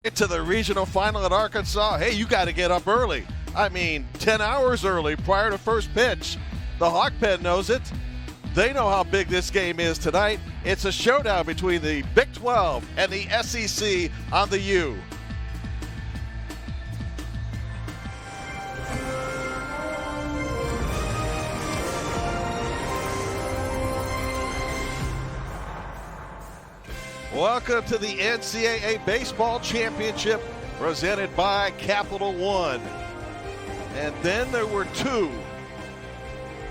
To the regional final at Arkansas. Hey, you got to get up early. 10 hours early prior to first pitch. The Hawk Pen knows it. They know how big this game is tonight. It's a showdown between the Big 12 and the SEC on the U. Welcome to the NCAA Baseball Championship presented by Capital One. And then there were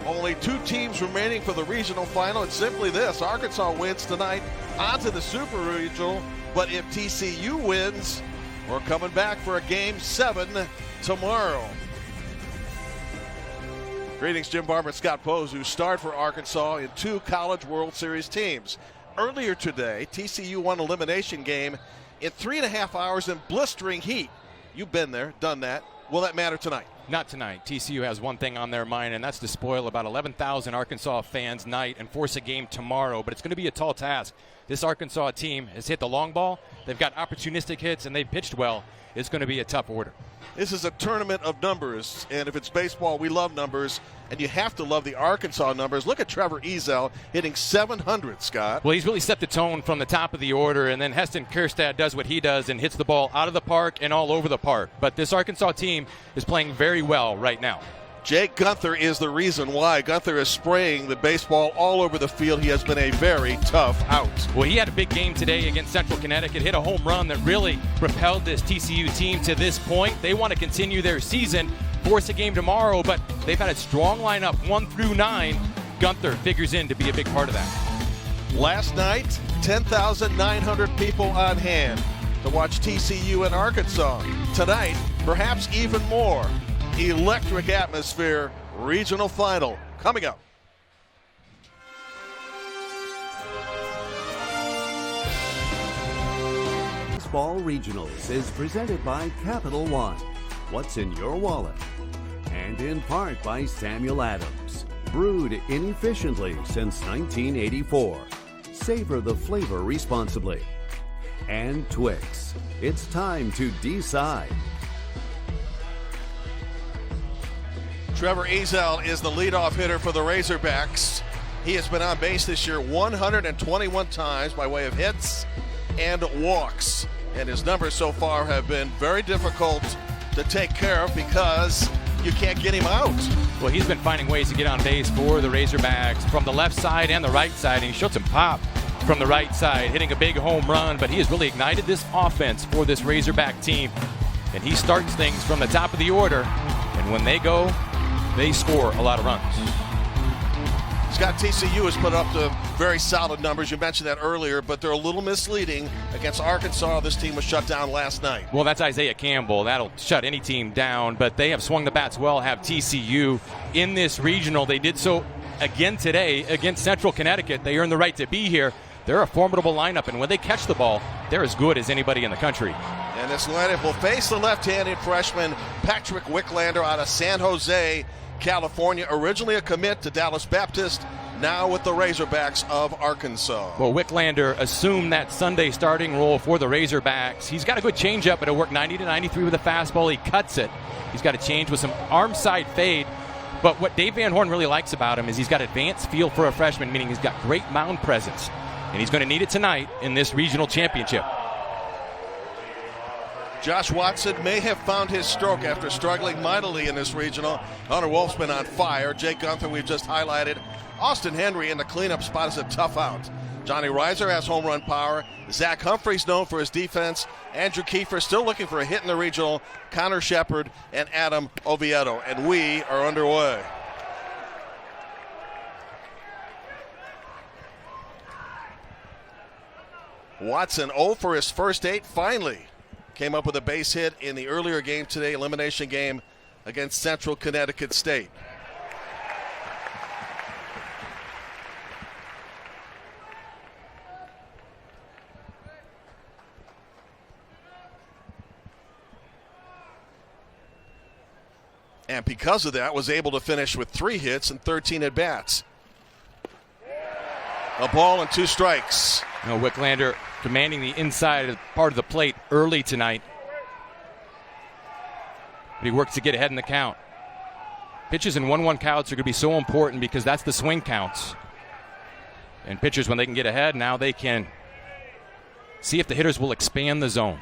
only two teams remaining for the regional final. It's simply this: Arkansas wins tonight, on to the Super Regional. But if TCU wins, we're coming back for a Game 7 tomorrow. Greetings, Jim Barber and Scott Pose, who starred for Arkansas in two College World Series teams. Earlier today, TCU won an elimination game in 3.5 hours in blistering heat. You've been there, done that. Will that matter tonight? Not tonight. TCU has one thing on their mind, and that's to spoil about 11,000 Arkansas fans' night and force a game tomorrow. But it's going to be a tall task. This Arkansas team has hit the long ball. They've got opportunistic hits, and they've pitched well. It's going to be a tough order. This is a tournament of numbers, and if it's baseball, we love numbers, and you have to love the Arkansas numbers. Look at Trevor Ezell hitting 700, Scott. Well, he's really set the tone from the top of the order, and then Heston Kjerstad does what he does and hits the ball out of the park and all over the park. But this Arkansas team is playing very well right now. Jake Gunther is the reason why. Gunther is spraying the baseball all over the field. He has been a very tough out. Well, he had a big game today against Central Connecticut, hit a home run that really propelled this TCU team to this point. They want to continue their season, force a game tomorrow, but they've had a strong lineup 1 through 9. Gunther figures in to be a big part of that. Last night, 10,900 people on hand to watch TCU in Arkansas. Tonight, perhaps even more. Electric atmosphere, regional final coming up. Baseball Regionals is presented by Capital One. What's in your wallet? And in part by Samuel Adams. Brewed inefficiently since 1984. Savor the flavor responsibly. And Twix. It's time to decide. Trevor Ezell is the leadoff hitter for the Razorbacks. He has been on base this year 121 times by way of hits and walks. And his numbers so far have been very difficult to take care of because you can't get him out. Well, he's been finding ways to get on base for the Razorbacks from the left side and the right side. And he showed some pop from the right side, hitting a big home run. But he has really ignited this offense for this Razorback team. And he starts things from the top of the order. And when they go, they score a lot of runs. Scott, TCU has put up the very solid numbers. You mentioned that earlier, but they're a little misleading against Arkansas. This team was shut down last night. Well, that's Isaiah Campbell. That'll shut any team down, but they have swung the bats well, have TCU in this regional. They did so again today against Central Connecticut. They earned the right to be here. They're a formidable lineup, and when they catch the ball, they're as good as anybody in the country. And this lineup will face the left-handed freshman Patrick Wicklander out of San Jose, California, originally a commit to Dallas Baptist, now with the Razorbacks of Arkansas. Well, Wicklander assumed that Sunday starting role for the Razorbacks. He's got a good changeup, but it'll work 90 to 93 with a fastball. He cuts it. He's got a change with some arm side fade. But what Dave Van Horn really likes about him is he's got advanced feel for a freshman, meaning he's got great mound presence. And he's going to need it tonight in this regional championship. Josh Watson may have found his stroke after struggling mightily in this regional. Hunter Wolfsman on fire. Jake Gunther we've just highlighted. Austin Henry in the cleanup spot is a tough out. Johnny Reiser has home run power. Zach Humphreys known for his defense. Andrew Kiefer still looking for a hit in the regional. Connor Shepard and Adam Oviedo. And we are underway. Watson 0 for his first 8 finally. Came up with a base hit in the earlier game today, elimination game against Central Connecticut State. And because of that, was able to finish with 3 hits and 13 at-bats. A ball and 2 strikes. You know, Wicklander commanding the inside part of the plate early tonight. But he works to get ahead in the count. Pitches in 1-1 counts are going to be so important because that's the swing counts. And pitchers, when they can get ahead, now they can see if the hitters will expand the zone.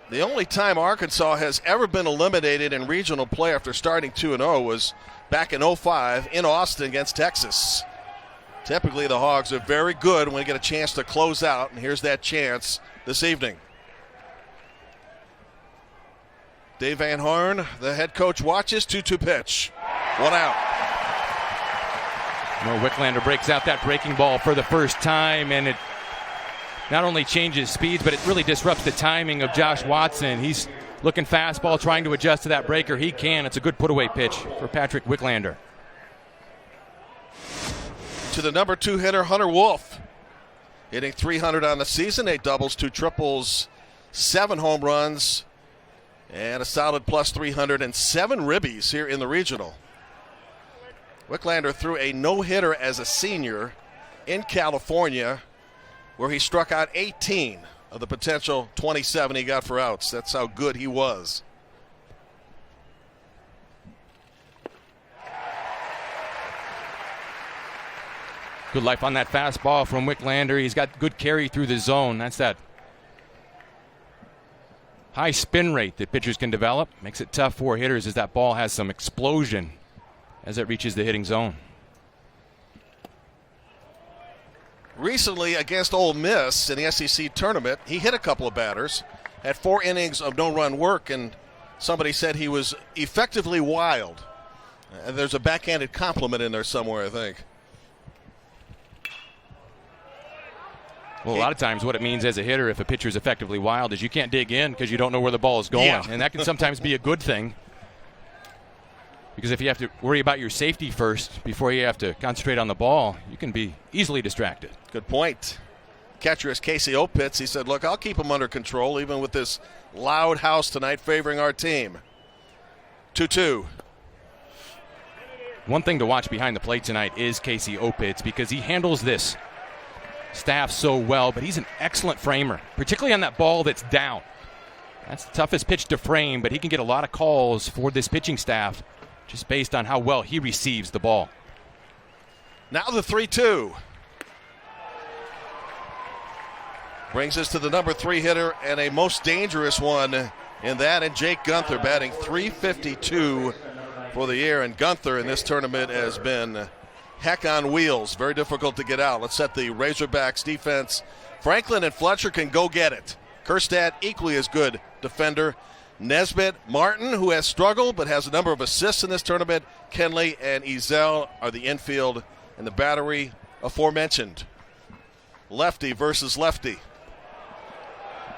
The only time Arkansas has ever been eliminated in regional play after starting 2-0 was back in 2005 in Austin against Texas. Typically, the Hogs are very good when they get a chance to close out, and here's that chance this evening. Dave Van Horn, the head coach, watches. 2-2 pitch. 1 out. You know, Wicklander breaks out that breaking ball for the first time, and it not only changes speeds, but it really disrupts the timing of Josh Watson. He's looking fastball, trying to adjust to that breaker. He can. It's a good put-away pitch for Patrick Wicklander. To the number 2 hitter, Hunter Wolf. Hitting .300 on the season, 8 doubles, 2 triples, 7 home runs, and a solid plus 300 and 7 ribbies here in the regional. Wicklander threw a no-hitter as a senior in California, where he struck out 18 of the potential 27 he got for outs. That's how good he was. Good life on that fastball from Wicklander. He's got good carry through the zone. That's that high spin rate that pitchers can develop. Makes it tough for hitters as that ball has some explosion as it reaches the hitting zone. Recently against Ole Miss in the SEC tournament, he hit a couple of batters, had 4 innings of no-run work, and somebody said he was effectively wild. There's a backhanded compliment in there somewhere, I think. Well, a lot of times what it means as a hitter, if a pitcher is effectively wild, is you can't dig in because you don't know where the ball is going. Yeah. And that can sometimes be a good thing. Because if you have to worry about your safety first before you have to concentrate on the ball, you can be easily distracted. Good point. Catcher is Casey Opitz. He said, look, I'll keep him under control even with this loud house tonight favoring our team. 2-2. One thing to watch behind the plate tonight is Casey Opitz because he handles this staff so well, but he's an excellent framer, particularly on that ball that's down. That's the toughest pitch to frame, but he can get a lot of calls for this pitching staff just based on how well he receives the ball. Now the 3-2. Brings us to the number 3 hitter and a most dangerous one in that, and Jake Gunther batting .352 for the year. And Gunther in this tournament has been heck on wheels. Very difficult to get out. Let's set the Razorbacks defense. Franklin and Fletcher can go get it. Kerstad, equally as good defender. Nesbitt, Martin, who has struggled but has a number of assists in this tournament. Kenley and Ezel are the infield and the battery aforementioned. Lefty versus lefty.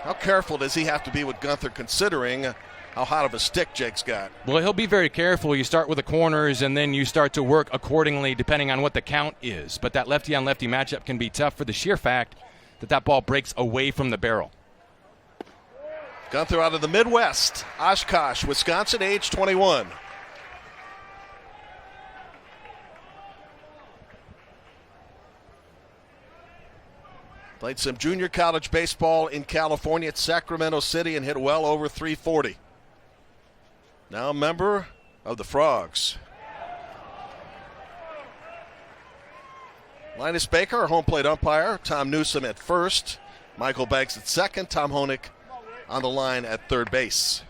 How careful does he have to be with Gunther considering how hot of a stick Jake's got? Well, he'll be very careful. You start with the corners, and then you start to work accordingly depending on what the count is. But that lefty-on-lefty matchup can be tough for the sheer fact that that ball breaks away from the barrel. Gunther out of the Midwest, Oshkosh, Wisconsin, age 21. Played some junior college baseball in California at Sacramento City and hit well over .340. Now a member of the Frogs. Linus Baker, our home plate umpire. Tom Newsom at first. Michael Banks at second. Tom Honig on the line at third base.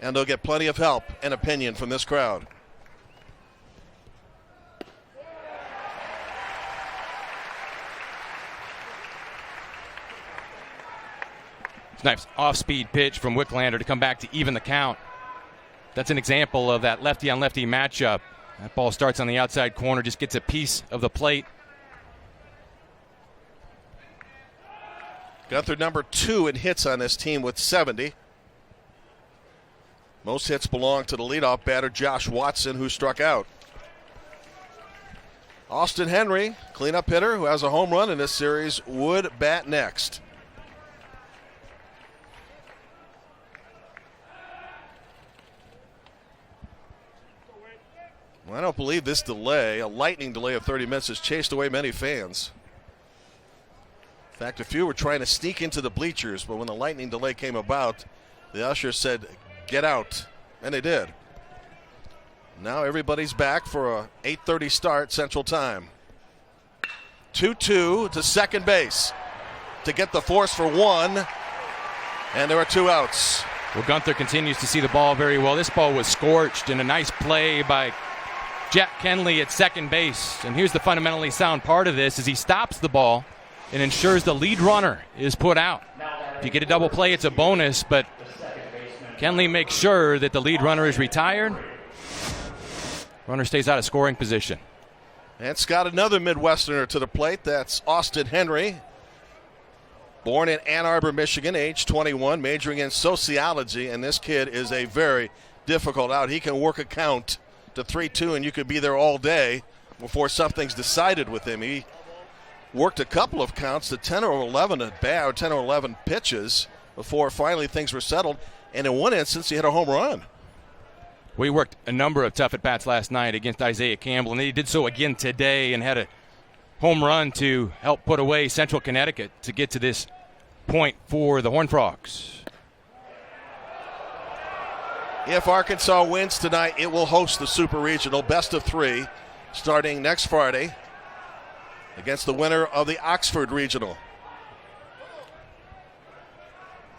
And they'll get plenty of help and opinion from this crowd. Nice off-speed pitch from Wicklander to come back to even the count. That's an example of that lefty-on-lefty matchup. That ball starts on the outside corner, just gets a piece of the plate. Gunther number 2 in hits on this team with 70. Most hits belong to the leadoff batter, Josh Watson, who struck out. Austin Henry, cleanup hitter, who has a home run in this series, would bat next. Well, I don't believe this delay, a lightning delay of 30 minutes, has chased away many fans. In fact, a few were trying to sneak into the bleachers, but when the lightning delay came about, the usher said, "Get out," and they did. Now everybody's back for a 8:30 start Central Time. 2-2 to second base to get the force for one, and there are 2 outs. Well, Gunther continues to see the ball very well. This ball was scorched, and a nice play by Jack Kenley at second base. And here's the fundamentally sound part of this is he stops the ball and ensures the lead runner is put out. If you get a double play, it's a bonus, but Kenley makes sure that the lead runner is retired. Runner stays out of scoring position. And Scott, another Midwesterner to the plate. That's Austin Henry. Born in Ann Arbor, Michigan, age 21, majoring in sociology. And this kid is a very difficult out. He can work a count to 3-2, and you could be there all day before something's decided with him. He worked a couple of counts to 10 or 11 at bat, or 10 or 11 pitches before finally things were settled. And in one instance, he hit a home run. We worked a number of tough at-bats last night against Isaiah Campbell, and he did so again today and had a home run to help put away Central Connecticut to get to this point for the Horned Frogs. If Arkansas wins tonight, it will host the Super Regional best of 3 starting next Friday against the winner of the Oxford Regional.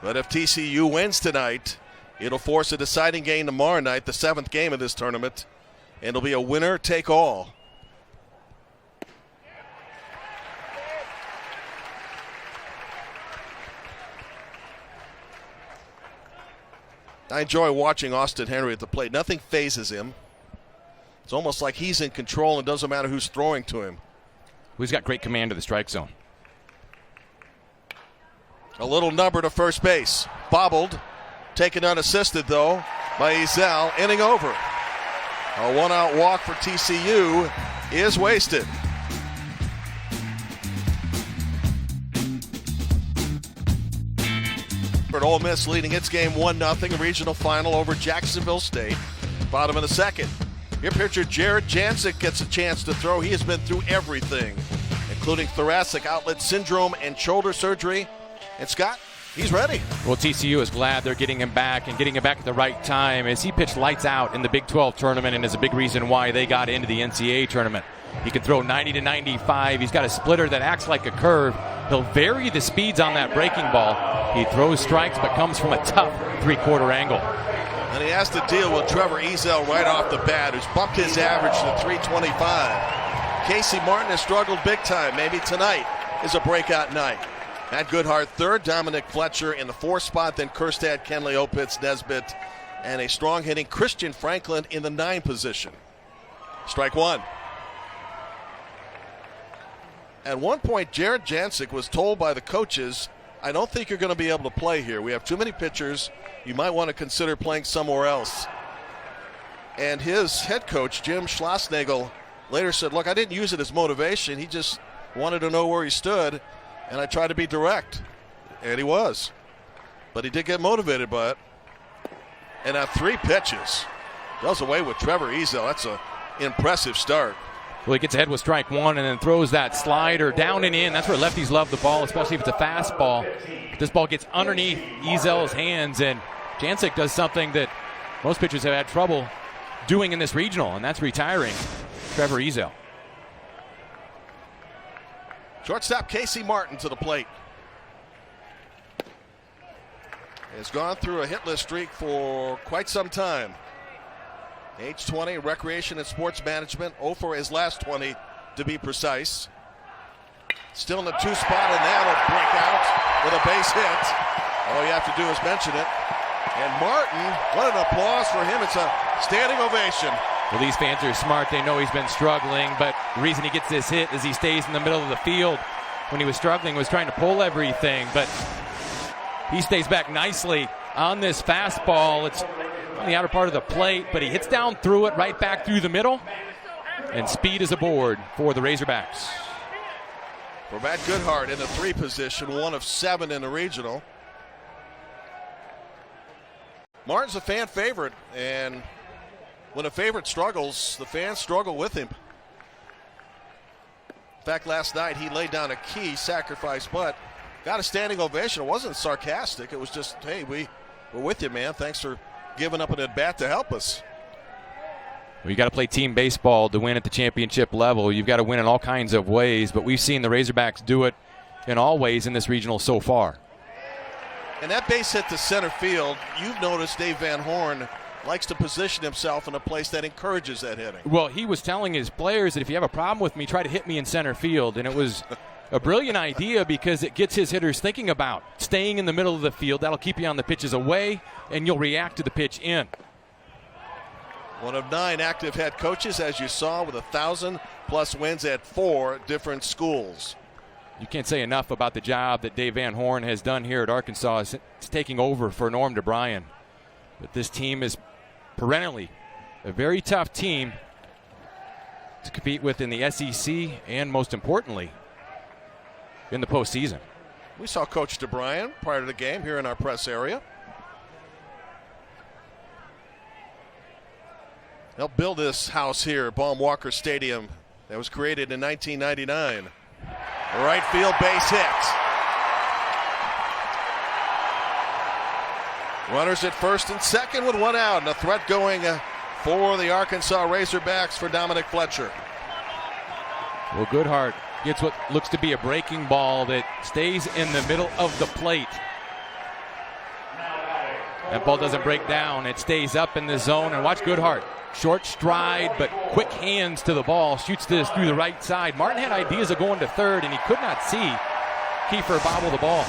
But if TCU wins tonight, it'll force a deciding game tomorrow night, the 7th game of this tournament, and it'll be a winner-take-all. I enjoy watching Austin Henry at the plate. Nothing phases him. It's almost like he's in control and doesn't matter who's throwing to him. He's got great command of the strike zone. A little number to first base. Bobbled. Taken unassisted, though, by Ezel. Inning over. A 1-out walk for TCU is wasted. Ole Miss leading its game 1-0 regional final over Jacksonville State. Bottom of the second. Your pitcher Jared Jancic gets a chance to throw. He has been through everything, including thoracic outlet syndrome and shoulder surgery. And Scott, he's ready. Well, TCU is glad they're getting him back and getting him back at the right time as he pitched lights out in the Big 12 tournament and is a big reason why they got into the NCAA tournament. He can throw 90 to 95. He's got a splitter that acts like a curve. He'll vary the speeds on that breaking ball. He throws strikes but comes from a tough 3/4 angle. And he has to deal with Trevor Ezel right off the bat, who's bumped his average to 325. Casey Martin has struggled big time. Maybe tonight is a breakout night. Matt Goodhart third, Dominic Fletcher in the 4th spot, then Kerstad, Kenley, Opitz, Nesbitt, and a strong-hitting Christian Franklin in the 9 position. Strike one. At one point, Jared Jancic was told by the coaches, "I don't think you're going to be able to play here. We have too many pitchers. You might want to consider playing somewhere else." And his head coach, Jim Schlossnagel, later said, "Look, I didn't use it as motivation. He just wanted to know where he stood, and I tried to be direct." And he was. But he did get motivated by it. And at 3 pitches, goes away with Trevor Ezel. That's an impressive start. Well, he gets ahead with strike one and then throws that slider down and in. That's where lefties love the ball, especially if it's a fastball. This ball gets underneath Ezel's hands, and Jancic does something that most pitchers have had trouble doing in this regional, and that's retiring Trevor Ezel. Shortstop Casey Martin to the plate. Has gone through a hitless streak for quite some time. Age 20, recreation and sports management. 0 for his last 20, to be precise. Still in the 2 spot, and that'll break out with a base hit. All you have to do is mention it. And Martin, what an applause for him. It's a standing ovation. Well, these fans are smart. They know he's been struggling, but the reason he gets this hit is he stays in the middle of the field. When he was struggling, was trying to pull everything, but he stays back nicely on this fastball. It's on the outer part of the plate, but he hits down through it, right back through the middle, and speed is aboard for the Razorbacks. For Matt Goodhart in the 3 position, 1 of 7 in the regional. Martin's a fan favorite, and When a favorite struggles, the fans struggle with him. In fact, last night he laid down a key sacrifice, but got a standing ovation. It wasn't sarcastic. It was just, hey, we're with you, man. Thanks for giving up an at-bat to help us. Well, you got to play team baseball to win at the championship level. You've got to win in all kinds of ways, but we've seen the Razorbacks do it in all ways in this regional so far. And that base hit to center field, you've noticed Dave Van Horn likes to position himself in a place that encourages that hitting. Well, he was telling his players that if you have a problem with me, try to hit me in center field. And it was a brilliant idea because it gets his hitters thinking about staying in the middle of the field. That'll keep you on the pitches away, and you'll react to the pitch in. One of 9 active head coaches, as you saw, with 1,000+ wins at 4 different schools. You can't say enough about the job that Dave Van Horn has done here at Arkansas. It's taking over for Norm DeBryan. But this team is perennially a very tough team to compete with in the SEC and, most importantly, in the postseason. We saw Coach DeBryan prior to the game here in our press area. They'll build this house here at Baum Walker Stadium that was created in 1999. Right field base hit. Runners at first and second with 1 out, and a threat going for the Arkansas Razorbacks for Dominic Fletcher. Well, Goodhart gets what looks to be a breaking ball that stays in the middle of the plate. That ball doesn't break down. It stays up in the zone. And watch Goodhart. Short stride, but quick hands to the ball. Shoots this through the right side. Martin had ideas of going to third, and he could not see Kiefer bobble the ball.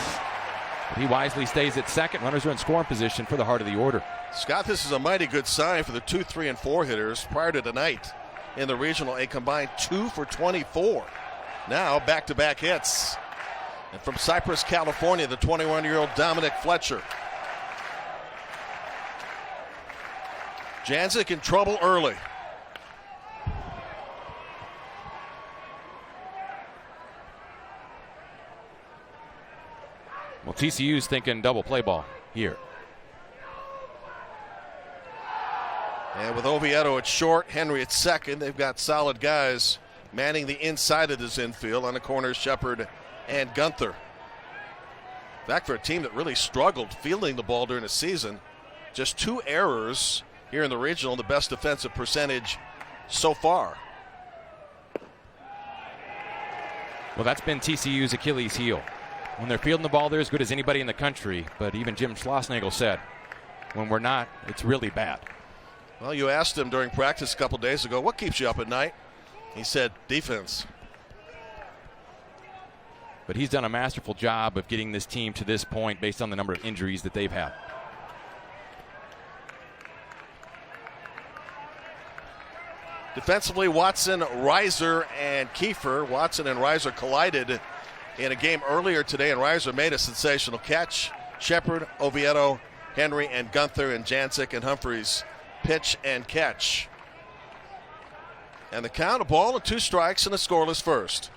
But he wisely stays at second. Runners are in scoring position for the heart of the order. Scott, this is a mighty good sign for the 2, 3, and 4 hitters. Prior to tonight in the regional, a combined 2 for 24. Now back-to-back hits. And from Cypress, California, the 21-year-old Dominic Fletcher. Janczyk in trouble early. Well, TCU's thinking double play ball here. And with Oviedo at short, Henry at second, they've got solid guys manning the inside of this infield. On the corners, Shepard and Gunther. Back for a team that really struggled fielding the ball during the season. Just 2 errors here in the regional, the best defensive percentage so far. Well, that's been TCU's Achilles heel. When they're fielding the ball, they're as good as anybody in the country. But even Jim Schlossnagle said, when we're not, it's really bad. Well, you asked him during practice a couple days ago, what keeps you up at night? He said, defense. But he's done a masterful job of getting this team to this point based on the number of injuries that they've had. Defensively, Watson, Reiser, and Kiefer. Watson and Reiser collided in a game earlier today, and Reiser made a sensational catch. Shepard, Oviedo, Henry, and Gunther, and Janczyk and Humphreys pitch and catch. And the count, a ball and 2 strikes and a scoreless first.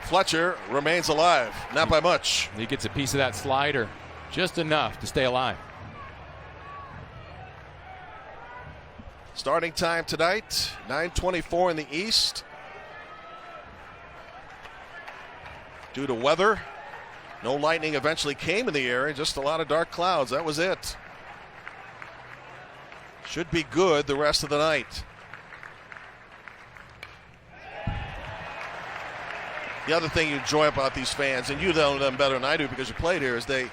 Fletcher remains alive, not by much. He gets a piece of that slider, just enough to stay alive. Starting time tonight, 9:24 in the East. Due to weather, no lightning eventually came in the area, just a lot of dark clouds. That was it. Should be good the rest of the night. The other thing you enjoy about these fans, and you know them better than I do because you played here, is they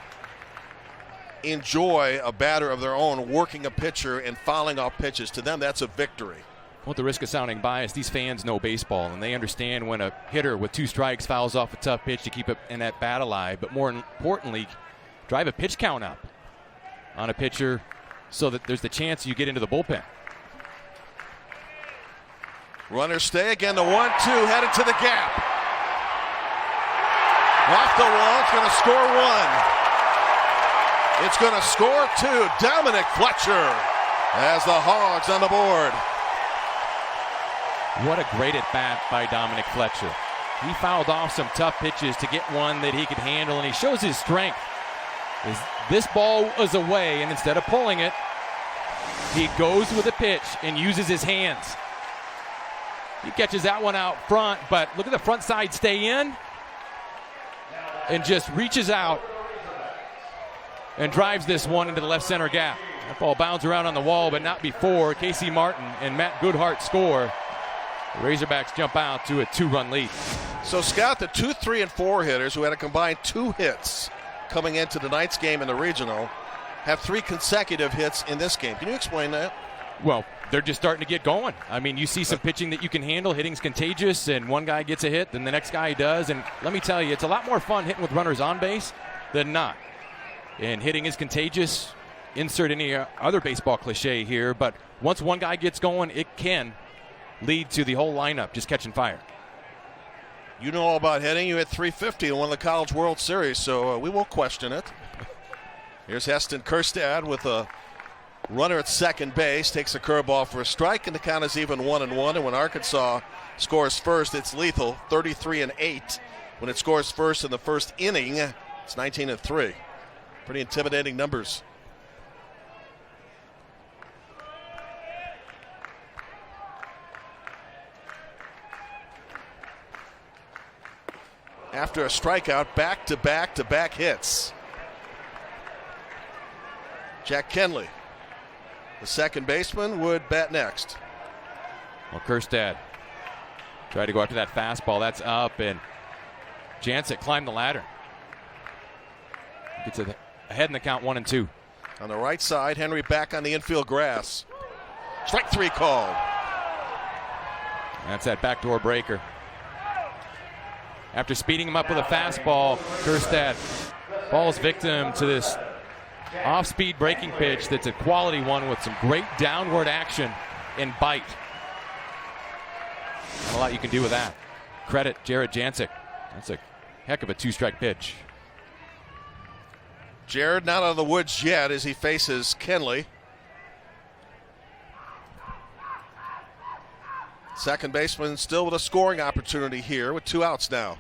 enjoy a batter of their own working a pitcher and fouling off pitches. To them, that's a victory. Well, at the risk of sounding biased, these fans know baseball, and they understand when a hitter with 2 strikes fouls off a tough pitch to keep it in that bat alive, but more importantly, drive a pitch count up on a pitcher so that there's the chance you get into the bullpen. Runners stay again. The 1-2 headed to the gap. Off the wall, it's going to score 1. It's going to score 2. Dominic Fletcher has the Hogs on the board. What a great at-bat by Dominic Fletcher. He fouled off some tough pitches to get one that he could handle, and he shows his strength. This ball was away, and instead of pulling it, he goes with a pitch and uses his hands. He catches that one out front, but look at the front side stay in and just reaches out and drives this one into the left center gap. That ball bounds around on the wall, but not before Casey Martin and Matt Goodhart score. The Razorbacks jump out to a 2-run lead. So, Scott, the 2, 3, and 4 hitters who had a combined 2 hits coming into tonight's game in the regional have 3 consecutive hits in this game. Can you explain that? Well, they're just starting to get going. I mean, you see some pitching that you can handle. Hitting's contagious, and one guy gets a hit, then the next guy does. And let me tell you, it's a lot more fun hitting with runners on base than not. And hitting is contagious. Insert any other baseball cliche here, but once one guy gets going, it can lead to the whole lineup just catching fire. You know all about hitting. You hit 350 and won the College World Series, so we won't question it. Here's Heston Kjerstad with a runner at second base. Takes a curveball for a strike, and the count is even 1-1. And when Arkansas scores first, it's lethal, 33-8. When it scores first in the first inning, it's 19-3. Pretty intimidating numbers. After a strikeout, back-to-back hits. Jack Kenley, the second baseman, would bat next. Well, Kjerstad tried to go after that fastball. That's up, and Jancic climbed the ladder. Gets ahead in the count, 1-2. On the right side, Henry back on the infield grass. Strike 3 called. That's that backdoor breaker. After speeding him up with a fastball, Kjerstad falls victim to this off-speed breaking pitch that's a quality one with some great downward action and bite. Not a lot you can do with that. Credit Jared Jancic. That's a heck of a 2-strike pitch. Jared not out of the woods yet as he faces Kenley. Second baseman still with a scoring opportunity here with 2 outs now.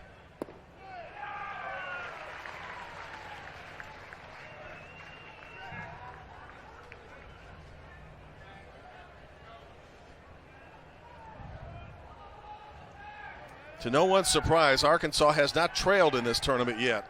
To no one's surprise, Arkansas has not trailed in this tournament yet.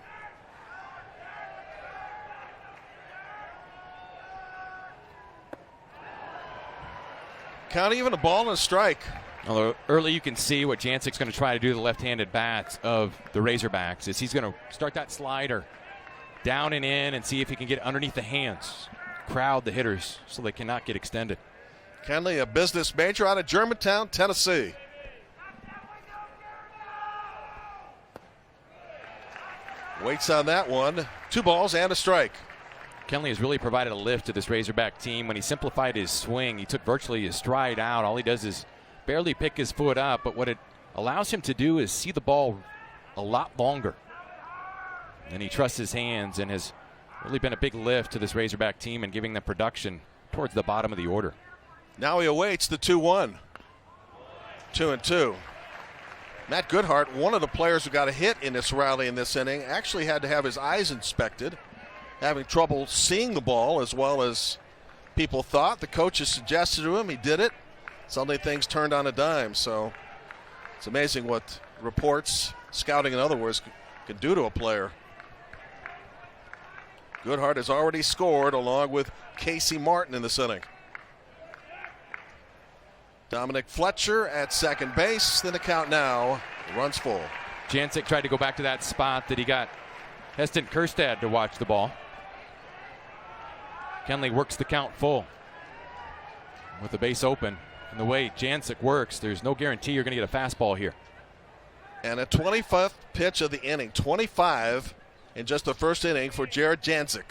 Count even, a ball and a strike. Although early you can see what Jancic's going to try to do to the left-handed bats of the Razorbacks is he's going to start that slider down and in and see if he can get underneath the hands, crowd the hitters so they cannot get extended. Kenley, a business major out of Germantown, Tennessee. Waits on that one. 2 balls and a strike. Kenley has really provided a lift to this Razorback team. When he simplified his swing, he took virtually his stride out. All he does is barely pick his foot up, but what it allows him to do is see the ball a lot longer. And he trusts his hands and has really been a big lift to this Razorback team and giving them production towards the bottom of the order. Now he awaits the 2-1. 2-2. Matt Goodhart, one of the players who got a hit in this rally in this inning, actually had to have his eyes inspected, having trouble seeing the ball as well as people thought. The coaches suggested to him, he did it. Suddenly things turned on a dime. So it's amazing what reports, scouting in other words, can do to a player. Goodhart has already scored along with Casey Martin in this inning. Dominic Fletcher at second base. Then the count now runs full. Jancic tried to go back to that spot that he got Heston Kjerstad to watch the ball. Kenley works the count full with the base open. And the way Jancic works, there's no guarantee you're going to get a fastball here. And a 25th pitch of the inning. 25 in just the first inning for Jared Jancic.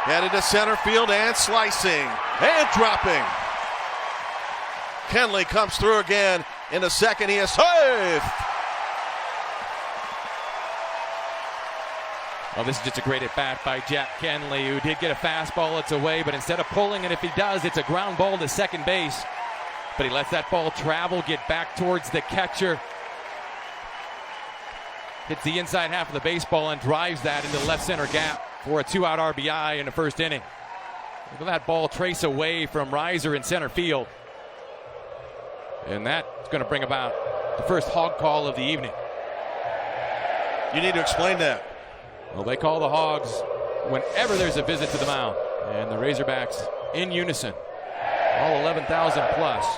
Headed to center field and slicing and dropping. Kenley comes through again. In the second, he is safe. Well, this is just a great at-bat by Jack Kenley, who did get a fastball. It's away, but instead of pulling it, if he does, it's a ground ball to second base. but he lets that ball travel, get back towards the catcher. Hits the inside half of the baseball and drives that into the left center gap for a 2-out RBI in the first inning. Look at that ball trace away from Reiser in center field. And that's going to bring about the first hog call of the evening. You need to explain that. Well, they call the hogs whenever there's a visit to the mound. And the Razorbacks in unison, all 11,000 plus,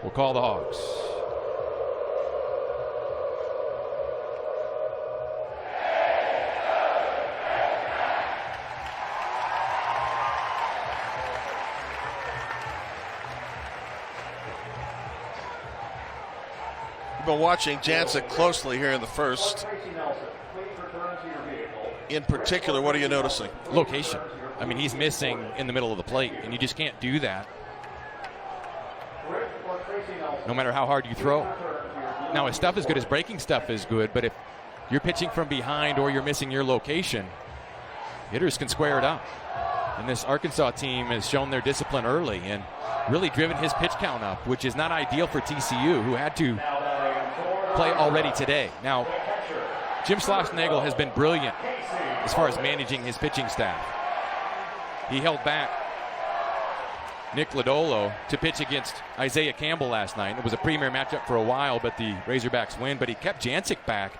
will call the hogs. We've been watching Jansen closely here in the first. In particular, what are you noticing? Location. I mean, he's missing in the middle of the plate, and you just can't do that no matter how hard you throw. Now, his stuff is good, his breaking stuff is good, but if you're pitching from behind or you're missing your location, hitters can square it up. And this Arkansas team has shown their discipline early and really driven his pitch count up, which is not ideal for TCU, who had to play already today. Now, Jim Schlossnagle has been brilliant as far as managing his pitching staff. He held back Nick Lodolo to pitch against Isaiah Campbell last night. It was a premier matchup for a while, but the Razorbacks win. But he kept Jansen back.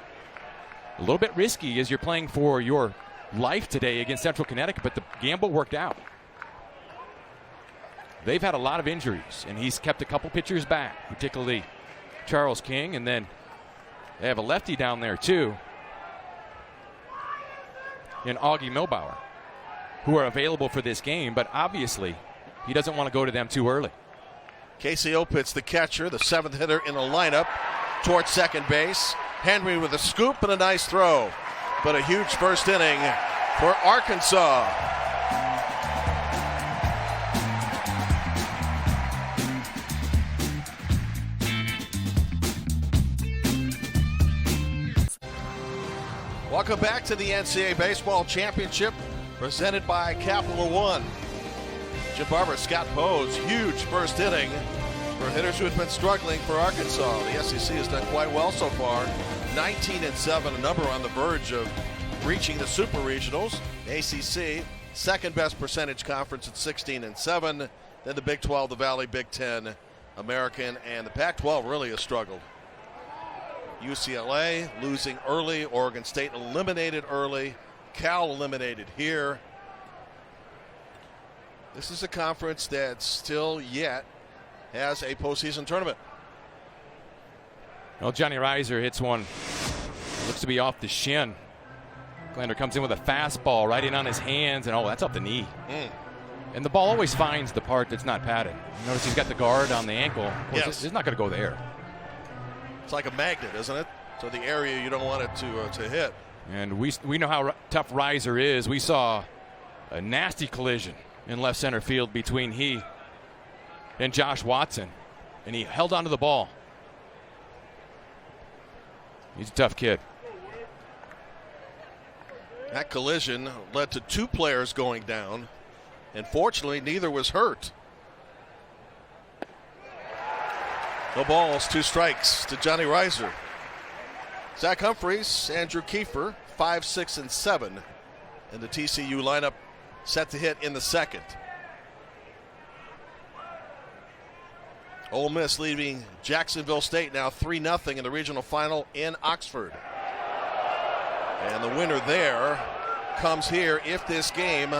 A little bit risky as you're playing for your life today against Central Connecticut, but the gamble worked out. They've had a lot of injuries, and he's kept a couple pitchers back, particularly Charles King, and then they have a lefty down there too in Augie Milbauer, who are available for this game, but obviously he doesn't want to go to them too early. Casey Opitz, the catcher, the seventh hitter in the lineup, towards second base. Henry with a scoop and a nice throw, but a huge first inning for Arkansas. Welcome back to the NCAA Baseball Championship, presented by Capital One. Jim Barber, Scott Pose, huge first inning for hitters who have been struggling for Arkansas. The SEC has done quite well so far, 19-7, a number on the verge of reaching the Super Regionals. ACC, second best percentage conference at 16-7. Then the Big 12, the Valley, Big 10, American, and the Pac-12 really has struggled. UCLA losing early, Oregon State eliminated early, Cal eliminated here. This is a conference that still yet has a postseason tournament. Well, Johnny Reiser hits one, looks to be off the shin. Glander comes in with a fastball right in on his hands, and that's off the knee. And the ball always finds the part that's not padded. Notice he's got the guard on the ankle. Yes. It's not going to go there. It's like a magnet, isn't it? So the area you don't want it to hit. And we know how tough Reiser is. We saw a nasty collision in left center field between he and Josh Watson, and he held onto the ball. He's a tough kid. That collision led to two players going down, and fortunately neither was hurt. No balls, two strikes to Johnny Reiser. Zach Humphreys, Andrew Kiefer, 5, 6, and 7 in the TCU lineup, set to hit in the second. Ole Miss leaving Jacksonville State now 3-0 in the regional final in Oxford. And the winner there comes here if this game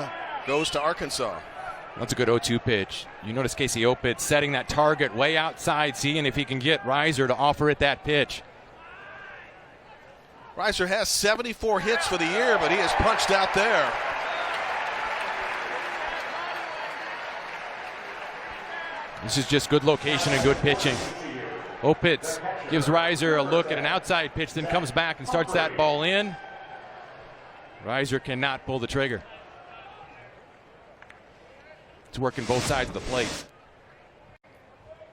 goes to Arkansas. That's a good 0-2 pitch. You notice Casey Opitz setting that target way outside, seeing if he can get Reiser to offer it that pitch. Reiser has 74 hits for the year, but he is punched out there. This is just good location and good pitching. Opitz gives Reiser a look at an outside pitch, then comes back and starts that ball in. Reiser cannot pull the trigger. It's working both sides of the plate.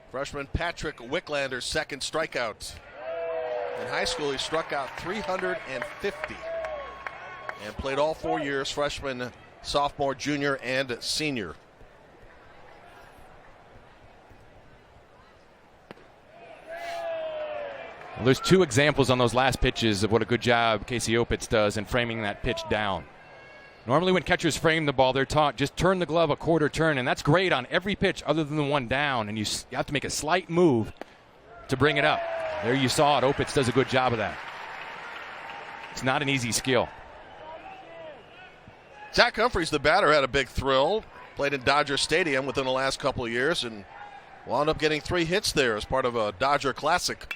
Freshman Patrick Wicklander, second strikeout. In high school, he struck out 350 and played all 4 years, freshman, sophomore, junior, and senior. Well, there's two examples on those last pitches of what a good job Casey Opitz does in framing that pitch down. Normally when catchers frame the ball, they're taught just turn the glove a quarter turn, and that's great on every pitch other than the one down, and you have to make a slight move to bring it up. There you saw it. Opitz does a good job of that. It's not an easy skill. Zach Humphreys, the batter, had a big thrill. Played in Dodger Stadium within the last couple of years and wound up getting 3 hits there as part of a Dodger Classic.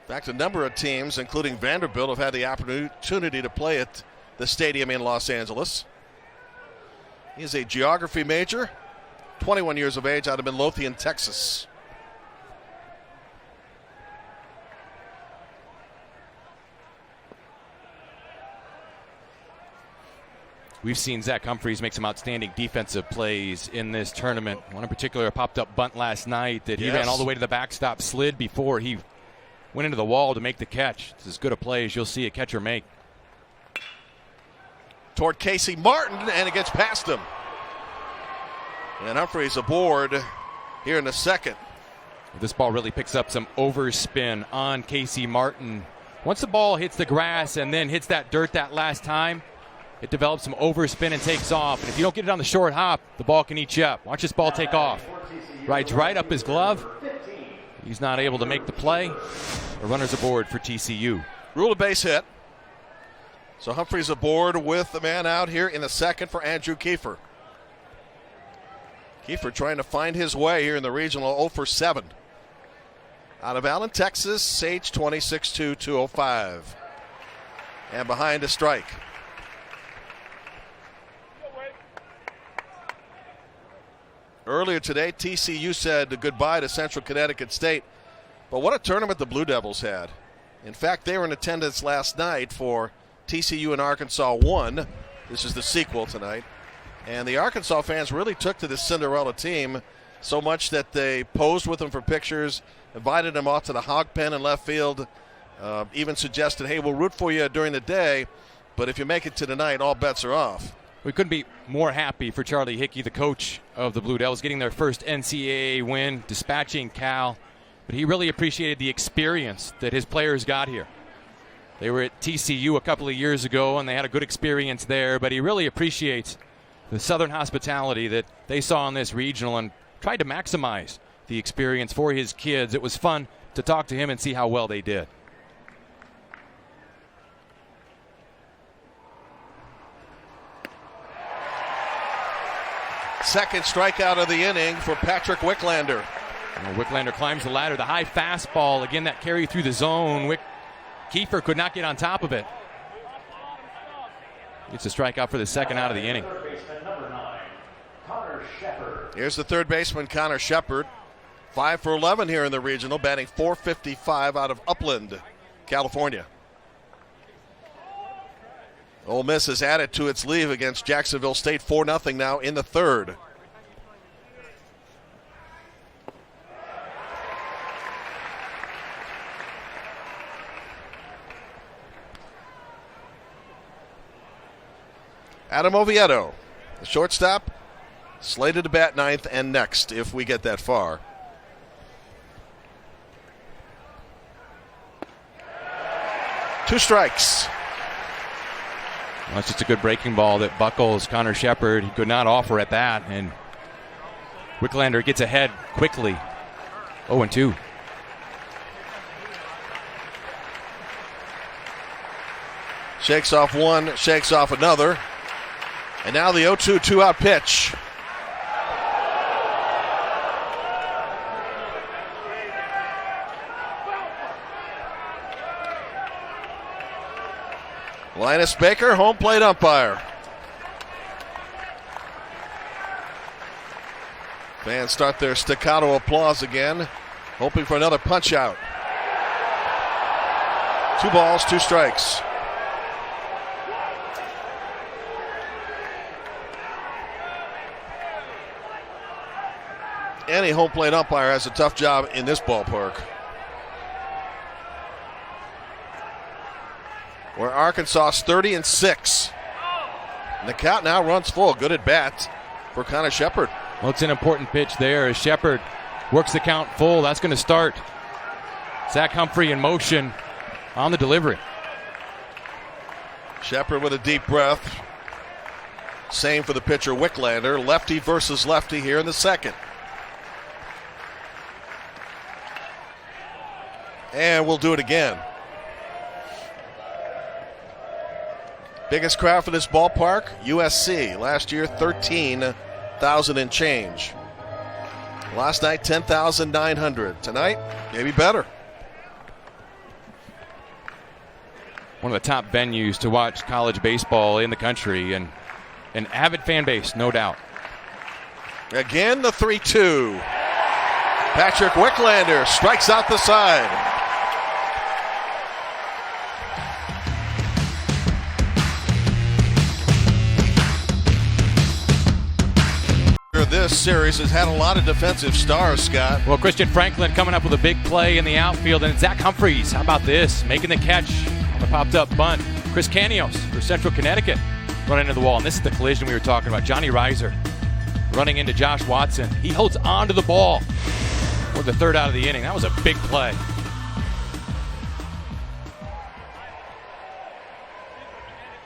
In fact, a number of teams, including Vanderbilt, have had the opportunity to play at the stadium in Los Angeles. He is a geography major, 21 years of age, out of Midlothian, Texas. We've seen Zach Humphreys make some outstanding defensive plays in this tournament. One in particular, a popped-up bunt last night that he ran all the way to the backstop, slid before he went into the wall to make the catch. It's as good a play as you'll see a catcher make. Toward Casey Martin, and it gets past him. And Humphreys aboard here in the second. This ball really picks up some overspin on Casey Martin. Once the ball hits the grass and then hits that dirt that last time, it develops some overspin and takes off. And if you don't get it on the short hop, the ball can eat you up. Watch this ball take off. Rides right up his glove. He's not able to make the play. The runner's aboard for TCU. Rule of base hit. So Humphreys aboard with the man out here in the second for Andrew Kiefer. Kiefer trying to find his way here in the regional, 0 for 7. Out of Allen, Texas, age 26'2", 205. And behind a strike. Earlier today, TCU said goodbye to Central Connecticut State. But what a tournament the Blue Devils had. In fact, they were in attendance last night for TCU and Arkansas 1. This is the sequel tonight. And the Arkansas fans really took to this Cinderella team so much that they posed with them for pictures, invited them off to the hog pen in left field, even suggested, hey, we'll root for you during the day, but if you make it to the night, all bets are off. We couldn't be more happy for Charlie Hickey, the coach of the Blue Devils, getting their first NCAA win, dispatching Cal. But he really appreciated the experience that his players got here. They were at TCU a couple of years ago, and they had a good experience there. But he really appreciates the Southern hospitality that they saw in this regional and tried to maximize the experience for his kids. It was fun to talk to him and see how well they did. Second strikeout of the inning for Patrick Wicklander. Wicklander climbs the ladder. The high fastball, again, that carry through the zone. Kiefer could not get on top of it. Gets a strikeout for the second out of the inning. Here's the third baseman, Connor Shepard. 5 for 11 here in the regional, batting .455 out of Upland, California. Ole Miss has added to its lead against Jacksonville State, 4-0 now in the third. Adam Oviedo, the shortstop, slated to bat ninth and next if we get that far. Two strikes. Well, that's just a good breaking ball that buckles Connor Shepard. He could not offer at that, and Wicklander gets ahead quickly. 0-2. Shakes off one, shakes off another. And now the 0-2 two-out pitch. Linus Baker, home plate umpire. Fans start their staccato applause again, hoping for another punch out. 2 balls, 2 strikes. Any home plate umpire has a tough job in this ballpark. Where Arkansas's 30-6. And the count now runs full. Good at bat for Connor Shepard. Well, it's an important pitch there as Shepard works the count full. That's going to start. Zach Humphrey in motion on the delivery. Shepard with a deep breath. Same for the pitcher Wicklander. Lefty versus lefty here in the second. And we'll do it again. Biggest crowd for this ballpark, USC. Last year, 13,000 and change. Last night, 10,900. Tonight, maybe better. One of the top venues to watch college baseball in the country, and an avid fan base, no doubt. Again, the 3-2. Patrick Wicklander strikes out the side. This series has had a lot of defensive stars, Scott. Well, Christian Franklin coming up with a big play in the outfield, and Zach Humphreys, how about this, making the catch on the popped-up bunt. Chris Canios for Central Connecticut running into the wall, and this is the collision we were talking about. Johnny Reiser running into Josh Watson. He holds on to the ball for the third out of the inning. That was a big play.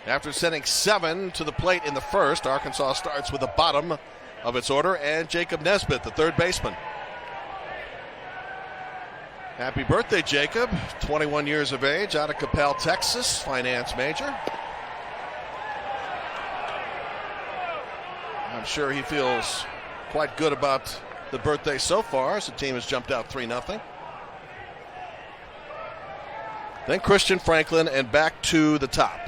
After sending 7 to the plate in the first, Arkansas starts with the bottom of its order, and Jacob Nesbitt, the third baseman. Happy birthday, Jacob. 21 years of age, out of Coppell, Texas, finance major. I'm sure he feels quite good about the birthday so far, as the team has jumped out 3-0. Then Christian Franklin, and back to the top.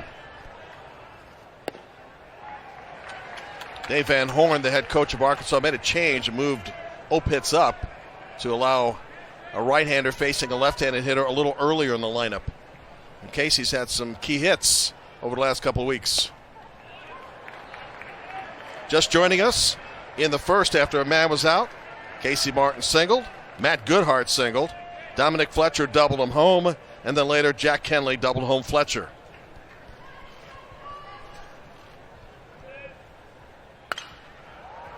Dave Van Horn, the head coach of Arkansas, made a change and moved Opitz up to allow a right-hander facing a left-handed hitter a little earlier in the lineup, in case he's had some key hits over the last couple of weeks. Just joining us in the first after a man was out, Casey Martin singled, Matt Goodhart singled, Dominic Fletcher doubled him home, and then later Jack Kenley doubled home Fletcher.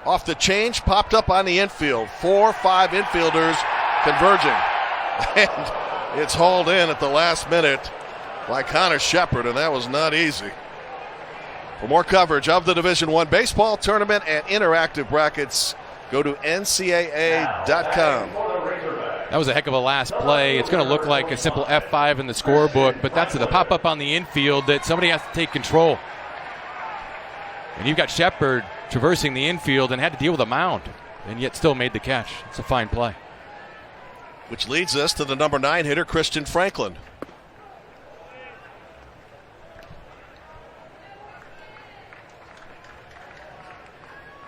Off the change, popped up on the infield. 4 or 5 infielders converging. And it's hauled in at the last minute by Connor Shepard, and that was not easy. For more coverage of the Division I baseball tournament and interactive brackets, go to NCAA.com. That was a heck of a last play. It's going to look like a simple F5 in the scorebook, but that's the pop-up on the infield that somebody has to take control. And you've got Shepard traversing the infield and had to deal with a mound, and yet still made the catch. It's a fine play. Which leads us to the number 9 hitter, Christian Franklin.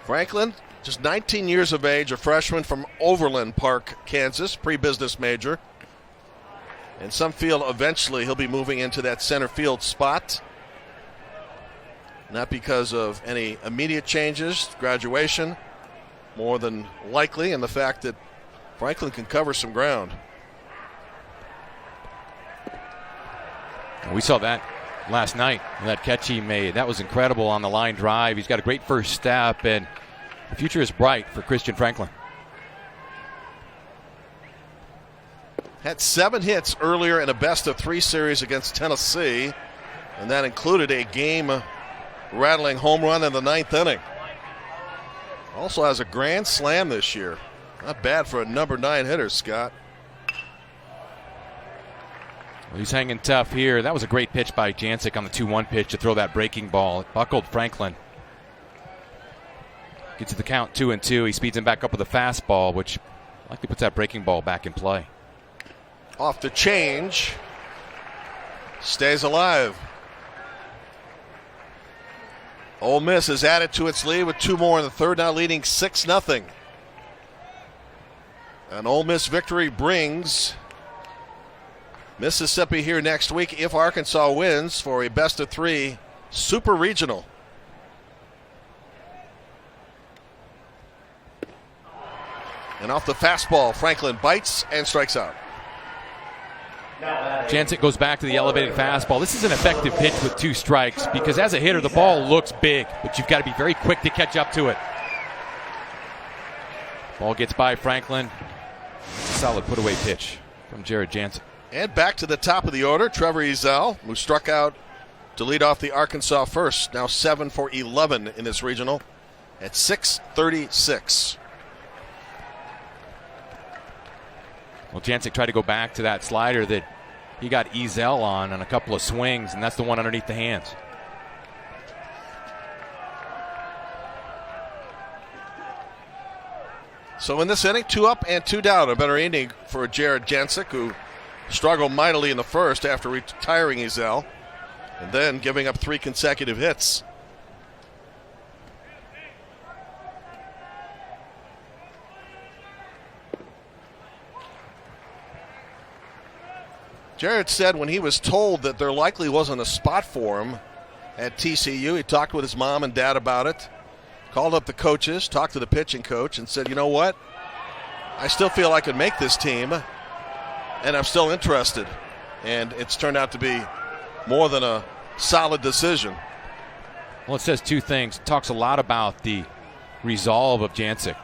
Franklin, just 19 years of age, a freshman from Overland Park, Kansas, pre-business major. And some feel eventually he'll be moving into that center field spot. Not because of any immediate changes, graduation, more than likely, and the fact that Franklin can cover some ground. We saw that last night, that catch he made. That was incredible on the line drive. He's got a great first step, and the future is bright for Christian Franklin. Had 7 hits earlier in a best-of-3 series against Tennessee, and that included a game-rattling home run in the 9th inning. Also has a grand slam this year. Not bad for a number 9 hitter, Scott. Well, he's hanging tough here. That was a great pitch by Jancic on the 2-1 pitch to throw that breaking ball. It buckled Franklin. Gets to the count 2-2. He speeds him back up with a fastball, which likely puts that breaking ball back in play. Off the change. Stays alive. Ole Miss has added to its lead with 2 more in the third, now leading 6-0. An Ole Miss victory brings Mississippi here next week if Arkansas wins for a best-of-3 super regional. And off the fastball, Franklin bites and strikes out. Jancic goes back to the elevated fastball. This is an effective pitch with 2 strikes because as a hitter, the ball looks big, but you've got to be very quick to catch up to it. Ball gets by Franklin. Solid put-away pitch from Jared Jansick. And back to the top of the order, Trevor Ezell, who struck out to lead off the Arkansas first. Now 7 for 11 in this regional at 6:36. Well, Jansick tried to go back to that slider that he got Ezell on a couple of swings, and that's the one underneath the hands. So in this inning, 2 up and 2 down. A better inning for Jared Jansick, who struggled mightily in the first after retiring Ezell and then giving up 3 consecutive hits. Jared said when he was told that there likely wasn't a spot for him at TCU, he talked with his mom and dad about it, called up the coaches, talked to the pitching coach, and said, you know what? I still feel I could make this team, and I'm still interested. And it's turned out to be more than a solid decision. Well, it says 2 things. It talks a lot about the resolve of Jansick.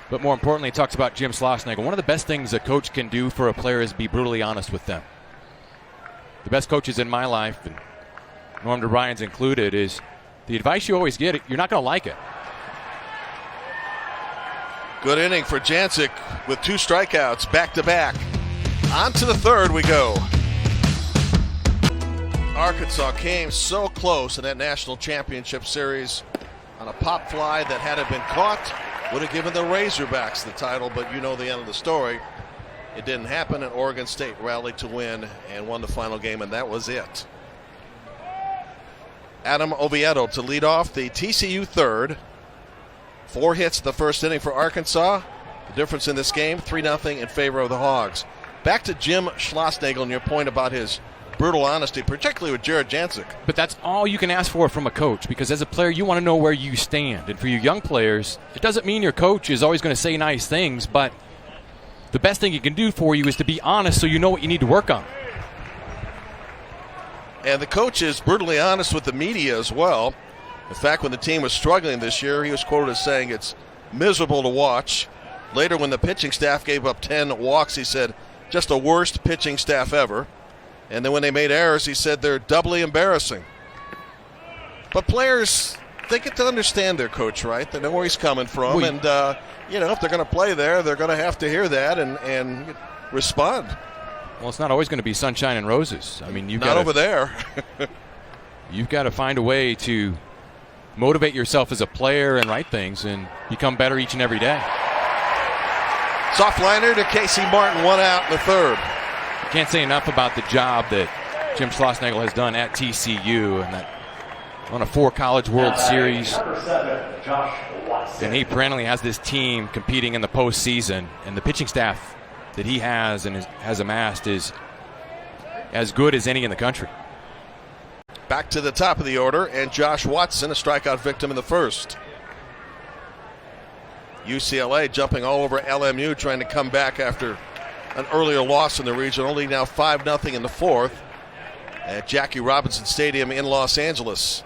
But more importantly, it talks about Jim Schlossnagle. One of the best things a coach can do for a player is be brutally honest with them. The best coaches in my life, and Norm DeBryan's included, is the advice you always get, you're not going to like it. Good inning for Jansick with 2 strikeouts back-to-back. On to the third we go. Arkansas came so close in that national championship series on a pop fly that, had it been caught, would have given the Razorbacks the title, but you know the end of the story. It didn't happen, and Oregon State rallied to win and won the final game, and that was it. Adam Oviedo to lead off the TCU third. 4 hits the first inning for Arkansas. The difference in this game, 3-0 in favor of the Hogs. Back to Jim Schlossnagle and your point about his brutal honesty, particularly with Jared Jansick. But that's all you can ask for from a coach, because as a player, you want to know where you stand. And for you young players, it doesn't mean your coach is always going to say nice things, but the best thing he can do for you is to be honest so you know what you need to work on. And the coach is brutally honest with the media as well. In fact, when the team was struggling this year, he was quoted as saying it's miserable to watch. Later, when the pitching staff gave up 10 walks, he said, just the worst pitching staff ever. And then when they made errors, he said they're doubly embarrassing. But players, they get to understand their coach, right? They know where he's coming from. And, if they're going to play there, they're going to have to hear that and respond. Well, it's not always going to be sunshine and roses. I mean, not over there. You've got to find a way to motivate yourself as a player and write things and become better each and every day. Soft liner to Casey Martin, 1 out in the third. Can't say enough about the job that Jim Schlossnagle has done at TCU, and that on a 4 College World Series. And he perennially has this team competing in the postseason, and the pitching staff that he has and has amassed is as good as any in the country. Back to the top of the order, and Josh Watson, a strikeout victim in the first. UCLA jumping all over LMU, trying to come back after an earlier loss in the region, only now 5-0 in the fourth at Jackie Robinson Stadium in Los Angeles.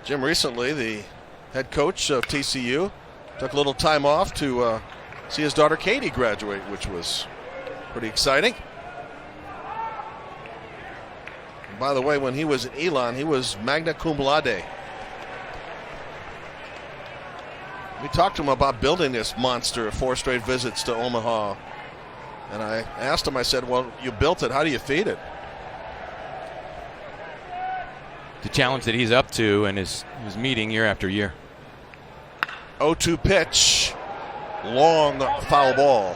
Jim recently, the head coach of TCU, took a little time off to see his daughter Katie graduate, which was pretty exciting. And by the way, when he was at Elon, he was magna cum laude. We talked to him about building this monster, 4 straight visits to Omaha. And I asked him, I said, well, you built it, how do you feed it? The challenge that he's up to and is meeting year after year. 0-2 pitch, long foul ball.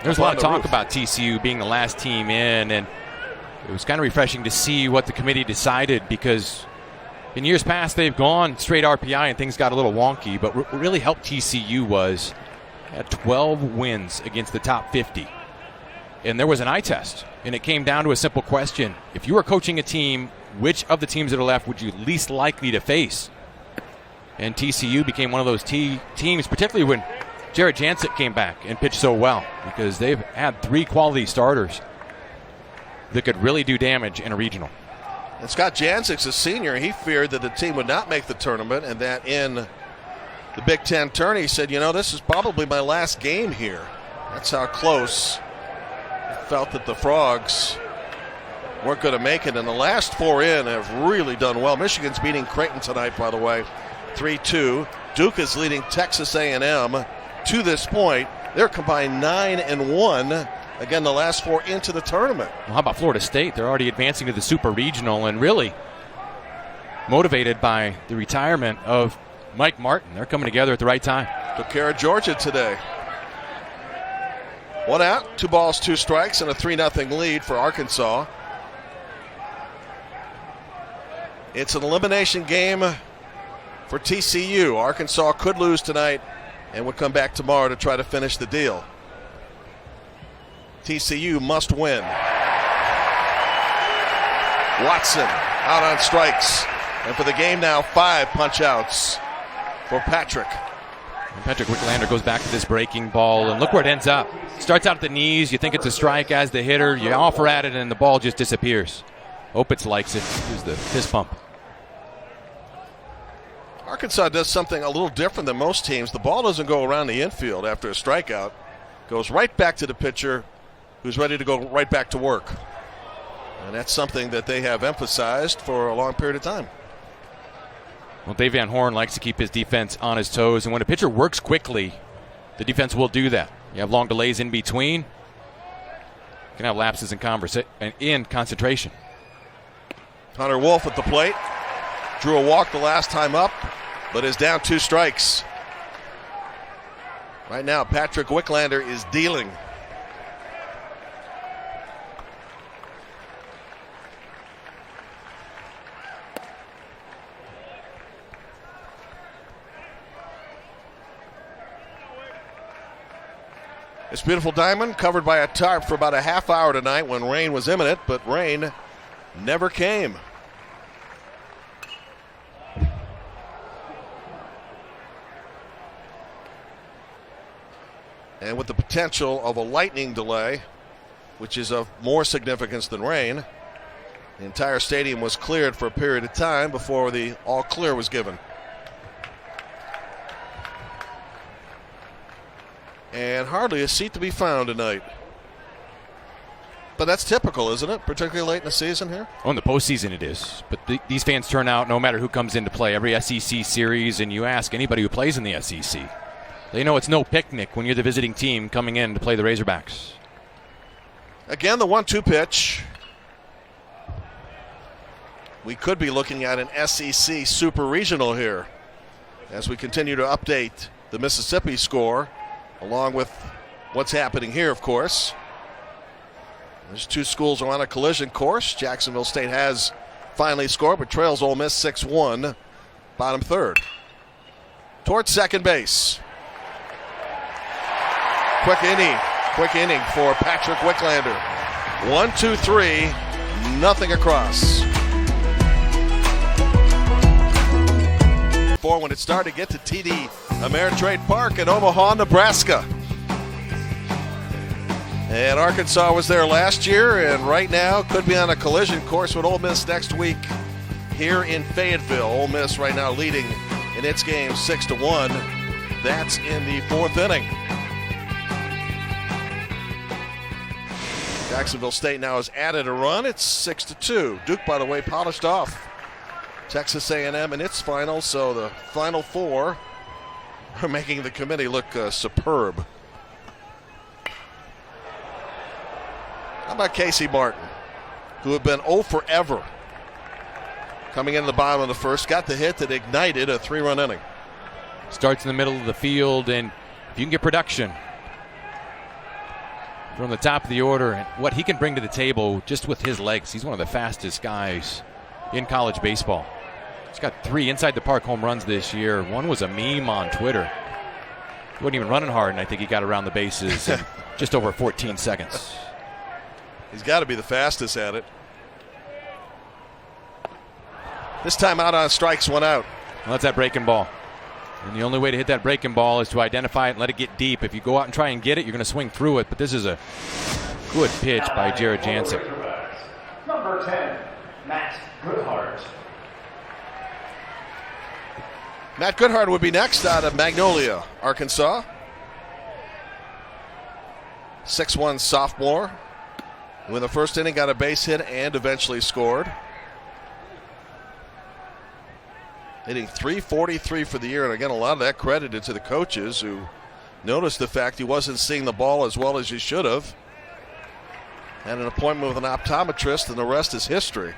There's a lot of talk about TCU being the last team in, and it was kind of refreshing to see what the committee decided, because in years past they've gone straight RPI and things got a little wonky, but what really helped TCU was had 12 wins against the top 50. And there was an eye test, and it came down to a simple question. If you were coaching a team, which of the teams that are left would you least likely to face? And TCU became one of those teams, particularly when Jared Jancic came back and pitched so well, because they've had 3 quality starters that could really do damage in a regional. And Scott Jancic's a senior. He feared that the team would not make the tournament, and that in the Big Ten tourney, he said, this is probably my last game here. That's how close he felt that the Frogs weren't going to make it. And the last 4 in have really done well. Michigan's beating Creighton tonight, by the way, 3-2. Duke is leading Texas A&M to this point. They're combined 9-1. Again, the last 4 into the tournament. Well, how about Florida State? They're already advancing to the Super Regional, and really motivated by the retirement of Mike Martin. They're coming together at the right time. Took care of Georgia today. 1 out, 2 balls, 2 strikes, and a 3-0 lead for Arkansas. It's an elimination game for TCU. Arkansas could lose tonight and would come back tomorrow to try to finish the deal. TCU must win. Watson out on strikes. And for the game now, 5 punch-outs for Patrick. And Patrick Wicklander goes back to this breaking ball, and look where it ends up. Starts out at the knees. You think it's a strike as the hitter. You offer at it, and the ball just disappears. Opitz likes it. Here's the fist pump. Arkansas does something a little different than most teams. The ball doesn't go around the infield after a strikeout. Goes right back to the pitcher, who's ready to go right back to work. And that's something that they have emphasized for a long period of time. Well, Dave Van Horn likes to keep his defense on his toes, and when a pitcher works quickly, the defense will do that. You have long delays in between. You can have lapses in concentration. Hunter Wolf at the plate. Drew a walk the last time up, but is down 2 strikes. Right now, Patrick Wicklander is dealing. This beautiful diamond covered by a tarp for about a half hour tonight when rain was imminent, but rain never came. And with the potential of a lightning delay, which is of more significance than rain, the entire stadium was cleared for a period of time before the all clear was given. And hardly a seat to be found tonight. But that's typical, isn't it? Particularly late in the season here? Oh, in the postseason it is. But these fans turn out no matter who comes into play. Every SEC series, and you ask anybody who plays in the SEC, they know it's no picnic when you're the visiting team coming in to play the Razorbacks. Again, the 1-2 pitch. We could be looking at an SEC Super Regional here as we continue to update the Mississippi score, along with what's happening here, of course. These 2 schools are on a collision course. Jacksonville State has finally scored, but trails Ole Miss 6-1, bottom 3rd. Towards second base. Quick inning for Patrick Wicklander. 1-2-3, nothing across. When it started to get to TD Ameritrade Park in Omaha, Nebraska. And Arkansas was there last year, and right now could be on a collision course with Ole Miss next week here in Fayetteville. Ole Miss right now leading in its game 6-1. That's in the 4th inning. Jacksonville State now has added a run. It's 6-2. Duke, by the way, polished off Texas A&M in its final, so the final 4 are making the committee look superb. How about Casey Martin, who had been 0 forever? Coming into the bottom of the 1st, got the hit that ignited a 3-run inning. Starts in the middle of the field, and if you can get production from the top of the order, and what he can bring to the table just with his legs. He's one of the fastest guys in college baseball. He's got 3 inside the park home runs this year. One was a meme on Twitter. He wasn't even running hard, and I think he got around the bases in just over 14 seconds. He's got to be the fastest at it. This time out on strikes, 1 out. Well, that's that breaking ball. And the only way to hit that breaking ball is to identify it and let it get deep. If you go out and try and get it, you're going to swing through it. But this is a good pitch by Jared Jancic. Number 10, Matt Goodhart. Matt Goodhart would be next out of Magnolia, Arkansas. 6'1" sophomore. Who in the first inning got a base hit and eventually scored. Hitting .343 for the year, and again, a lot of that credited to the coaches who noticed the fact he wasn't seeing the ball as well as he should have. Had an appointment with an optometrist, and the rest is history.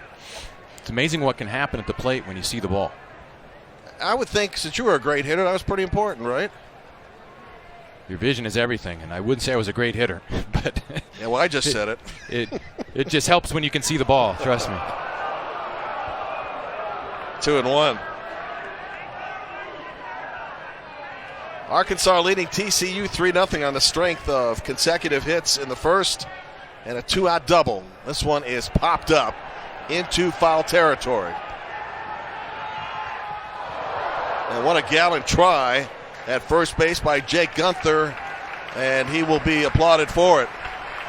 It's amazing what can happen at the plate when you see the ball. I would think, since you were a great hitter, that was pretty important, right? Your vision is everything, and I wouldn't say I was a great hitter, but yeah, well, I just said it. It just helps when you can see the ball. Trust me. 2-1. Arkansas leading TCU 3-0 on the strength of consecutive hits in the first and a 2-out double. This one is popped up into foul territory. And what a gallant try at first base by Jake Gunther, and he will be applauded for it.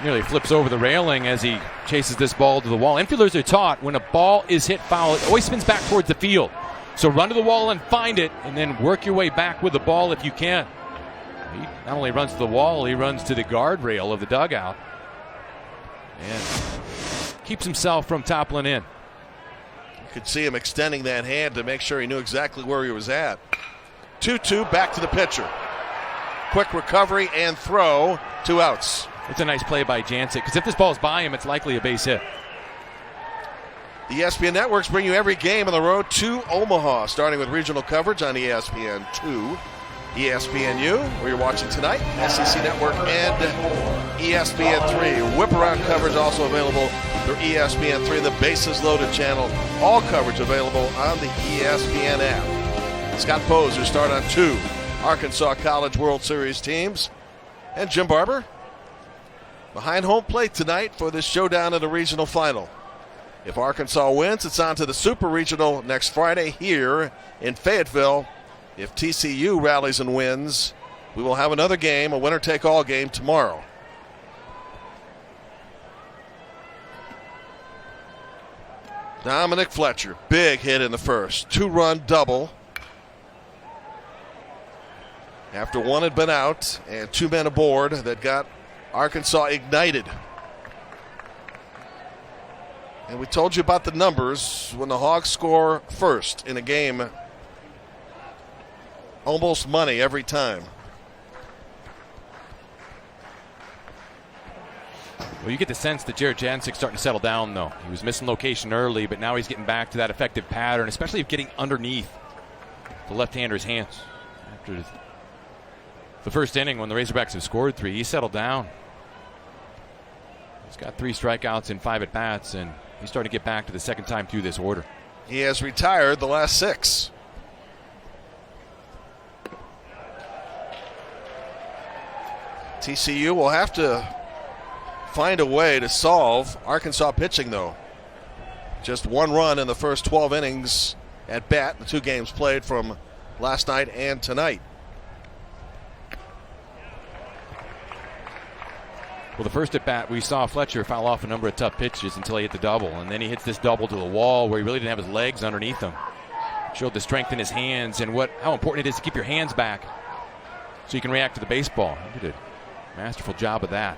Nearly flips over the railing as he chases this ball to the wall. Infielders are taught when a ball is hit foul, it always spins back towards the field. So run to the wall and find it, and then work your way back with the ball if you can. He not only runs to the wall, he runs to the guardrail of the dugout and keeps himself from toppling in. You could see him extending that hand to make sure he knew exactly where he was at. 2-2, back to the pitcher. Quick recovery and throw, 2 outs. It's a nice play by Jancic, because if this ball is by him, it's likely a base hit. The ESPN networks bring you every game on the road to Omaha, starting with regional coverage on ESPN2, ESPNU, where you're watching tonight, SEC Network, and ESPN3. Whip-around coverage also available through ESPN3, the bases loaded channel. All coverage available on the ESPN app. Scott Poser start on 2 Arkansas College World Series teams. And Jim Barber behind home plate tonight for this showdown in the regional final. If Arkansas wins, it's on to the Super Regional next Friday here in Fayetteville. If TCU rallies and wins, we will have another game, a winner-take-all game tomorrow. Dominic Fletcher, big hit in the first. 2-run double. After one had been out and 2 men aboard, that got Arkansas ignited. And we told you about the numbers when the Hogs score first in a game. Almost money every time. Well, you get the sense that Jared Jancic's starting to settle down, though. He was missing location early, but now he's getting back to that effective pattern, especially of getting underneath the left-hander's hands. After the first inning, when the Razorbacks have scored 3, he settled down. He's got 3 strikeouts in 5 at-bats, and he's starting to get back to the second time through this order. He has retired the last 6. TCU will have to find a way to solve Arkansas pitching, though. Just 1 run in the first 12 innings at bat, the 2 games played from last night and tonight. Well, the first at bat, we saw Fletcher foul off a number of tough pitches until he hit the double, and then he hits this double to the wall where he really didn't have his legs underneath him. Showed the strength in his hands and how important it is to keep your hands back so you can react to the baseball. He did a masterful job of that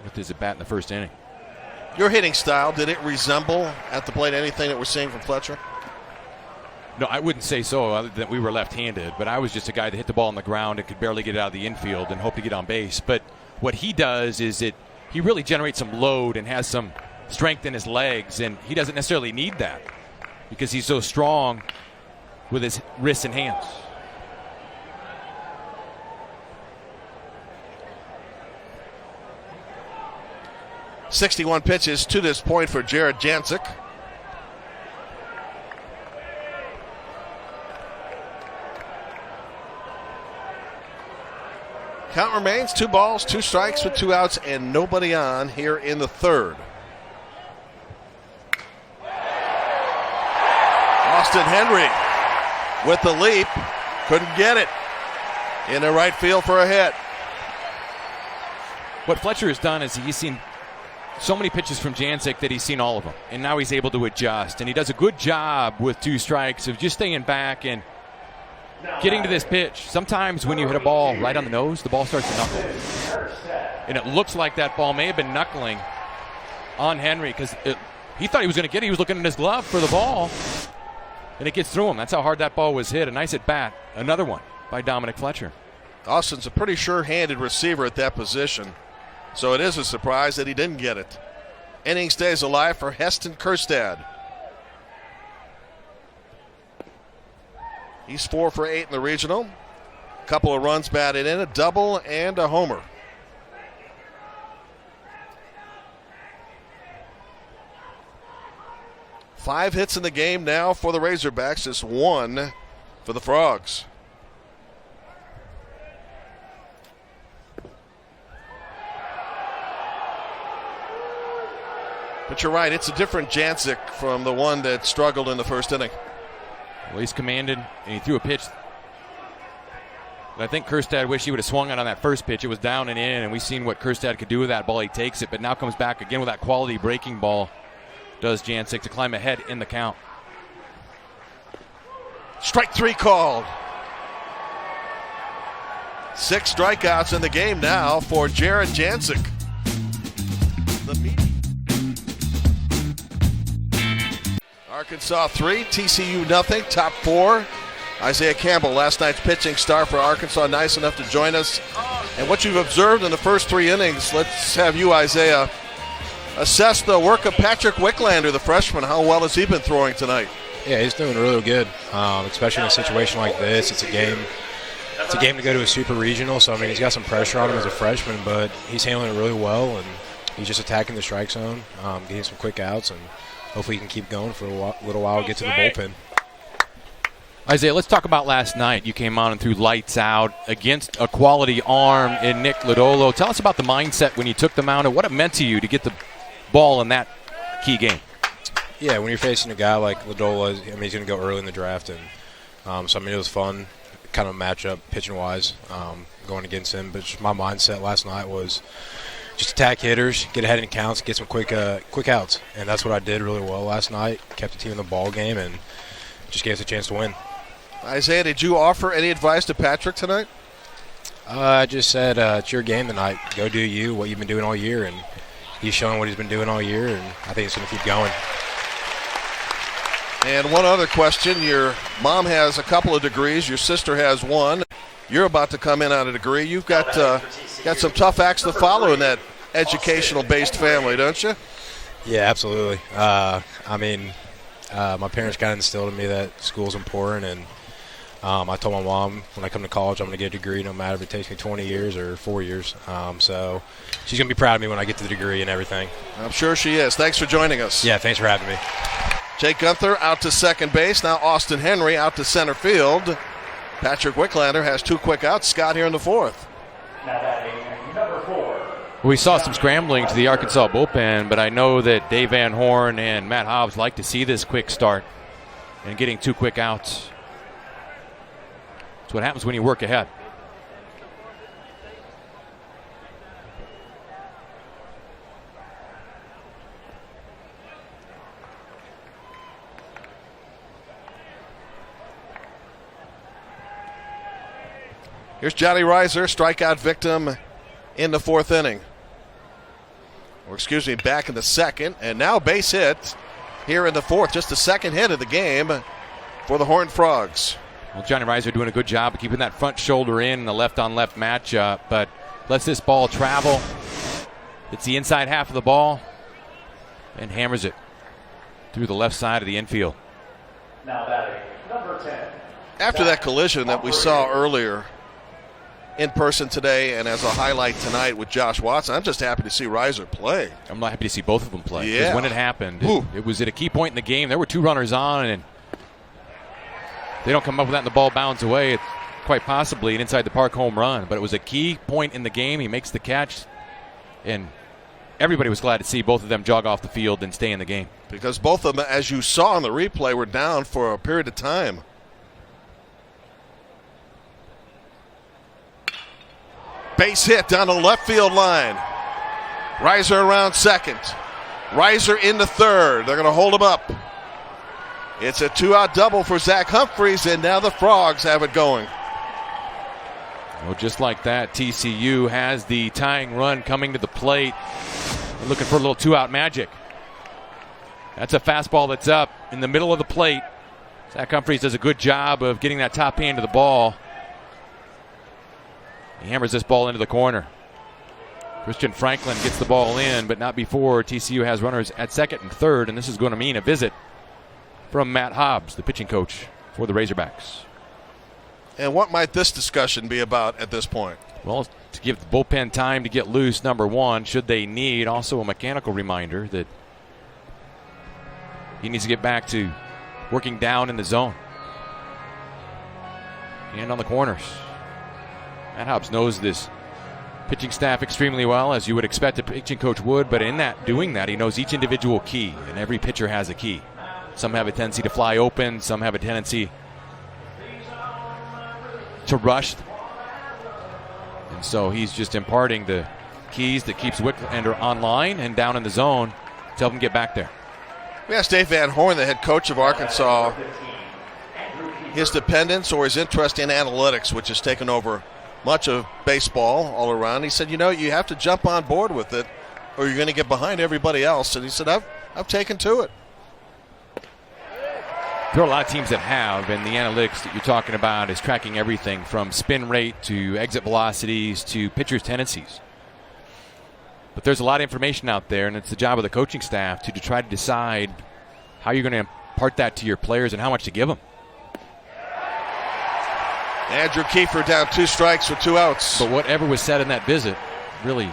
with his at bat in the first inning. Your hitting style, did it resemble at the plate anything that we're seeing from Fletcher? No, I wouldn't say so, other than we were left-handed, but I was just a guy that hit the ball on the ground and could barely get it out of the infield and hope to get on base. But what he does is he really generates some load and has some strength in his legs, and he doesn't necessarily need that because he's so strong with his wrists and hands. .61 pitches to this point for Jared Jancic. Count remains 2 balls, 2 strikes with 2 outs and nobody on here in the third. Austin Henry with the leap Couldn't get it. In the right field for a hit. What Fletcher has done is he's seen so many pitches from Jancic that he's seen all of them. And now he's able to adjust. And he does a good job with 2 strikes of just staying back and getting to this pitch. Sometimes when you hit a ball right on the nose, the ball starts to knuckle. And it looks like that ball may have been knuckling on Henry because he thought he was going to get it. He was looking in his glove for the ball. And it gets through him. That's how hard that ball was hit. A nice at bat. Another one by Dominic Fletcher. Austin's a pretty sure-handed receiver at that position. So it is a surprise that he didn't get it. Inning stays alive for Heston Kjerstad. He's 4 for 8 in the regional. A couple of runs batted in, a double and a homer. Five hits in the game now for the Razorbacks, just 1 for the Frogs. But you're right, it's a different Jancic from the one that struggled in the first inning. Well, he's commanded, and he threw a pitch. But I think Kjerstad wished he would have swung it on that first pitch. It was down and in, and we've seen what Kjerstad could do with that ball. He takes it, but now comes back again with that quality breaking ball. Does Jancic to climb ahead in the count. Strike 3 called. 6 strikeouts in the game now for Jared Jancic. Arkansas 3, TCU nothing. Top 4. Isaiah Campbell, last night's pitching star for Arkansas, nice enough to join us. And what you've observed in the first 3 innings, let's have you, Isaiah, assess the work of Patrick Wicklander, the freshman. How well has he been throwing tonight? Yeah, he's doing really good, especially in a situation like this. It's a game to go to a super regional, so I mean he's got some pressure on him as a freshman, but he's handling it really well, and he's just attacking the strike zone, getting some quick outs, and hopefully he can keep going for a little while, get to the bullpen. Isaiah, let's talk about last night. You came on and threw lights out against a quality arm in Nick Lodolo. Tell us about the mindset when you took the mound and what it meant to you to get the ball in that key game. Yeah, when you're facing a guy like Lodolo, I mean, he's going to go early in the draft, and so I mean it was fun, kind of matchup pitching-wise, going against him. But just my mindset last night was just attack hitters, get ahead in counts, get some quick outs, and that's what I did really well last night. Kept the team in the ball game and just gave us a chance to win. Isaiah, did you offer any advice to Patrick tonight? I just said it's your game tonight. Go do you, what you've been doing all year, and he's showing what he's been doing all year, and I think it's going to keep going. And one other question. Your mom has a couple of degrees. Your sister has 1. You're about to come in on a degree. You've got some tough acts to follow in that educational-based family, don't you? Yeah, absolutely. I mean, my parents kind of instilled in me that school's important, and I told my mom when I come to college I'm going to get a degree no matter if it takes me 20 years or 4 years. So she's going to be proud of me when I get to the degree and everything. I'm sure she is. Thanks for joining us. Yeah, thanks for having me. Jake Gunther out to second base. Now Austin Henry out to center field. Patrick Wicklander has 2 quick outs. Scott here in the 4th. Now batting number 4. We saw some scrambling to the Arkansas bullpen, but I know that Dave Van Horn and Matt Hobbs like to see this quick start and getting 2 quick outs. That's what happens when you work ahead. Here's Johnny Reiser, strikeout victim in the 4th inning. Or excuse me, back in the 2nd. And now base hit here in the 4th. Just the 2nd hit of the game for the Horned Frogs. Well, Johnny Reiser doing a good job of keeping that front shoulder in the left-on-left matchup, but lets this ball travel. It's the inside half of the ball and hammers it through the left side of the infield. Now batting number 10. After that collision that we saw earlier in person today and as a highlight tonight with Josh Watson, I'm just happy to see Reiser play. I'm not happy to see both of them play. Yeah. Because when it happened, Ooh. it was at a key point in the game. There were 2 runners on, and they don't come up with that and the ball bounds away. It's quite possibly an inside the park home run. But it was a key point in the game. He makes the catch, and everybody was glad to see both of them jog off the field and stay in the game. Because both of them, as you saw in the replay, were down for a period of time. Base hit down the left field line. Reiser around second. Reiser into third. They're going to hold him up. It's a 2-out double for Zach Humphreys, and now the Frogs have it going. Well, just like that, TCU has the tying run coming to the plate. They're looking for a little 2-out magic. That's a fastball that's up in the middle of the plate. Zach Humphreys does a good job of getting that top hand to the ball. He hammers this ball into the corner. Christian Franklin gets the ball in, but not before TCU has runners at second and third, and this is going to mean a visit from Matt Hobbs, the pitching coach for the Razorbacks. And what might this discussion be about at this point? Well, to give the bullpen time to get loose, number one, should they need. Also a mechanical reminder that he needs to get back to working down in the zone and on the corners. Matt Hobbs knows this pitching staff extremely well, as you would expect a pitching coach would, but in that doing that, he knows each individual key, and every pitcher has a key. Some have a tendency to fly open, some have a tendency to rush. And so he's just imparting the keys that keeps Wicklander online and down in the zone to help him get back there. We asked Dave Van Horn, the head coach of Arkansas, his dependence or his interest in analytics, which has taken over much of baseball all around. He said, you have to jump on board with it or you're going to get behind everybody else. And he said, I've taken to it. There are a lot of teams that have, and the analytics that you're talking about is tracking everything from spin rate to exit velocities to pitchers' tendencies. But there's a lot of information out there, and it's the job of the coaching staff to try to decide how you're going to impart that to your players and how much to give them. Andrew Kiefer down 2 strikes with 2 outs. But whatever was said in that visit really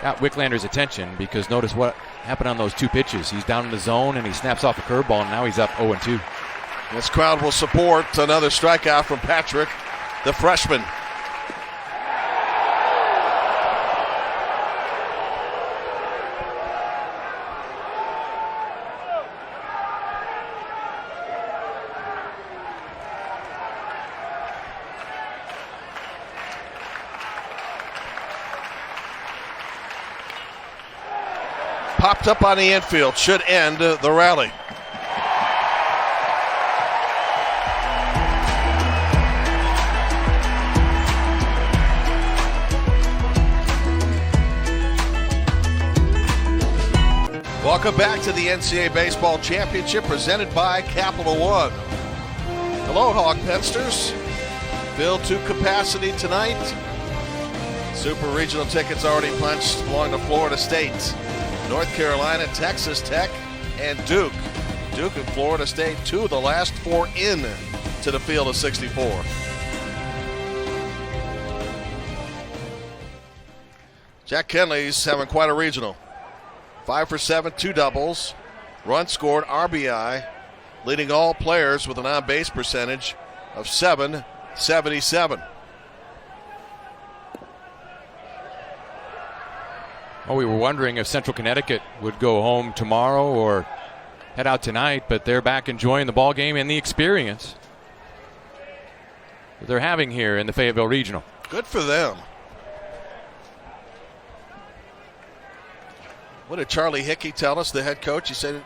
got Wicklander's attention, because notice what happened on those 2 pitches. He's down in the zone and he snaps off a curveball, and now he's up 0-2. This crowd will support another strikeout from Patrick, the freshman. Popped up on the infield, should end the rally. Welcome back to the NCAA Baseball Championship presented by Capital One. Hello, Hog Pensters. Filled to capacity tonight. Super regional tickets already punched along to Florida State, North Carolina, Texas Tech, and Duke. Duke and Florida State, 2 of the last 4 in to the field of 64. Jack Kenley's having quite a regional. 5 for 7, 2 doubles, run scored, RBI, leading all players with an on-base percentage of .777. Well, we were wondering if Central Connecticut would go home tomorrow or head out tonight, but they're back enjoying the ball game and the experience that they're having here in the Fayetteville Regional. Good for them. What did Charlie Hickey tell us, the head coach? He said,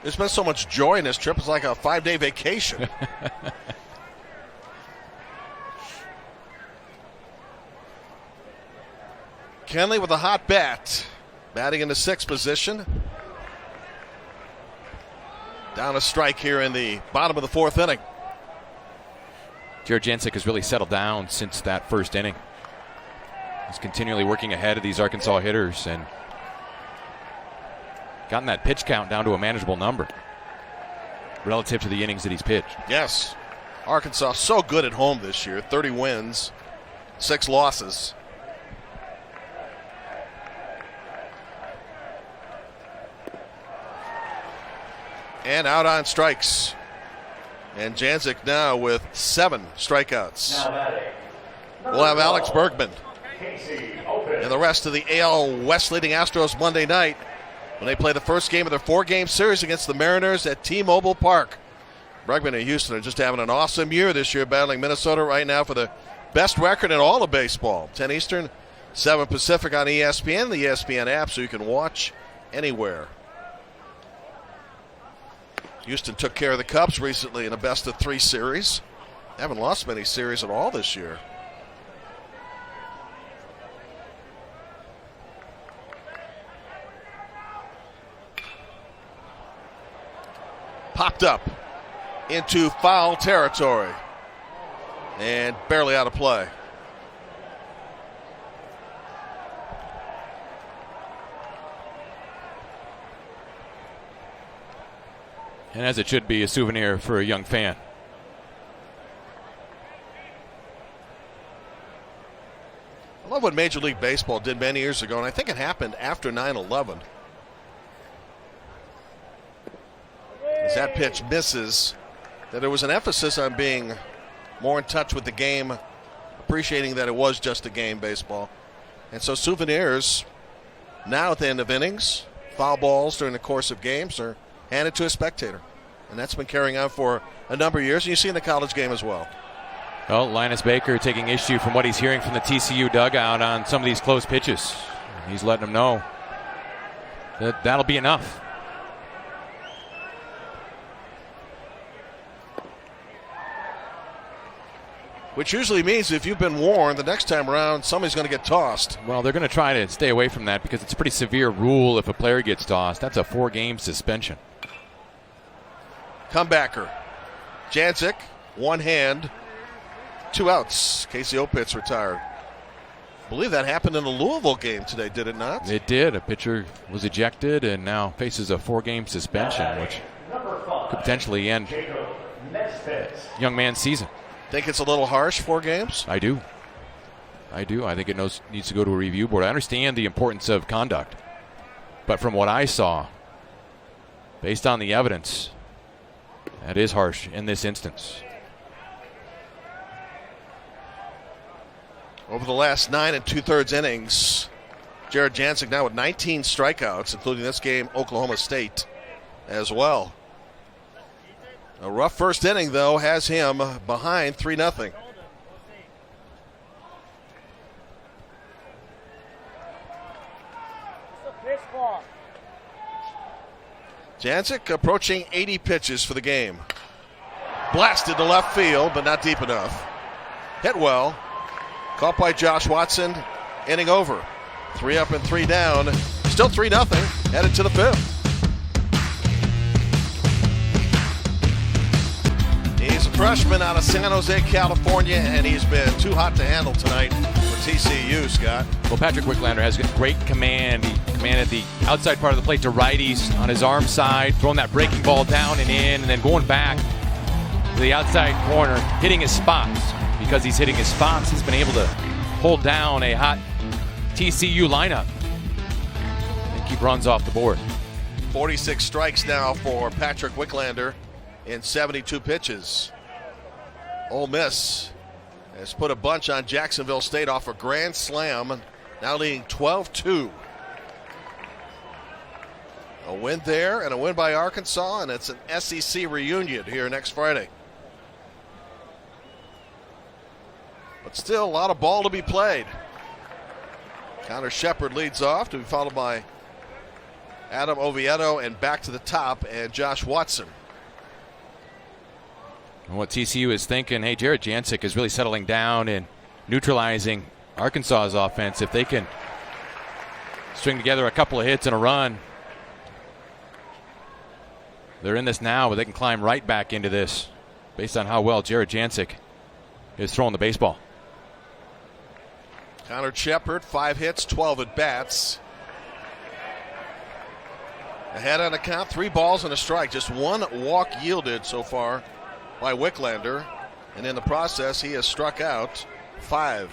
there's been so much joy in this trip, it's like a 5-day vacation. Kenley with a hot bat, batting in the 6th position. Down a strike here in the bottom of the 4th inning. Jared Jancic has really settled down since that first inning. He's continually working ahead of these Arkansas hitters and gotten that pitch count down to a manageable number relative to the innings that he's pitched. Yes. Arkansas so good at home this year. 30 wins, 6 losses. And out on strikes. And Jancic now with 7 strikeouts. We'll have Alex Bergman and the rest of the AL West leading Astros Monday night when they play the first game of their 4-game series against the Mariners at T-Mobile Park. Bergman and Houston are just having an awesome year this year, battling Minnesota right now for the best record in all of baseball. 10 Eastern, 7 Pacific on ESPN, the ESPN app, so you can watch anywhere. Houston took care of the Cubs recently in a best-of-3 series. They haven't lost many series at all this year. Popped up into foul territory and barely out of play. And as it should be, a souvenir for a young fan. I love what Major League Baseball did many years ago, and I think it happened after 9/11. As that pitch misses, that there was an emphasis on being more in touch with the game, appreciating that it was just a game, baseball. And so souvenirs now at the end of innings, foul balls during the course of games are handed to a spectator. And that's been carrying on for a number of years, and you see in the college game as well. Well, Linus Baker taking issue from what he's hearing from the TCU dugout on some of these close pitches. He's letting them know that that'll be enough. Which usually means if you've been warned, the next time around, somebody's going to get tossed. Well, they're going to try to stay away from that because it's a pretty severe rule if a player gets tossed. That's a 4-game suspension. Comebacker. Janczyk, one hand, 2 outs. Casey Opitz retired. I believe that happened in the Louisville game today, did it not? It did. A pitcher was ejected and now faces a 4-game suspension, which could potentially end young man's season. Think it's a little harsh, 4 games? I do. I think it needs to go to a review board. I understand the importance of conduct. But from what I saw, based on the evidence, that is harsh in this instance. Over the last 9 2/3 innings, Jared Janczyk now with 19 strikeouts, including this game, Oklahoma State as well. A rough first inning, though, has him behind 3-0. Janczyk approaching 80 pitches for the game. Blasted to left field, but not deep enough. Hit well. Caught by Josh Watson. Inning over. 3 up and 3 down. Still 3-0. Headed to the 5th. He's a freshman out of San Jose, California, and he's been too hot to handle tonight for TCU, Scott. Well, Patrick Wicklander has great command. He commanded the outside part of the plate to righties on his arm side, throwing that breaking ball down and in, and then going back to the outside corner, hitting his spots. Because he's hitting his spots, he's been able to hold down a hot TCU lineup and keep runs off the board. 46 strikes now for Patrick Wicklander in 72 pitches. Ole Miss has put a bunch on Jacksonville State off a grand slam, now leading 12-2. A win there and a win by Arkansas, and it's an SEC reunion here next Friday. But still a lot of ball to be played. Connor Shepard leads off, to be followed by Adam Oviedo, and back to the top, and Josh Watson. And what TCU is thinking, hey, Jared Janczyk is really settling down and neutralizing Arkansas's offense. If they can string together a couple of hits and a run, they're in this now, but they can climb right back into this based on how well Jared Janczyk is throwing the baseball. Connor Shepard, 5 hits, 12 at bats. Ahead on the count, 3 balls and a strike. Just 1 walk yielded so far by Wicklander, and in the process he has struck out 5.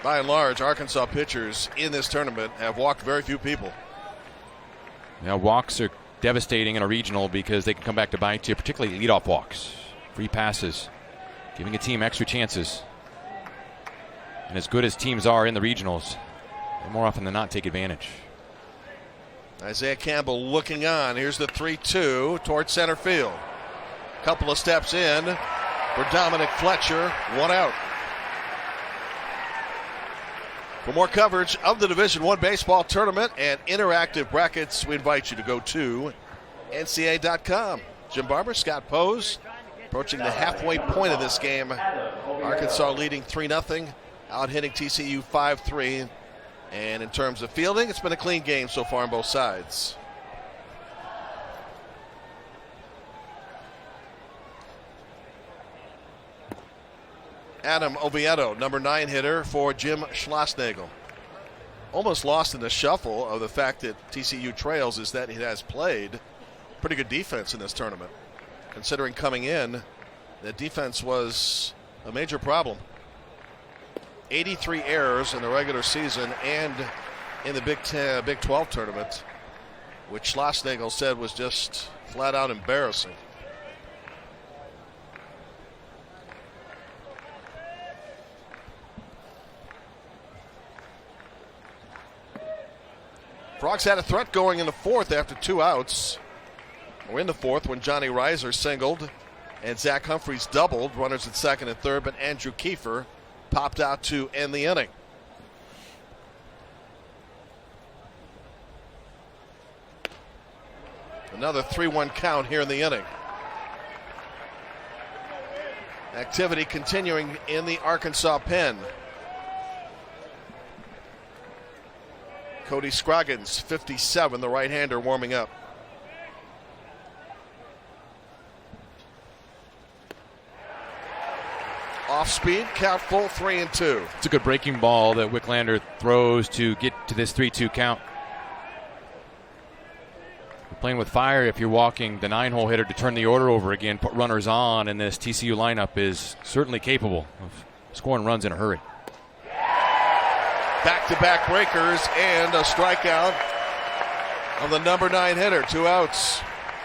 By and large, Arkansas pitchers in this tournament have walked very few people. Now, walks are devastating in a regional because they can come back to bite you, particularly leadoff walks, free passes, giving a team extra chances. And as good as teams are in the regionals, they more often than not take advantage. Isaiah Campbell looking on. Here's the 3-2 towards center field. Couple of steps in for Dominic Fletcher. 1 out. For more coverage of the Division I baseball tournament and interactive brackets, we invite you to go to NCAA.com. Jim Barber, Scott Pose, approaching the halfway point of this game. Arkansas leading 3-0, out hitting TCU 5-3. And in terms of fielding, it's been a clean game so far on both sides. Adam Oviedo, number 9 hitter for Jim Schlossnagel. Almost lost in the shuffle of the fact that TCU trails is that he has played pretty good defense in this tournament. Considering coming in, that defense was a major problem. 83 errors in the regular season and in the Big 12 tournament, which Schlossnagel said was just flat out embarrassing. Frogs had a threat going in the fourth after 2 outs. We're in the fourth when Johnny Reiser singled and Zach Humphreys doubled. Runners at second and third, but Andrew Kiefer popped out to end the inning. Another 3-1 count here in the inning. Activity continuing in the Arkansas pen. Cody Scroggins, 57, the right-hander, warming up. Off speed, count full, 3-2. It's a good breaking ball that Wicklander throws to get to this 3-2 count. You're playing with fire if you're walking the 9-hole hitter to turn the order over again, put runners on, and this TCU lineup is certainly capable of scoring runs in a hurry. Back-to-back breakers and a strikeout of the number 9 hitter. 2 outs.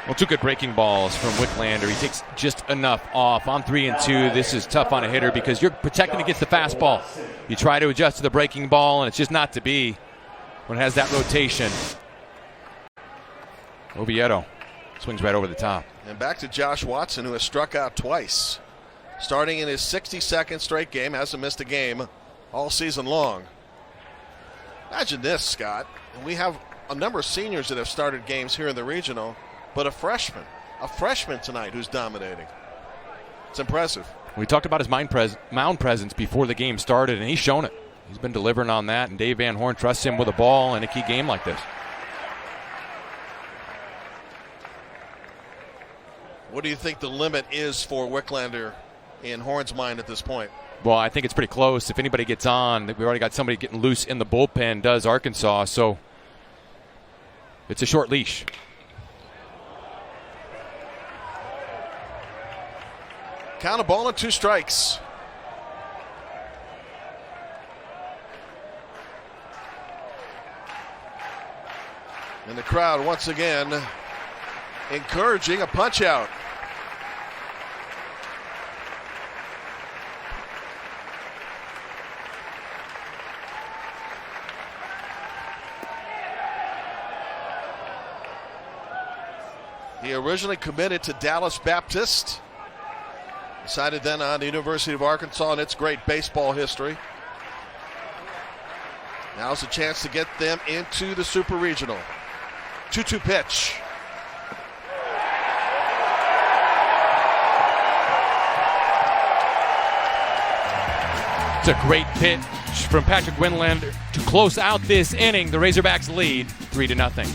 Well, 2 good breaking balls from Wicklander. He takes just enough off. On 3-2, this is tough on a hitter because you're protecting against the fastball. You try to adjust to the breaking ball, and it's just not to be when it has that rotation. Oviedo swings right over the top. And back to Josh Watson, who has struck out twice. Starting in his 62nd straight game, hasn't missed a game all season long. Imagine this, Scott. We have a number of seniors that have started games here in the regional, but a freshman tonight who's dominating. It's impressive. We talked about his mound presence before the game started, and he's shown it. He's been delivering on that, and Dave Van Horn trusts him with a ball in a key game like this. What do you think the limit is for Wicklander in Horn's mind at this point? Well, I think it's pretty close. If anybody gets on, we've already got somebody getting loose in the bullpen, does Arkansas, so it's a short leash. Count a ball and 2 strikes. And the crowd once again encouraging a punch out. He originally committed to Dallas Baptist. Decided then on the University of Arkansas and its great baseball history. Now's a chance to get them into the Super Regional. 2-2 pitch. It's a great pitch from Patrick Wicklander to close out this inning. The Razorbacks lead 3-0.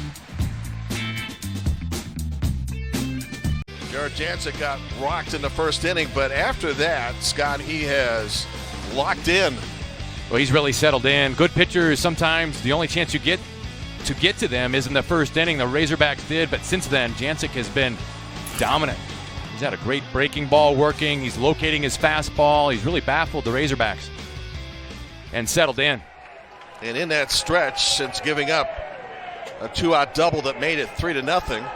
Jared Jancic got rocked in the first inning, but after that, Scott, he has locked in. Well, he's really settled in. Good pitchers, sometimes the only chance you get to them is in the first inning. The Razorbacks did, but since then, Jancic has been dominant. He's had a great breaking ball working. He's locating his fastball. He's really baffled the Razorbacks and settled in. And in that stretch, since giving up a 2-out double that made it 3-0,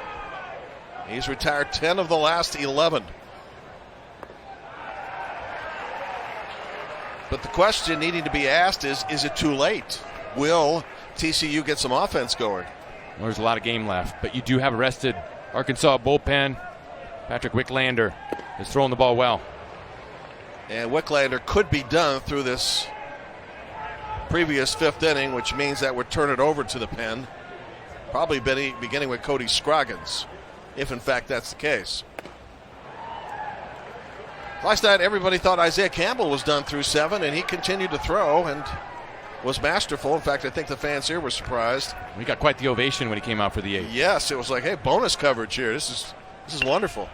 he's retired 10 of the last 11. But the question needing to be asked is it too late? Will TCU get some offense going? Well, there's a lot of game left, but you do have a rested Arkansas bullpen. Patrick Wicklander is throwing the ball well. And Wicklander could be done through this previous 5th inning, which means that would turn it over to the pen. Probably beginning with Cody Scroggins, if in fact that's the case. Last night, everybody thought Isaiah Campbell was done through 7, and he continued to throw and was masterful. In fact, I think the fans here were surprised. We got quite the ovation when he came out for the 8th. Yes, it was like, hey, bonus coverage here. This is wonderful.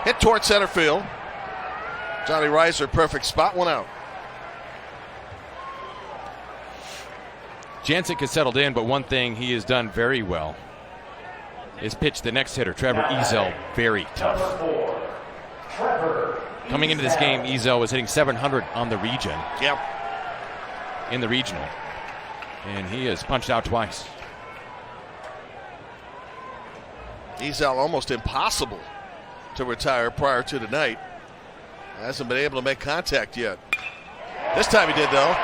Hit toward center field. Johnny Reiser, perfect spot, 1 out. Jancic has settled in, but one thing he has done very well is pitch the next hitter, Trevor Ezel, very tough. Coming into this game, Ezel was hitting 700 on the region. Yep. In the regional. And he has punched out twice. Ezel almost impossible to retire prior to tonight. Hasn't been able to make contact yet. This time he did, though.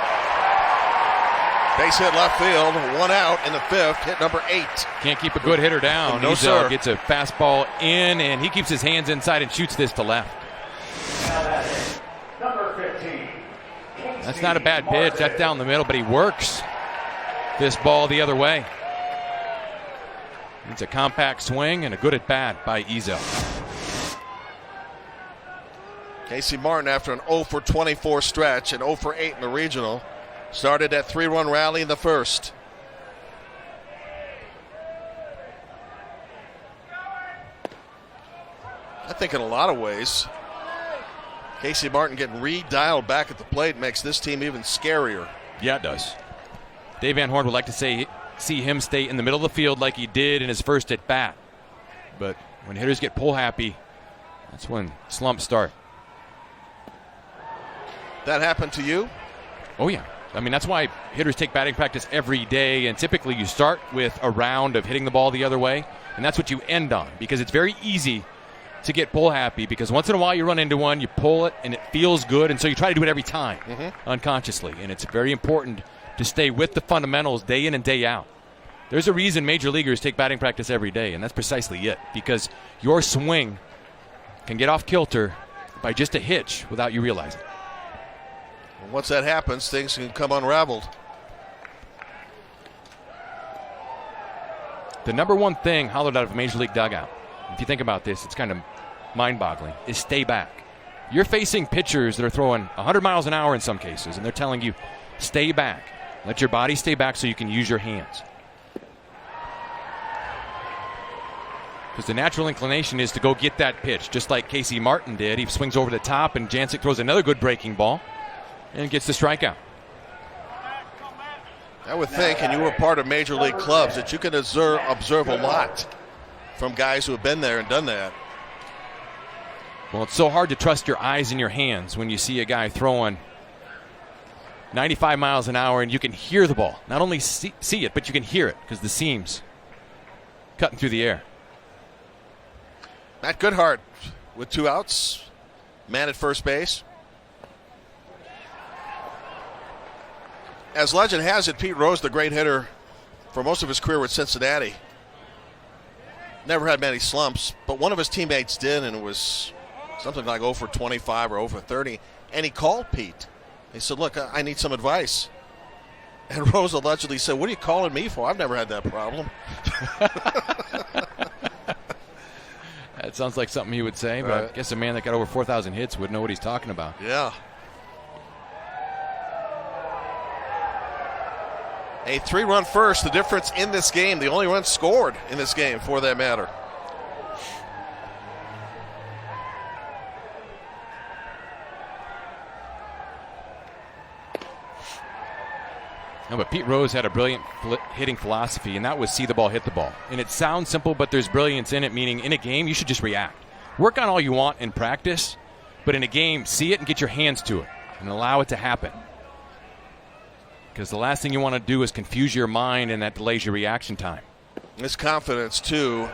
Base hit left field, 1 out in the 5th, hit number 8. Can't keep a good hitter down. No, Ezel sir. gets a fastball in, and he keeps his hands inside and shoots this to left. Number 15. That's not a bad pitch. That's down the middle, but he works this ball the other way. It's a compact swing and a good at bat by Ezel. Casey Martin, after an 0 for 24 stretch and 0 for 8 in the regional, started that 3-run rally in the 1st. I think in a lot of ways, Casey Martin getting redialed back at the plate makes this team even scarier. Yeah, it does. Dave Van Horn would like to see him stay in the middle of the field like he did in his first at bat. But when hitters get pull happy, that's when slumps start. That happened to you? Oh, yeah. I mean, that's why hitters take batting practice every day, and typically you start with a round of hitting the ball the other way, and that's what you end on, because it's very easy to get pull happy, because once in a while you run into one, you pull it, and it feels good, and so you try to do it every time, unconsciously, and it's very important to stay with the fundamentals day in and day out. There's a reason major leaguers take batting practice every day, and that's precisely it, because your swing can get off kilter by just a hitch without you realizing it. Once that happens, things can come unraveled. The number one thing hollowed out of a major league dugout, if you think about this, it's kind of mind-boggling, is stay back. You're facing pitchers that are throwing 100 miles an hour in some cases, and they're telling you, stay back. Let your body stay back so you can use your hands. Because the natural inclination is to go get that pitch, just like Casey Martin did. He swings over the top, and Jancic throws another good breaking ball and gets the strikeout. I would think, and you were part of major league clubs, that you can observe a lot from guys who have been there and done that. Well, it's so hard to trust your eyes and your hands when you see a guy throwing 95 miles an hour and you can hear the ball. Not only see it, but you can hear it because the seam's cutting through the air. Matt Goodhart with 2 outs, man at first base. As legend has it, Pete Rose, the great hitter for most of his career with Cincinnati, never had many slumps, but one of his teammates did, and it was something like 0 for 25 or 0 for 30, and he called Pete. He said, look, I need some advice. And Rose allegedly said, what are you calling me for? I've never had that problem. That sounds like something he would say, but right. I guess a man that got over 4,000 hits would know what he's talking about. Yeah. A 3-run first, the difference in this game, the only run scored in this game for that matter. No, but Pete Rose had a brilliant hitting philosophy, and that was see the ball, hit the ball. And it sounds simple, but there's brilliance in it, meaning in a game, you should just react. Work on all you want in practice, but in a game, see it and get your hands to it and allow it to happen. Because the last thing you want to do is confuse your mind, and that delays your reaction time. His confidence, too,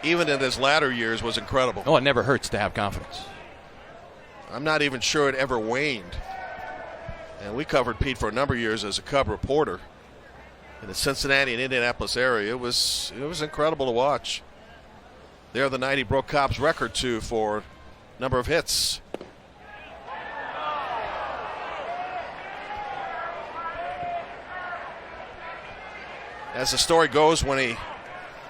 even in his latter years, was incredible. Oh, it never hurts to have confidence. I'm not even sure it ever waned. And we covered Pete for a number of years as a Cub reporter in the Cincinnati and Indianapolis area. It was incredible to watch. There, the night he broke Cobb's record too for number of hits. As the story goes, when he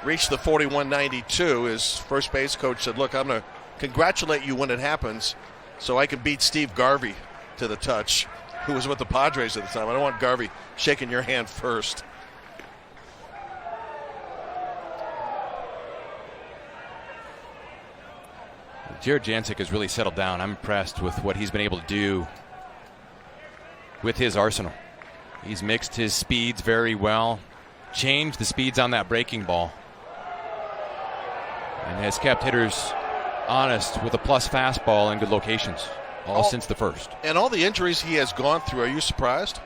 reached the 41.92, his first base coach said, "Look, I'm going to congratulate you when it happens so I can beat Steve Garvey to the touch," who was with the Padres at the time. I don't want Garvey shaking your hand first. Jared Jancic has really settled down. I'm impressed with what he's been able to do with his arsenal. He's mixed his speeds very well, changed the speeds on that breaking ball, and has kept hitters honest with a plus fastball in good locations all since the first. And all the injuries he has gone through, are you surprised?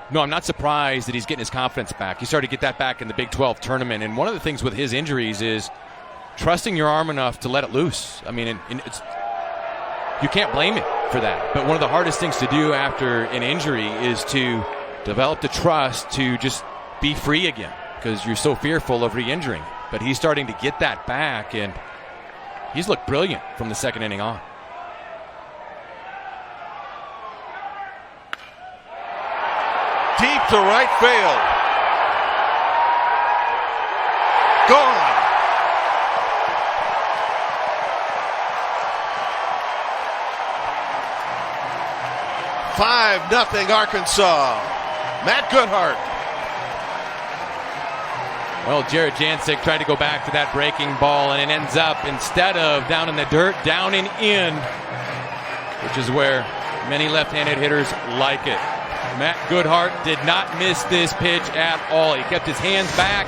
No, I'm not surprised that he's getting his confidence back. He started to get that back in the Big 12 tournament, and one of the things with his injuries is trusting your arm enough to let it loose. I mean, you can't blame him for that. But one of the hardest things to do after an injury is to develop the trust to just be free again, because you're so fearful of re-injuring. But he's starting to get that back, and he's looked brilliant from the second inning on. Deep to right field. Gone. Nothing Arkansas. Matt Goodhart. Well, Jared Jancic tried to go back to that breaking ball, and it ends up, instead of down in the dirt, down and in, which is where many left-handed hitters like it. Matt Goodhart did not miss this pitch at all. He kept his hands back,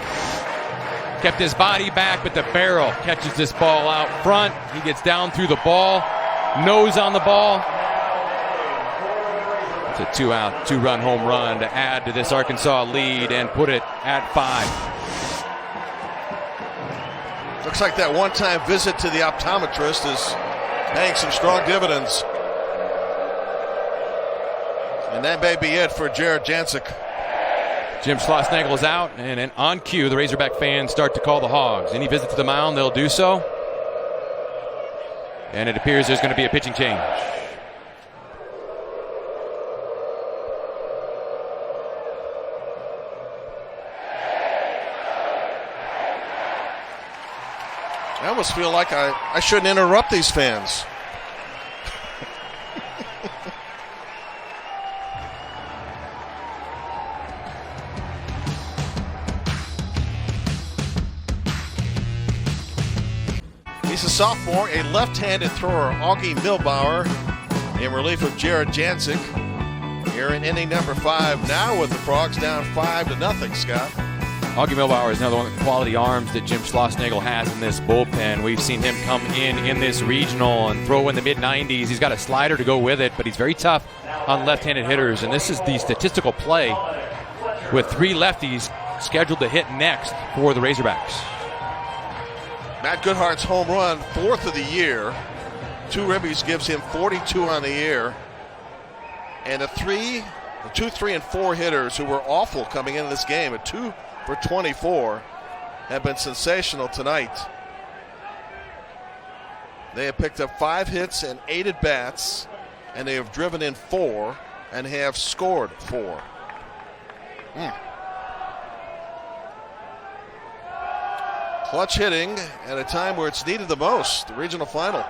kept his body back, but the barrel catches this ball out front. He gets down through the ball, nose on the ball. It's a two-out, two-run home run to add to this Arkansas lead and put it at 5. Looks like that one-time visit to the optometrist is paying some strong dividends. And that may be it for Jared Jancic. Jim Schlossnagle is out, and on cue, the Razorback fans start to call the Hogs. Any visit to the mound, they'll do so. And it appears there's going to be a pitching change. I almost feel like I shouldn't interrupt these fans. He's a sophomore, a left-handed thrower, Augie Milbauer, in relief of Jared Jancic. Here in inning number 5 now with the Frogs down 5-0, Scott. Augie Milbauer is another one of the quality arms that Jim Schlossnagle has in this bullpen. We've seen him come in this regional and throw in the mid-90s. He's got a slider to go with it, but he's very tough on left-handed hitters. And this is the statistical play with 3 lefties scheduled to hit next for the Razorbacks. Matt Goodhart's home run, 4th of the year. 2 ribbies gives him 42 on the year. And the 2, 3, and 4 hitters who were awful coming into this game at 2 for 24 have been sensational tonight. They have picked up 5 hits and 8 at-bats, and they have driven in 4 and have scored 4. Clutch hitting at a time where it's needed the most, the regional final.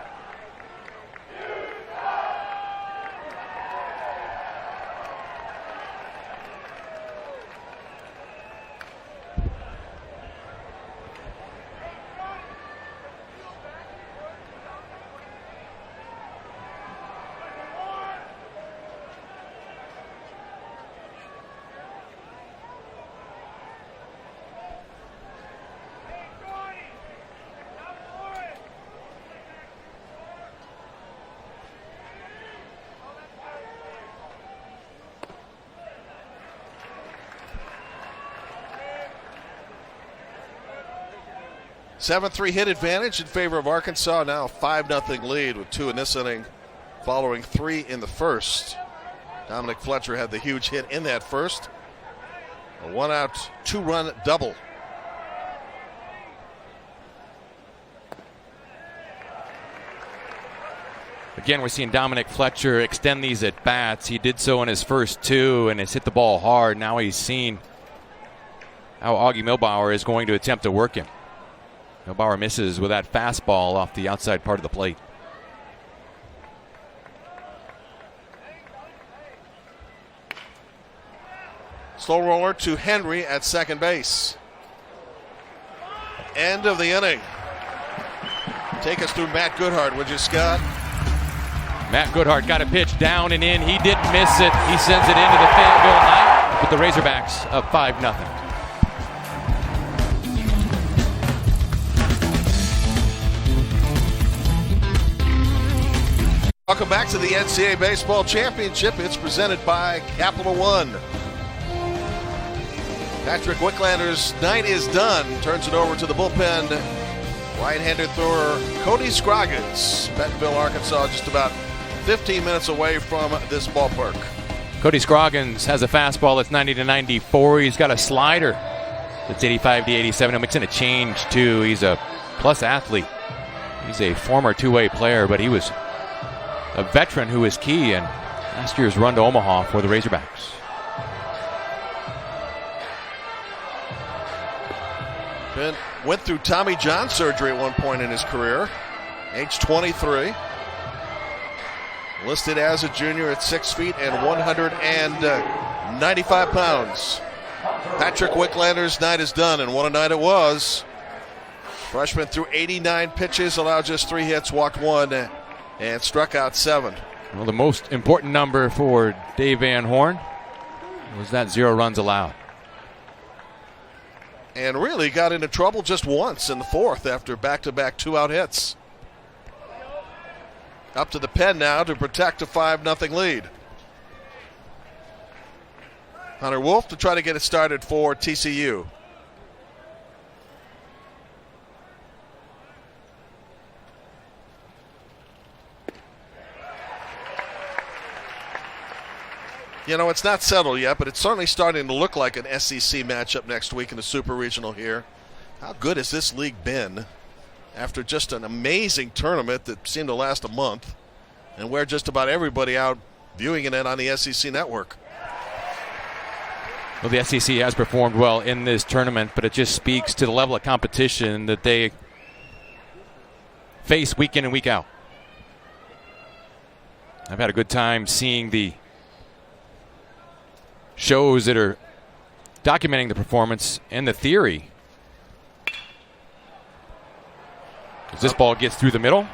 Seven-3 hit advantage in favor of Arkansas. Now 5-0 lead with 2 in this inning, following 3 in the first. Dominic Fletcher had the huge hit in that first. A 1-out, 2-run double. Again, we're seeing Dominic Fletcher extend these at bats. He did so in his first two and has hit the ball hard. Now he's seen how Augie Milbauer is going to attempt to work him. Milbauer misses with that fastball off the outside part of the plate. Slow roller to Henry at second base. End of the inning. Take us through Matt Goodhart, would you, Scott? Matt Goodhart got a pitch down and in. He didn't miss it. He sends it into the Fayetteville ninth with the Razorbacks up 5-0. Welcome back to the NCAA Baseball Championship. It's presented by Capital One. Patrick Wicklander's night is done. Turns it over to the bullpen. Right-handed thrower Cody Scroggins. Bentonville, Arkansas, just about 15 minutes away from this ballpark. Cody Scroggins has a fastball that's 90 to 94. He's got a slider that's 85 to 87. He'll mix in a change, too. He's a plus athlete. He's a former two-way player, but he was a veteran who was key in last year's run to Omaha for the Razorbacks. Ben went through Tommy John surgery at one point in his career, age 23. Listed as a junior at 6 feet and 195 pounds. Patrick Wicklander's night is done, and what a night it was. Freshman threw 89 pitches, allowed just 3 hits, walked 1, and struck out 7. Well, the most important number for Dave Van Horn was that 0 runs allowed. And really got into trouble just once in the 4th after back-to-back 2-out hits. Up to the pen now to protect a 5-0 lead. Hunter Wolf to try to get it started for TCU. You know, it's not settled yet, but it's certainly starting to look like an SEC matchup next week in the Super Regional here. How good has this league been after just an amazing tournament that seemed to last a month, and where just about everybody out viewing it on the SEC network? Well, the SEC has performed well in this tournament, but it just speaks to the level of competition that they face week in and week out. I've had a good time seeing the shows that are documenting the performance and the theory. As this ball gets through the middle.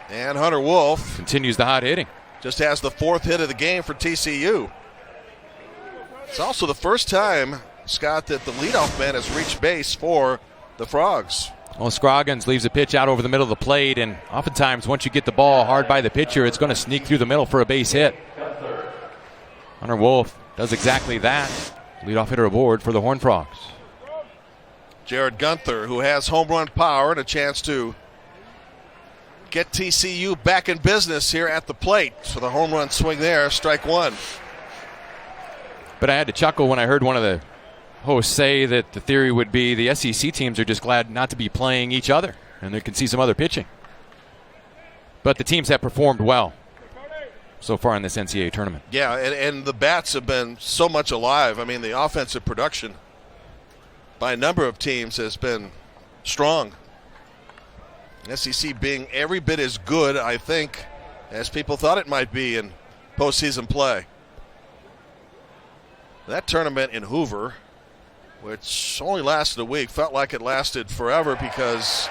And Hunter Wolf continues the hot hitting. Just has the 4th hit of the game for TCU. It's also the first time, Scott, that the leadoff man has reached base for the Frogs. Well, Scroggins leaves a pitch out over the middle of the plate, and oftentimes once you get the ball hard by the pitcher, it's going to sneak through the middle for a base hit. Hunter Wolf does exactly that. Leadoff hitter aboard for the Horned Frogs. Jared Gunther, who has home run power and a chance to get TCU back in business here at the plate. So the home run swing there, strike 1. But I had to chuckle when I heard one of the hosts say that the theory would be the SEC teams are just glad not to be playing each other and they can see some other pitching. But the teams have performed well so far in this NCAA tournament. Yeah, and the bats have been so much alive. I mean, the offensive production by a number of teams has been strong. SEC being every bit as good, I think, as people thought it might be in postseason play. That tournament in Hoover, which only lasted a week, felt like it lasted forever because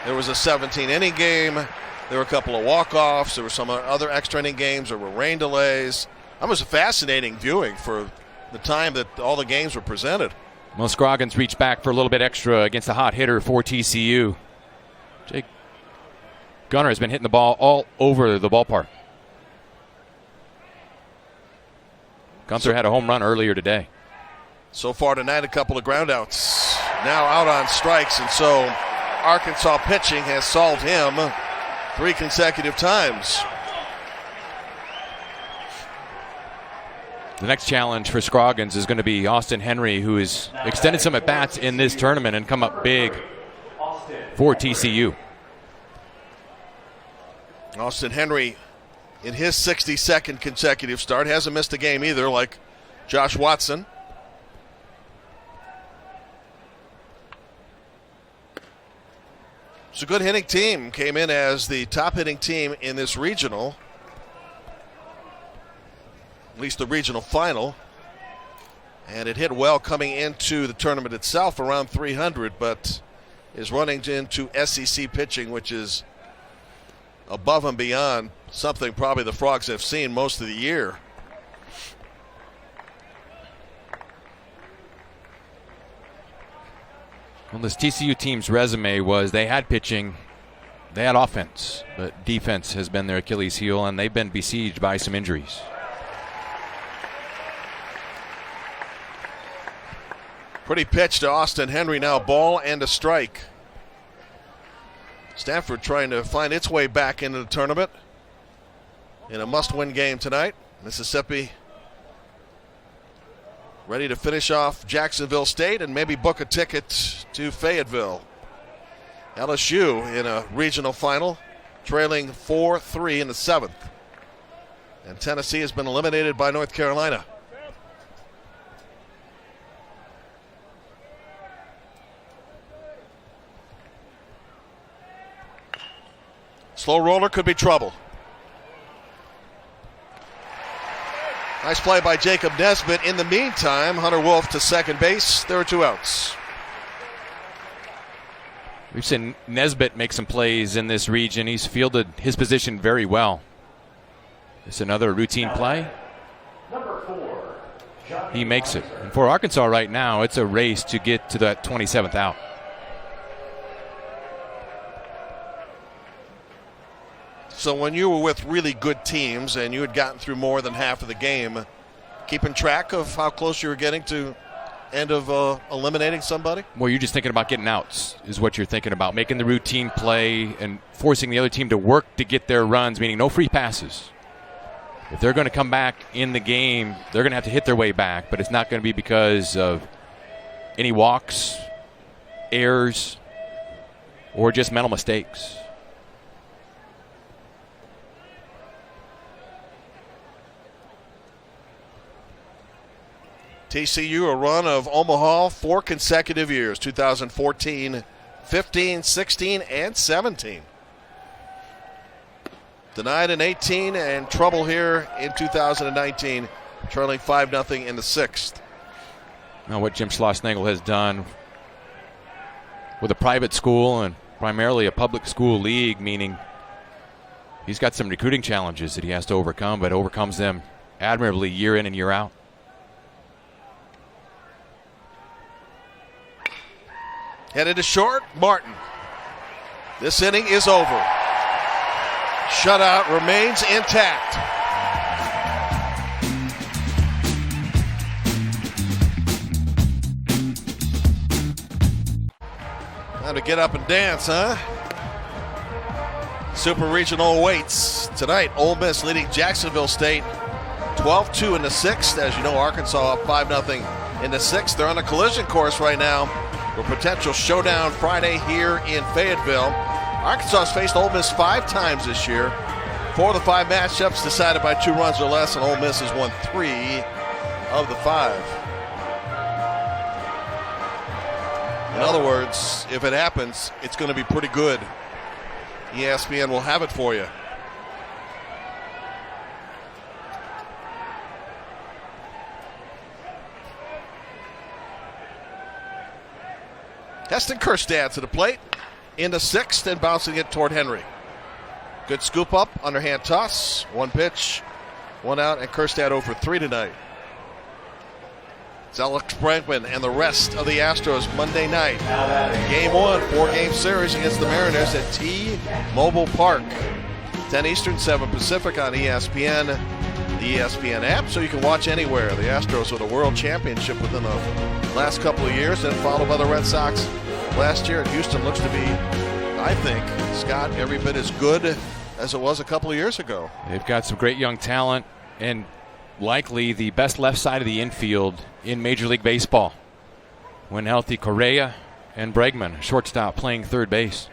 there was a 17-inning game. There were a couple of walk-offs. There were some other extra inning games. There were rain delays. That was a fascinating viewing for the time that all the games were presented. Well, Scroggins reached back for a little bit extra against a hot hitter for TCU. Jake Gunner has been hitting the ball all over the ballpark. Gunther had a home run earlier today. So far tonight, a couple of groundouts. Now out on strikes, and so Arkansas pitching has solved him 3 consecutive times. The next challenge for Scroggins is going to be Austin Henry, who has extended some at-bats in this tournament and come up big for TCU. Austin Henry in his 62nd consecutive start hasn't missed a game either, like Josh Watson. It's a good hitting team. Came in as the top hitting team in this regional, at least the regional final. And it hit well coming into the tournament itself, around 300, but is running into SEC pitching, which is above and beyond something probably the Frogs have seen most of the year. Well, this TCU team's resume was they had pitching, they had offense, but defense has been their Achilles heel, and they've been besieged by some injuries. Pretty pitch to Austin Henry now, ball and a strike. Stanford trying to find its way back into the tournament in a must-win game tonight. Mississippi ready to finish off Jacksonville State and maybe book a ticket to Fayetteville. LSU in a regional final, trailing 4-3 in the 7th. And Tennessee has been eliminated by North Carolina. Slow roller could be trouble. Nice play by Jacob Nesbitt. In the meantime, Hunter Wolf to second base. There are 2 outs. We've seen Nesbitt make some plays in this region. He's fielded his position very well. It's another routine play. Number 4. He makes it. And for Arkansas right now, it's a race to get to that 27th out. So when you were with really good teams and you had gotten through more than half of the game, keeping track of how close you were getting to end of eliminating somebody? Well, you're just thinking about getting outs is what you're thinking about. Making the routine play and forcing the other team to work to get their runs, meaning no free passes. If they're going to come back in the game, they're going to have to hit their way back, but it's not going to be because of any walks, errors, or just mental mistakes. TCU, a run of Omaha 4 consecutive years, 2014, 15, 16, and 17. Denied in 18 and trouble here in 2019, trailing 5-0 in the 6th. Now what Jim Schlossnagle has done with a private school and primarily a public school league, meaning he's got some recruiting challenges that he has to overcome, but overcomes them admirably year in and year out. Headed to short, Martin. This inning is over. Shutout remains intact. Time to get up and dance, huh? Super Regional awaits tonight. Ole Miss leading Jacksonville State 12-2 in the 6th. As you know, Arkansas up 5-0 in the 6th. They're on a collision course right now. A potential showdown Friday here in Fayetteville. Arkansas has faced Ole Miss 5 times this year. 4 of the 5 matchups decided by 2 runs or less, and Ole Miss has won 3 of the 5. In other words, if it happens, it's going to be pretty good. ESPN will have it for you. Heston Kjerstad to the plate in the 6th and bouncing it toward Henry. Good scoop up, underhand toss, 1 pitch, 1 out, and Kjerstad over 3 tonight. It's Alex Bregman and the rest of the Astros Monday night. Game 1, 4-game series against the Mariners at T-Mobile Park. 10 Eastern, 7 Pacific on ESPN, the ESPN app, so you can watch anywhere. The Astros with a world championship within the last couple of years, and followed by the Red Sox last year. And Houston looks to be, I think, Scott, every bit as good as it was a couple of years ago. They've got some great young talent and likely the best left side of the infield in Major League Baseball. When healthy, Correa and Bregman, shortstop, playing third base.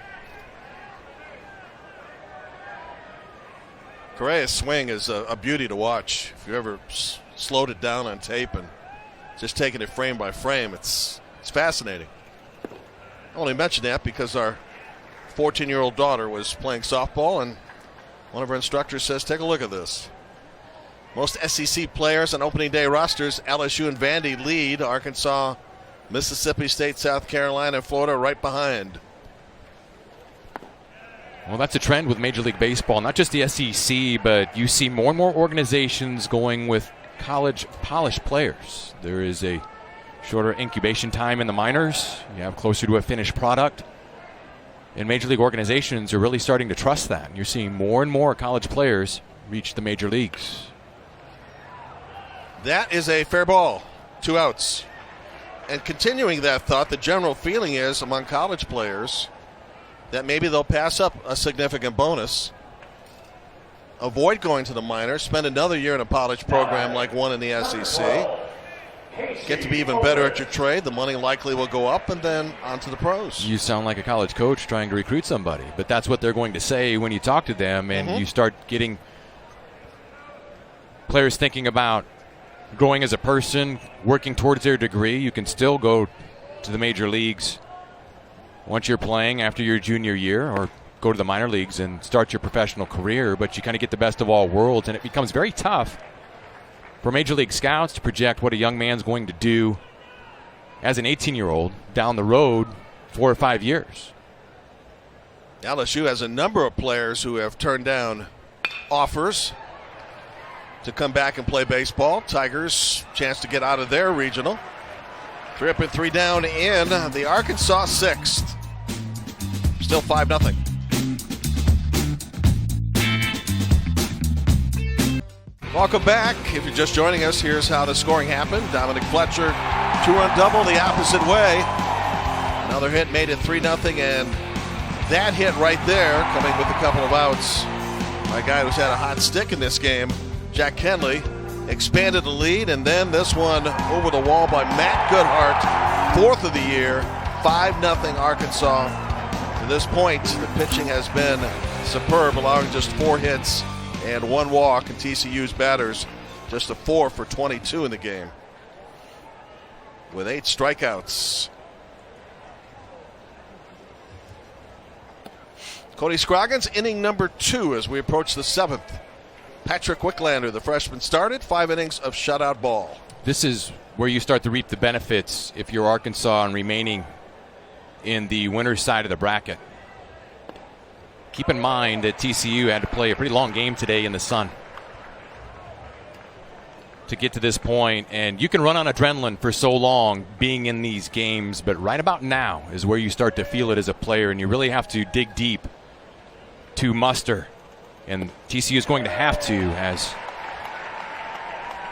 Correa's swing is a beauty to watch. If you ever slowed it down on tape and just taking it frame by frame, it's fascinating. I only mention that because our 14-year-old daughter was playing softball, and one of her instructors says, take a look at this. Most SEC players on opening day rosters, LSU and Vandy lead. Arkansas, Mississippi State, South Carolina, and Florida right behind. Well, that's a trend with Major League Baseball, not just the SEC, but you see more and more organizations going with college polished players. There is a shorter incubation time in the minors. You have closer to a finished product. And Major League organizations are really starting to trust that. And you're seeing more and more college players reach the major leagues. That is a fair ball. 2 outs. And continuing that thought, the general feeling is among college players that maybe they'll pass up a significant bonus, avoid going to the minors, spend another year in a college program like one in the SEC, get to be even better at your trade. The money likely will go up, and then on to the pros. You sound like a college coach trying to recruit somebody, but that's what they're going to say when you talk to them, and you start getting players thinking about growing as a person, working towards their degree. You can still go to the major leagues once you're playing after your junior year, or go to the minor leagues and start your professional career, but you kind of get the best of all worlds, and it becomes very tough for Major League scouts to project what a young man's going to do as an 18-year-old down the road 4 or 5 years. LSU has a number of players who have turned down offers to come back and play baseball. Tigers, chance to get out of their regional. 3 up and 3 down in the Arkansas 6th. Still 5-0. Welcome back. If you're just joining us, here's how the scoring happened. Dominic Fletcher, 2-run double the opposite way. Another hit made it 3-0, and that hit right there, coming with a couple of outs. My guy who's had a hot stick in this game, Jack Kenley, expanded the lead, and then this one over the wall by Matt Goodhart, 4th of the year, 5-0 Arkansas. To this point, the pitching has been superb, allowing just 4 hits and 1 walk, and TCU's batters just a 4 for 22 in the game with 8 strikeouts. Cody Scroggins, inning number 2 as we approach the 7th. Patrick Wicklander, the freshman, started 5 innings of shutout ball. This is where you start to reap the benefits if you're Arkansas and remaining in the winner's side of the bracket. Keep in mind that TCU had to play a pretty long game today in the sun to get to this point, and you can run on adrenaline for so long being in these games, but right about now is where you start to feel it as a player, and you really have to dig deep to muster, and TCU is going to have to, as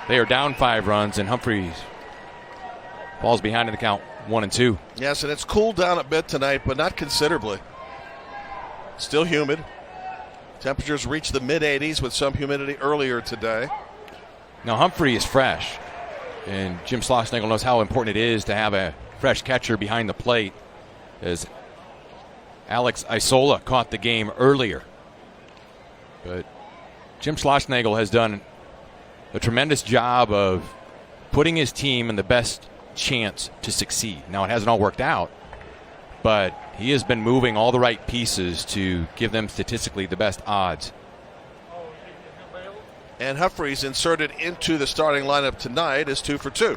they are down 5 runs, and Humphreys falls behind in the count 1-2. Yes, and it's cooled down a bit tonight, but not considerably. Still humid. Temperatures reached the mid-80s with some humidity earlier today. Now Humphrey is fresh, and Jim Schlossnagle knows how important it is to have a fresh catcher behind the plate, as Alex Isola caught the game earlier. But Jim Schlossnagle has done a tremendous job of putting his team in the best chance to succeed. Now, it hasn't all worked out, but he has been moving all the right pieces to give them statistically the best odds. And Humphreys inserted into the starting lineup tonight is 2 for 2.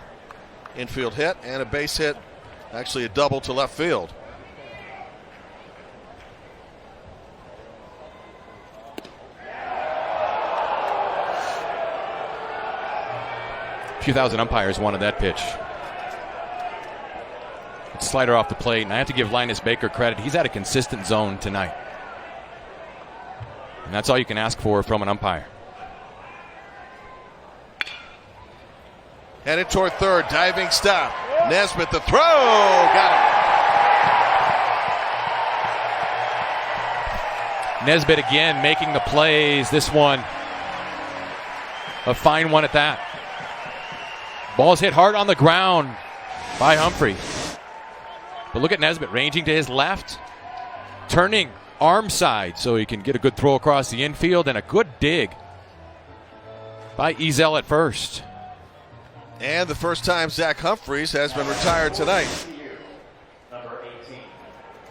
Infield hit and a base hit, actually a double to left field. A few thousand umpires wanted that pitch. Slider off the plate, and I have to give Linus Baker credit. He's had a consistent zone tonight, and that's all you can ask for from an umpire. Headed toward third, diving stop. Nesbitt, the throw, got him. Nesbitt again making the plays. This one, a fine one at that. Ball's hit hard on the ground by Humphrey. But look at Nesbitt ranging to his left, turning arm side so he can get a good throw across the infield, and a good dig by Ezel at first. And the first time Zach Humphreys has been retired tonight. Number 18,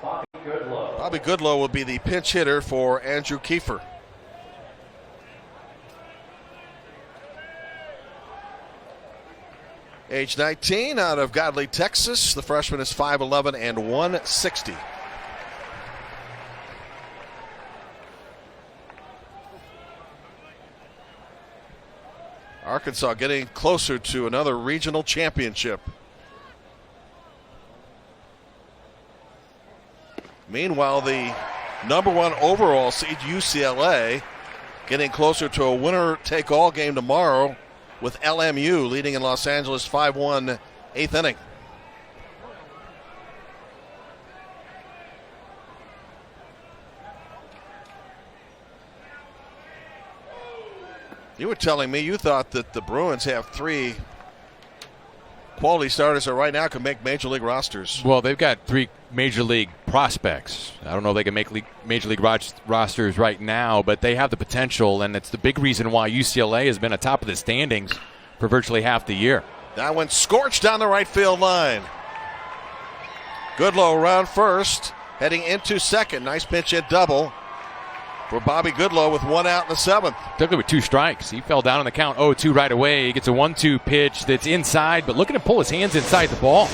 Bobby Goodlow. Bobby Goodlow will be the pinch hitter for Andrew Kiefer. Age 19, out of Godley, Texas. The freshman is 5'11" and 160. Arkansas getting closer to another regional championship. Meanwhile, the #1 overall seed UCLA getting closer to a winner-take-all game tomorrow with LMU leading in Los Angeles 5-1, 8th inning. You were telling me you thought that the Bruins have 3 quality starters that right now can make Major League rosters. Well, they've got 3 Major League prospects. I don't know if they can make Major League rosters right now, but they have the potential, and it's the big reason why UCLA has been atop of the standings for virtually half the year. That one scorched down the right field line. Goodlow around first, heading into second. Nice pinch hit double for Bobby Goodlow with 1 out in the 7th. Took it with 2 strikes. He fell down on the count 0-2 right away. He gets a 1-2 pitch that's inside, but look at him pull his hands inside the ball.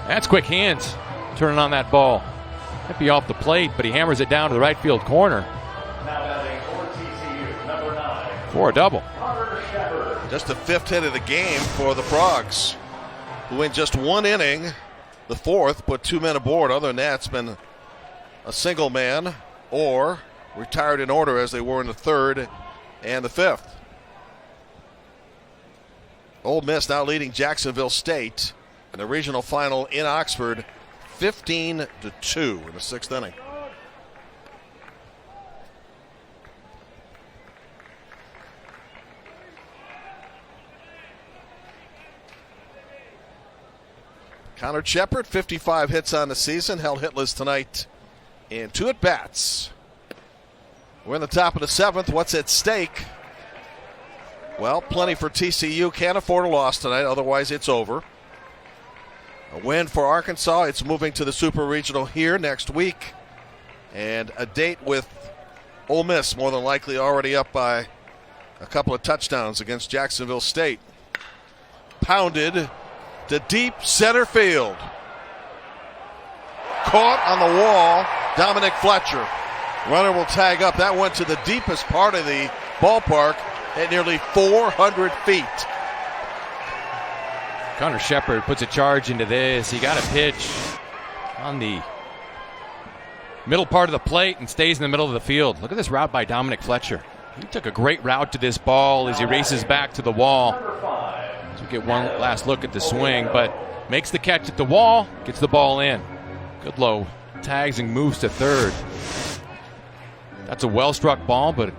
That's quick hands turning on that ball. Might be off the plate, but he hammers it down to the right field corner. Now batting for TCU, number 9. For a double. Connor Shepard. Just the 5th hit of the game for the Frogs, who in just 1 inning, the 4th, put 2 men aboard. Other than that, it's been a single man or retired in order as they were in the 3rd and the 5th. Ole Miss now leading Jacksonville State in the regional final in Oxford, 15-2 in the 6th inning. Connor Shepard, 55 hits on the season, held hitless tonight in 2 at-bats. We're in the top of the 7th. What's at stake? Well, plenty for TCU. Can't afford a loss tonight, otherwise it's over. A win for Arkansas. It's moving to the Super Regional here next week. And a date with Ole Miss, more than likely already up by a couple of touchdowns against Jacksonville State. Pounded to deep center field. Caught on the wall, Dominic Fletcher. Runner will tag up. That went to the deepest part of the ballpark at nearly 400 feet. Connor Shepard puts a charge into this. He got a pitch on the middle part of the plate and stays in the middle of the field. Look at this route by Dominic Fletcher. He took a great route to this ball as he races back to the wall. So we get one last look at the swing, but makes the catch at the wall, gets the ball in. Goodlow tags and moves to 3rd. That's a well-struck ball, but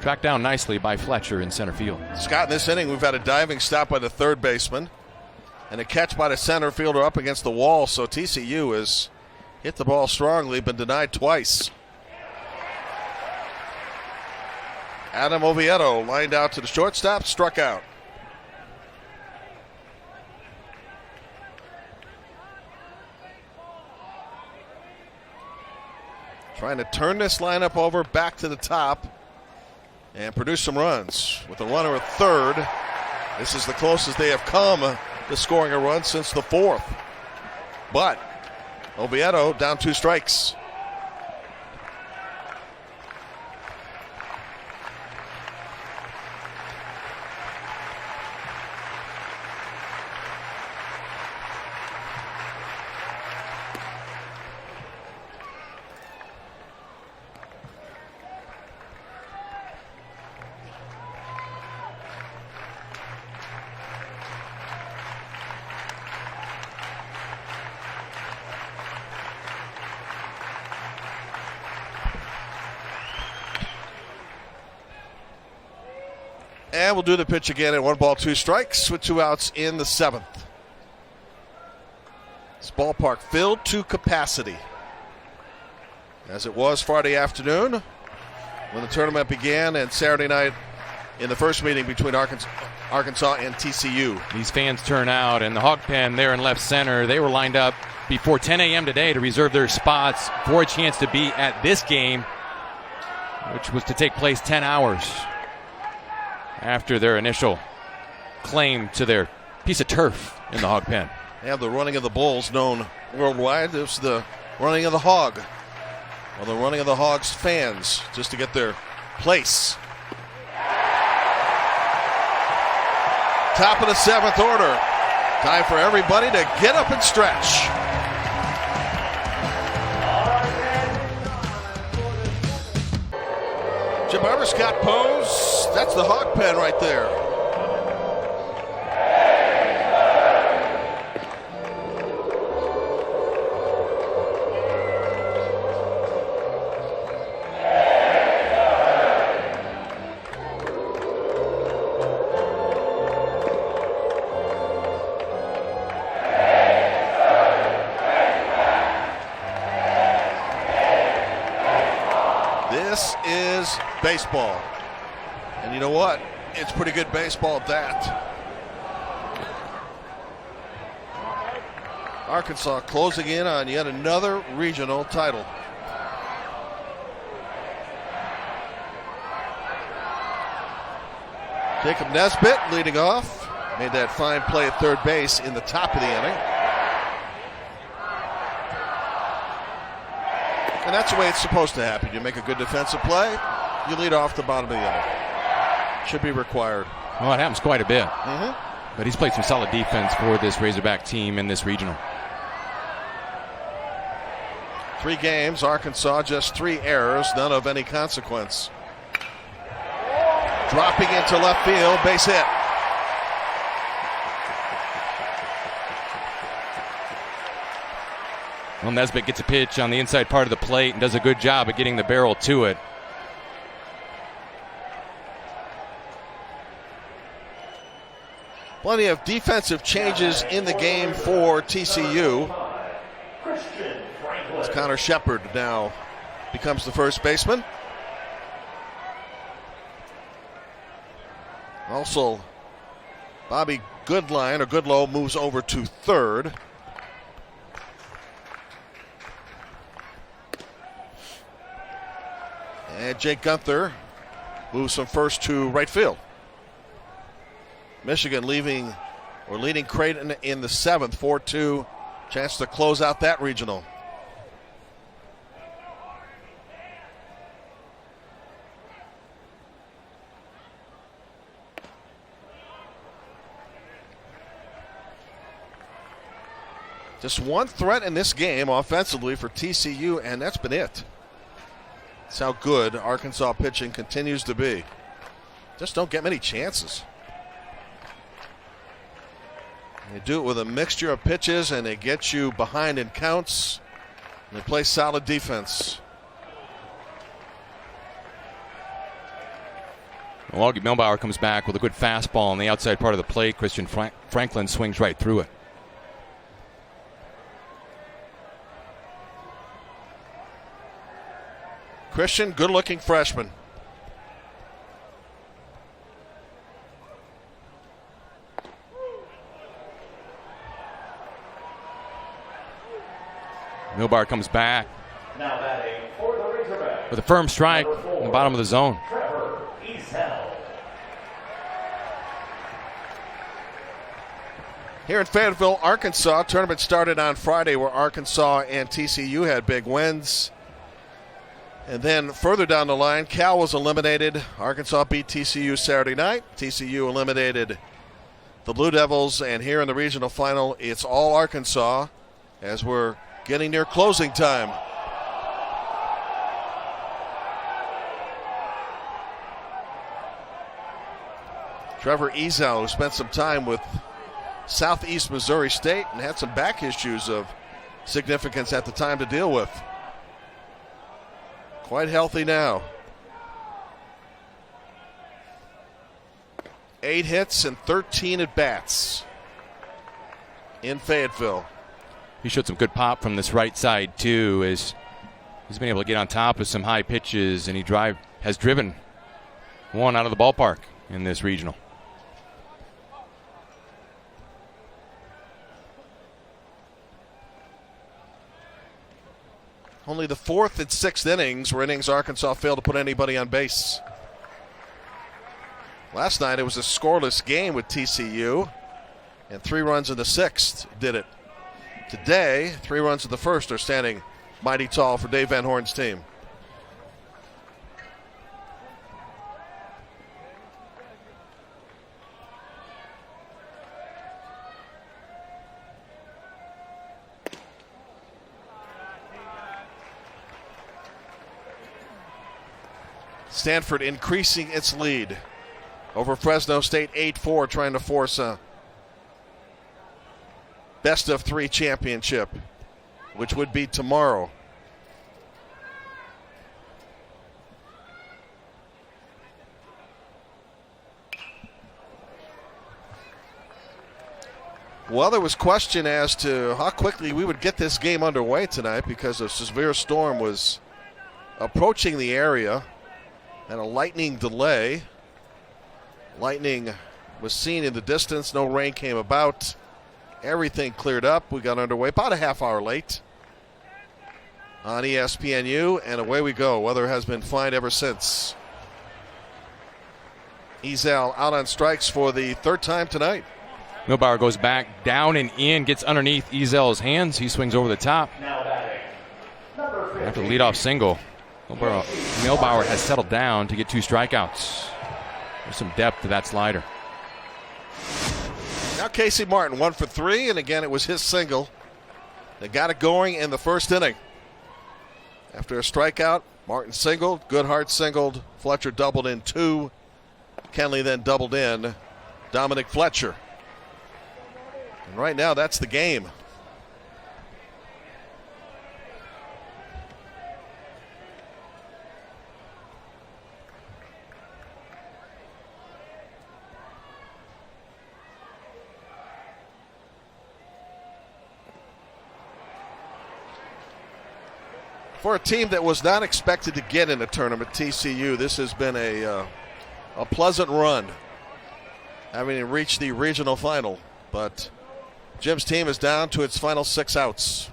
tracked down nicely by Fletcher in center field. Scott, in this inning, we've had a diving stop by the 3rd baseman and a catch by the center fielder up against the wall. So TCU has hit the ball strongly, been denied twice. Adam Oviedo lined out to the shortstop, struck out. Trying to turn this lineup over back to the top and produce some runs. With a runner at 3rd, this is the closest they have come to scoring a run since the 4th. But Oviedo down 2 strikes. And we'll do the pitch again at 1 ball, 2 strikes with 2 outs in the 7th. This ballpark filled to capacity. as it was Friday afternoon when the tournament began, and Saturday night in the first meeting between Arkansas and TCU. These fans turn out, and the Hog Pen there in left center, they were lined up before 10 a.m. today to reserve their spots for a chance to be at this game, which was to take place 10 hours after their initial claim to their piece of turf in the Hog Pen. They have the running of the bulls known worldwide. There's the running of the hog. Well, the running of the Hogs fans just to get their place. Top of the 7th order. Time for everybody to get up and stretch. Jim Arverscott pose. That's the Hog Pen right there. This is baseball. And you know what? It's pretty good baseball at that. Arkansas closing in on yet another regional title. Jacob Nesbitt leading off. Made that fine play at third base in the top of the inning. And that's the way it's supposed to happen. You make a good defensive play, you lead off the bottom of the inning. Should be required. Well, it happens quite a bit. But he's played some solid defense for this Razorback team in this regional. 3 games, Arkansas just 3 errors, none of any consequence. Dropping into left field, base hit. Well, Nesbitt gets a pitch on the inside part of the plate and does a good job of getting the barrel to it. Plenty of defensive changes in the game for TCU. As Connor Shepard now becomes the first baseman. Also, Bobby Goodlow moves over to third. And Jake Gunther moves from first to right field. Michigan leading Creighton in the 7th, 4-2. Chance to close out that regional. Just one threat in this game offensively for TCU, and that's been it. That's how good Arkansas pitching continues to be. Just don't get many chances. They do it with a mixture of pitches, and they get you behind in counts. And they play solid defense. Well, Augie Milbauer comes back with a good fastball on the outside part of the plate. Christian Franklin swings right through it. Christian, good-looking freshman. Milbauer comes back Now batting for the Razorbacks. with a firm strike in the bottom of the zone. Trevor Ezel. Here in Fayetteville, Arkansas, tournament started on Friday where Arkansas and TCU had big wins. And then further down the line, Cal was eliminated. Arkansas beat TCU Saturday night. TCU eliminated the Blue Devils. And here in the regional final, it's all Arkansas as we're getting near closing time. Trevor Ezel, who spent some time with Southeast Missouri State and had some back issues of significance at the time to deal with. Quite healthy now. 8 hits and 13 at-bats in Fayetteville. He showed some good pop from this right side, too, as He's been able to get on top of some high pitches, and he has driven one out of the ballpark in this regional. Only the 4th and 6th innings were innings Arkansas failed to put anybody on base. Last night it was a scoreless game with TCU, and 3 runs in the 6th did it. Today, 3 runs in the 1st are standing mighty tall for Dave Van Horn's team. Stanford increasing its lead over Fresno State 8-4, trying to force a best-of-3 championship, which would be tomorrow. Well, there was question as to how quickly we would get this game underway tonight because a severe storm was approaching the area. And a lightning delay. Lightning was seen in the distance. No rain came about. Everything cleared up. We got underway about a half hour late on ESPNU, and away we go. Weather has been fine ever since. Ezell out on strikes for the 3rd time tonight. Milbauer goes back, down and in, gets underneath Ezell's hands. He swings over the top. Now batting, number 50. After the leadoff single. Milbauer has settled down to get 2 strikeouts. There's some depth to that slider. Now Casey Martin, 1 for 3, and again it was his single that got it going in the 1st inning. After a strikeout, Martin singled, Goodhart singled, Fletcher doubled in 2. Kenley then doubled in Dominic Fletcher. And right now that's the game. For a team that was not expected to get in a tournament, TCU, this has been a pleasant run, having reached the regional final. But Jim's team is down to its final 6 outs.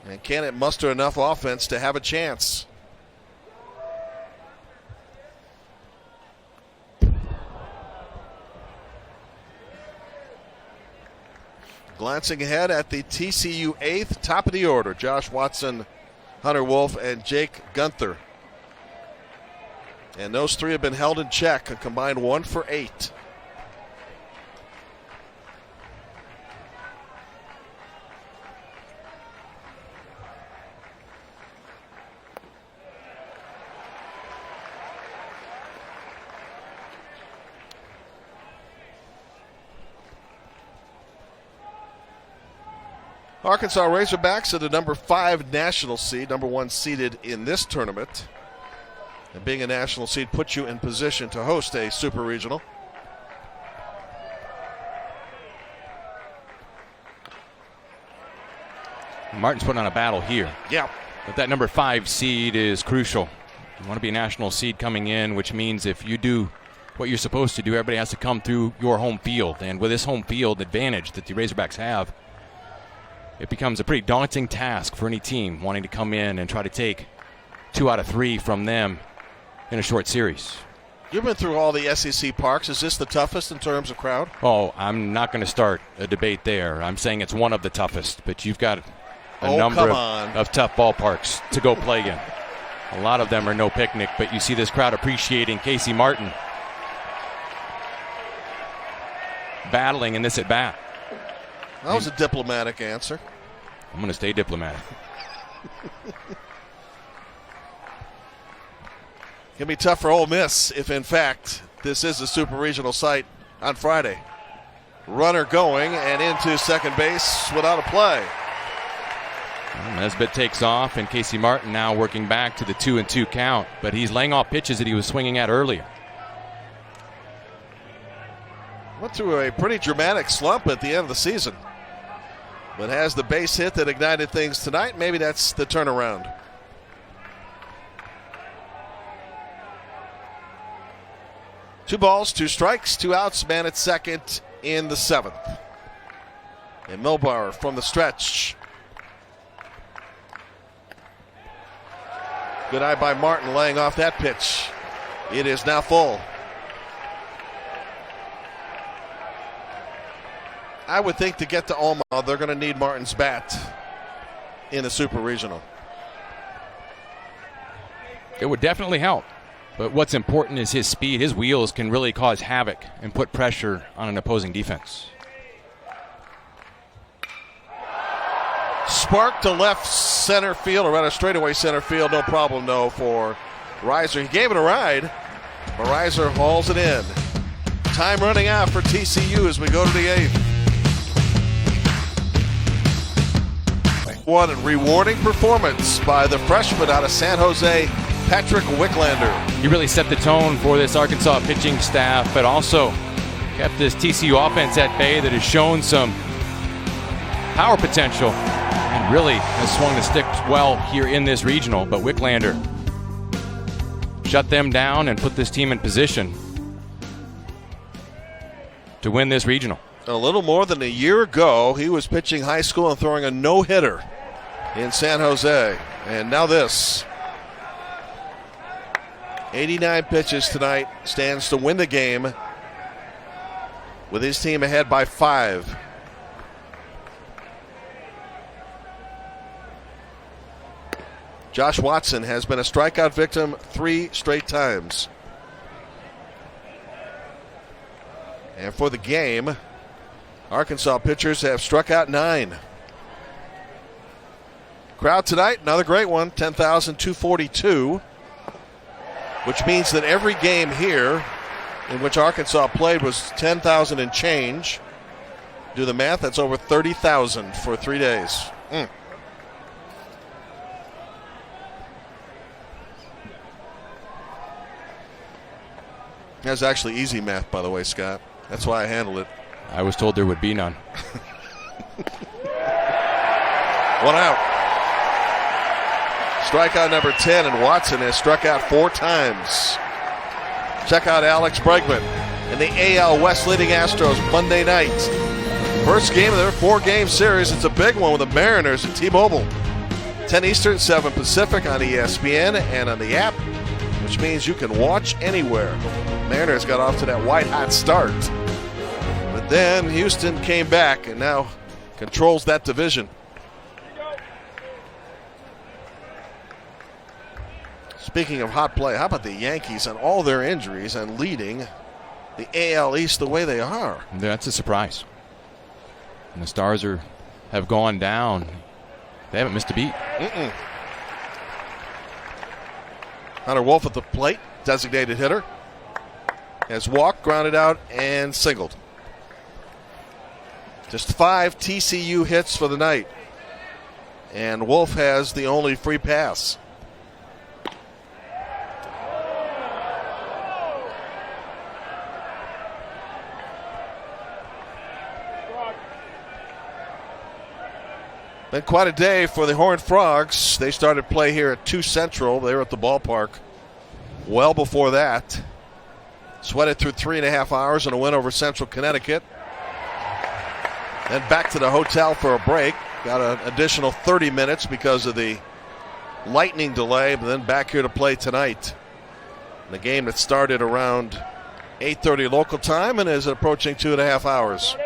And can it muster enough offense to have a chance? Glancing ahead at the TCU 8th, top of the order, Josh Watson, Hunter Wolf, and Jake Gunther. And those 3 have been held in check, a combined 1 for 8. Arkansas Razorbacks are the number 5 national seed, number 1 seeded in this tournament. And being a national seed puts you in position to host a super regional. Martin's putting on a battle here. Yeah. But that number 5 seed is crucial. You want to be a national seed coming in, which means if you do what you're supposed to do, everybody has to come through your home field. And with this home field advantage that the Razorbacks have, it becomes a pretty daunting task for any team wanting to come in and try to take 2 out of 3 from them in a short series. You've been through all the SEC parks. Is this the toughest in terms of crowd? Oh, I'm not going to start a debate there. I'm saying it's one of the toughest, but you've got a number of tough ballparks to go play in. A lot of them are no picnic, but you see this crowd appreciating Casey Martin battling in this at-bat. That was a diplomatic answer. I'm going to stay diplomatic. It's going to be tough for Ole Miss if, in fact, this is a super regional site on Friday. Runner going and into second base without a play. Nesbitt takes off, and Casey Martin now working back to the 2-2 count, but he's laying off pitches that he was swinging at earlier. Went through a pretty dramatic slump at the end of the season. but has the base hit that ignited things tonight. Maybe that's the turnaround. Two balls, two strikes, two outs, man at second in the 7th. And Milbar from the stretch. Good eye by Martin laying off that pitch. It is now full. I would think to get to Omaha, they're going to need Martin's bat in the Super Regional. It would definitely help. But what's important is his speed. His wheels can really cause havoc and put pressure on an opposing defense. Spark to left center field, or rather straightaway center field. No problem, no, for Reiser. He gave it a ride, but Reiser hauls it in. Time running out for TCU as we go to the 8th. What a rewarding performance by the freshman out of San Jose, Patrick Wicklander. He really set the tone for this Arkansas pitching staff, but also kept this TCU offense at bay that has shown some power potential and really has swung the sticks well here in this regional. But Wicklander shut them down and put this team in position to win this regional. A little more than a year ago, he was pitching high school and throwing a no-hitter in San Jose. And now this. 89 pitches tonight, stands to win the game with his team ahead by 5. Josh Watson has been a strikeout victim 3 straight times. And for the game, Arkansas pitchers have struck out 9. Crowd tonight, another great one, 10,242, which means that every game here in which Arkansas played was 10,000 and change. Do the math, that's over 30,000 for 3 days. That's actually easy math, by the way, Scott. That's why I handled it. I was told there would be none. 1 out. Strikeout number 10, and Watson has struck out 4 times. Check out Alex Bregman and the AL West leading Astros Monday night. First game of their 4-game series. It's a big one with the Mariners at T-Mobile. 10 Eastern, 7 Pacific on ESPN and on the app, which means you can watch anywhere. Mariners got off to that white-hot start. But then Houston came back and now controls that division. Speaking of hot play, how about the Yankees and all their injuries and leading the AL East the way they are? That's a surprise. And the Stars have gone down. They haven't missed a beat. Hunter Wolf at the plate, designated hitter. Has walked, grounded out, and singled. Just 5 TCU hits for the night. And Wolf has the only free pass. Been quite a day for the Horned Frogs. They started play here at 2 Central. They were at the ballpark well before that. Sweated through 3.5 hours and a win over Central Connecticut. Then back to the hotel for a break. Got an additional 30 minutes because of the lightning delay, but then back here to play tonight. The game that started around 8:30 local time and is approaching 2.5 hours.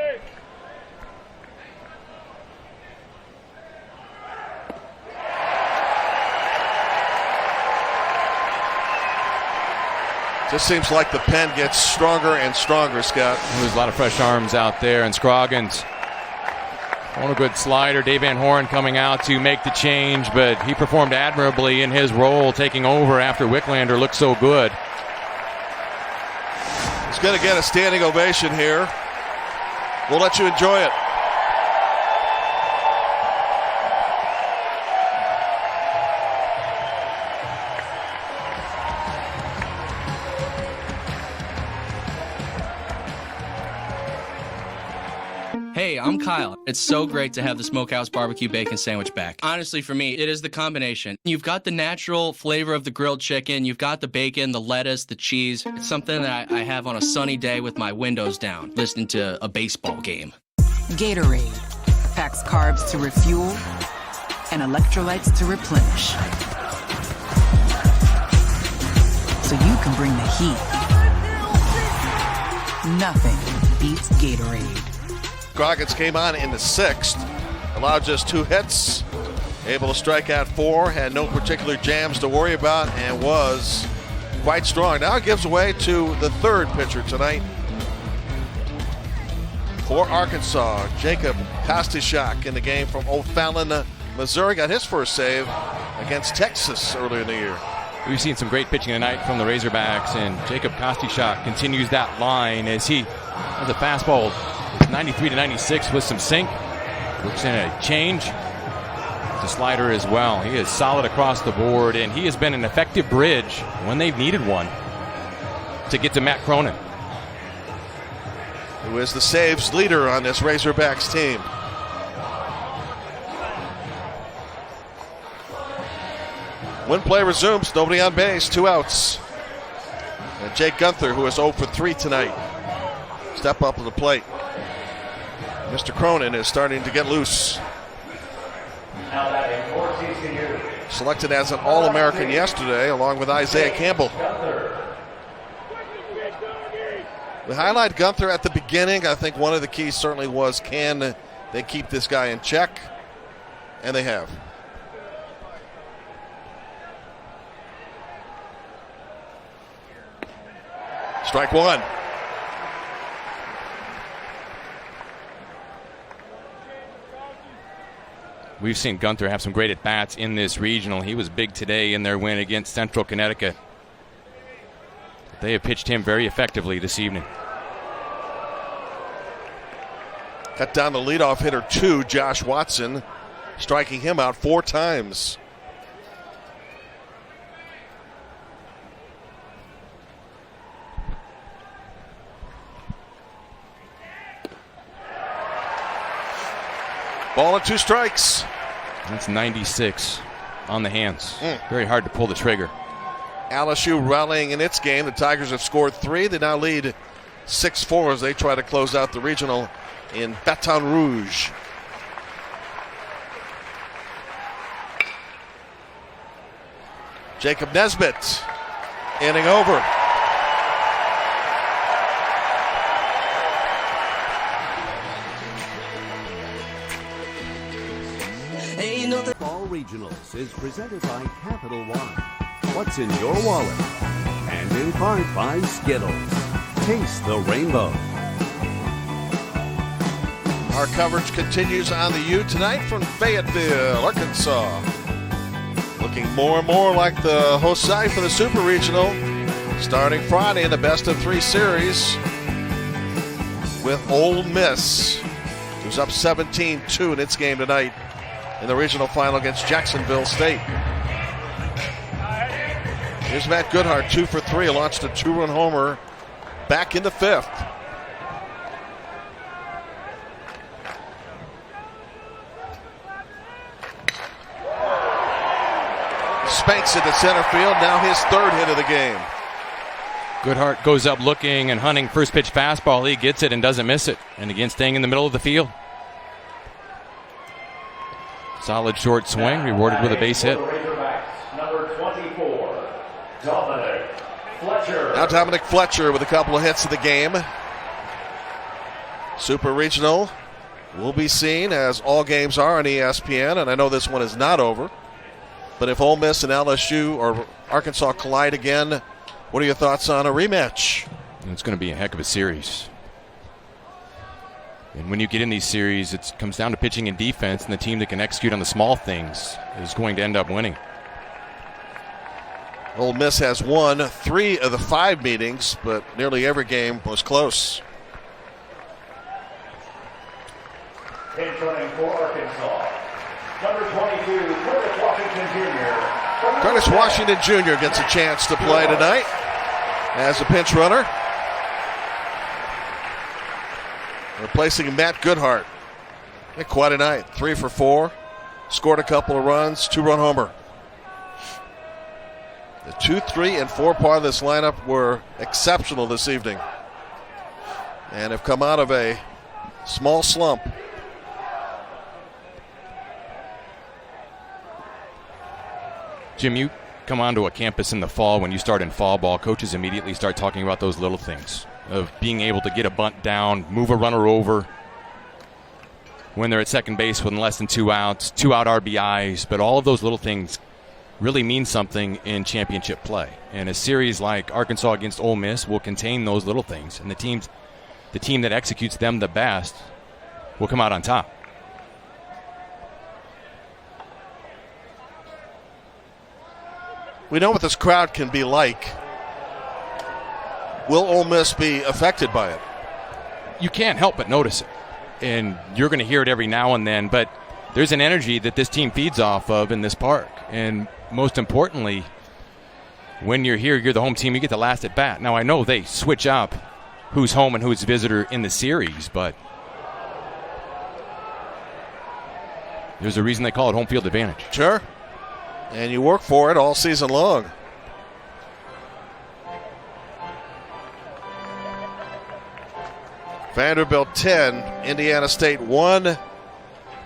Just seems like the pen gets stronger and stronger, Scott. There's a lot of fresh arms out there, and Scroggins on a good slider. Dave Van Horn coming out to make the change, but he performed admirably in his role, taking over after Wicklander looked so good. He's going to get a standing ovation here. We'll let you enjoy it. Hey, Hey, I'm Kyle. It's so great to have the Smokehouse Barbecue Bacon Sandwich back. Honestly, for me, it is the combination. You've got the natural flavor of the grilled chicken, you've got the bacon, the lettuce, the cheese. It's something that I have on a sunny day with my windows down, listening to a baseball game. Gatorade packs carbs to refuel and electrolytes to replenish. So you can bring the heat. Nothing beats Gatorade. Goggins came on in the 6th, allowed just 2 hits, able to strike out 4, had no particular jams to worry about, and was quite strong. Now it gives away to the 3rd pitcher tonight for Arkansas. Jacob Kostichak in the game from O'Fallon, Missouri, got his first save against Texas earlier in the year. We've seen some great pitching tonight from the Razorbacks, and Jacob Kostichak continues that line as he has a fastball 93 to 96 with some sink. Works in a change. The slider as well. He is solid across the board, and he has been an effective bridge when they've needed one to get to Matt Cronin, who is the saves leader on this Razorbacks team. When play resumes, nobody on base, 2 outs. And Jake Gunther, who is 0 for 3 tonight, step up to the plate. Mr. Cronin is starting to get loose. Now batting for TCU. Selected as an All-American yesterday, along with Isaiah Campbell. We highlight Gunther at the beginning. I think one of the keys certainly was, can they keep this guy in check? And they have. Strike 1. We've seen Gunther have some great at-bats in this regional. He was big today in their win against Central Connecticut. They have pitched him very effectively this evening. Cut down the leadoff hitter 2, Josh Watson, striking him out 4 times. Ball and 2 strikes. That's 96 on the hands. Very hard to pull the trigger. LSU rallying in its game. The Tigers have scored 3. They now lead 6-4 as they try to close out the regional in Baton Rouge. Jacob Nesbitt, inning over. Fall Regionals is presented by Capital One. What's in your wallet? And in part by Skittles. Taste the rainbow. Our coverage continues on the U tonight from Fayetteville, Arkansas. Looking more and more like the host side for the Super Regional. Starting Friday in the best-of-3 series with Ole Miss, who's up 17-2 in its game tonight in the regional final against Jacksonville State. Here's Matt Goodhart, 2 for 3, launched a 2-run homer back in the 5th. Spanks it to center field, now his 3rd hit of the game. Goodhart goes up looking and hunting first pitch fastball. He gets it and doesn't miss it. And again, staying in the middle of the field. Solid short swing, rewarded with a base hit. Number 24, Dominic Fletcher. Now Dominic Fletcher with a couple of hits of the game. Super Regional will be seen, as all games are, on ESPN, and I know this one is not over. But if Ole Miss and LSU or Arkansas collide again, what are your thoughts on a rematch? It's going to be a heck of a series. And when you get in these series, it comes down to pitching and defense, and the team that can execute on the small things is going to end up winning. Ole Miss has won 3 of the 5 meetings, but nearly every game was close. Entering for Arkansas, number 22, Curtis Washington Jr. Curtis Washington Jr. gets a chance to play tonight as a pinch runner, replacing Matt Goodhart. Had quite a night. 3 for 4. Scored a couple of runs. 2-run homer. The 2, 3, and 4 part of this lineup were exceptional this evening and have come out of a small slump. Jim, you come onto a campus in the fall. When you start in fall ball, coaches immediately start talking about those little things of being able to get a bunt down, move a runner over when they're at second base with less than 2 outs, 2-out RBIs. But all of those little things really mean something in championship play. And a series like Arkansas against Ole Miss will contain those little things. And the team that executes them the best will come out on top. We know what this crowd can be like. Will Ole Miss be affected by it? You can't help but notice it. And you're going to hear it every now and then, but there's an energy that this team feeds off of in this park. And most importantly, when you're here, you're the home team, you get the last at bat. Now, I know they switch up who's home and who's visitor in the series, but there's a reason they call it home field advantage. Sure. And you work for it all season long. Vanderbilt 10, Indiana State 1.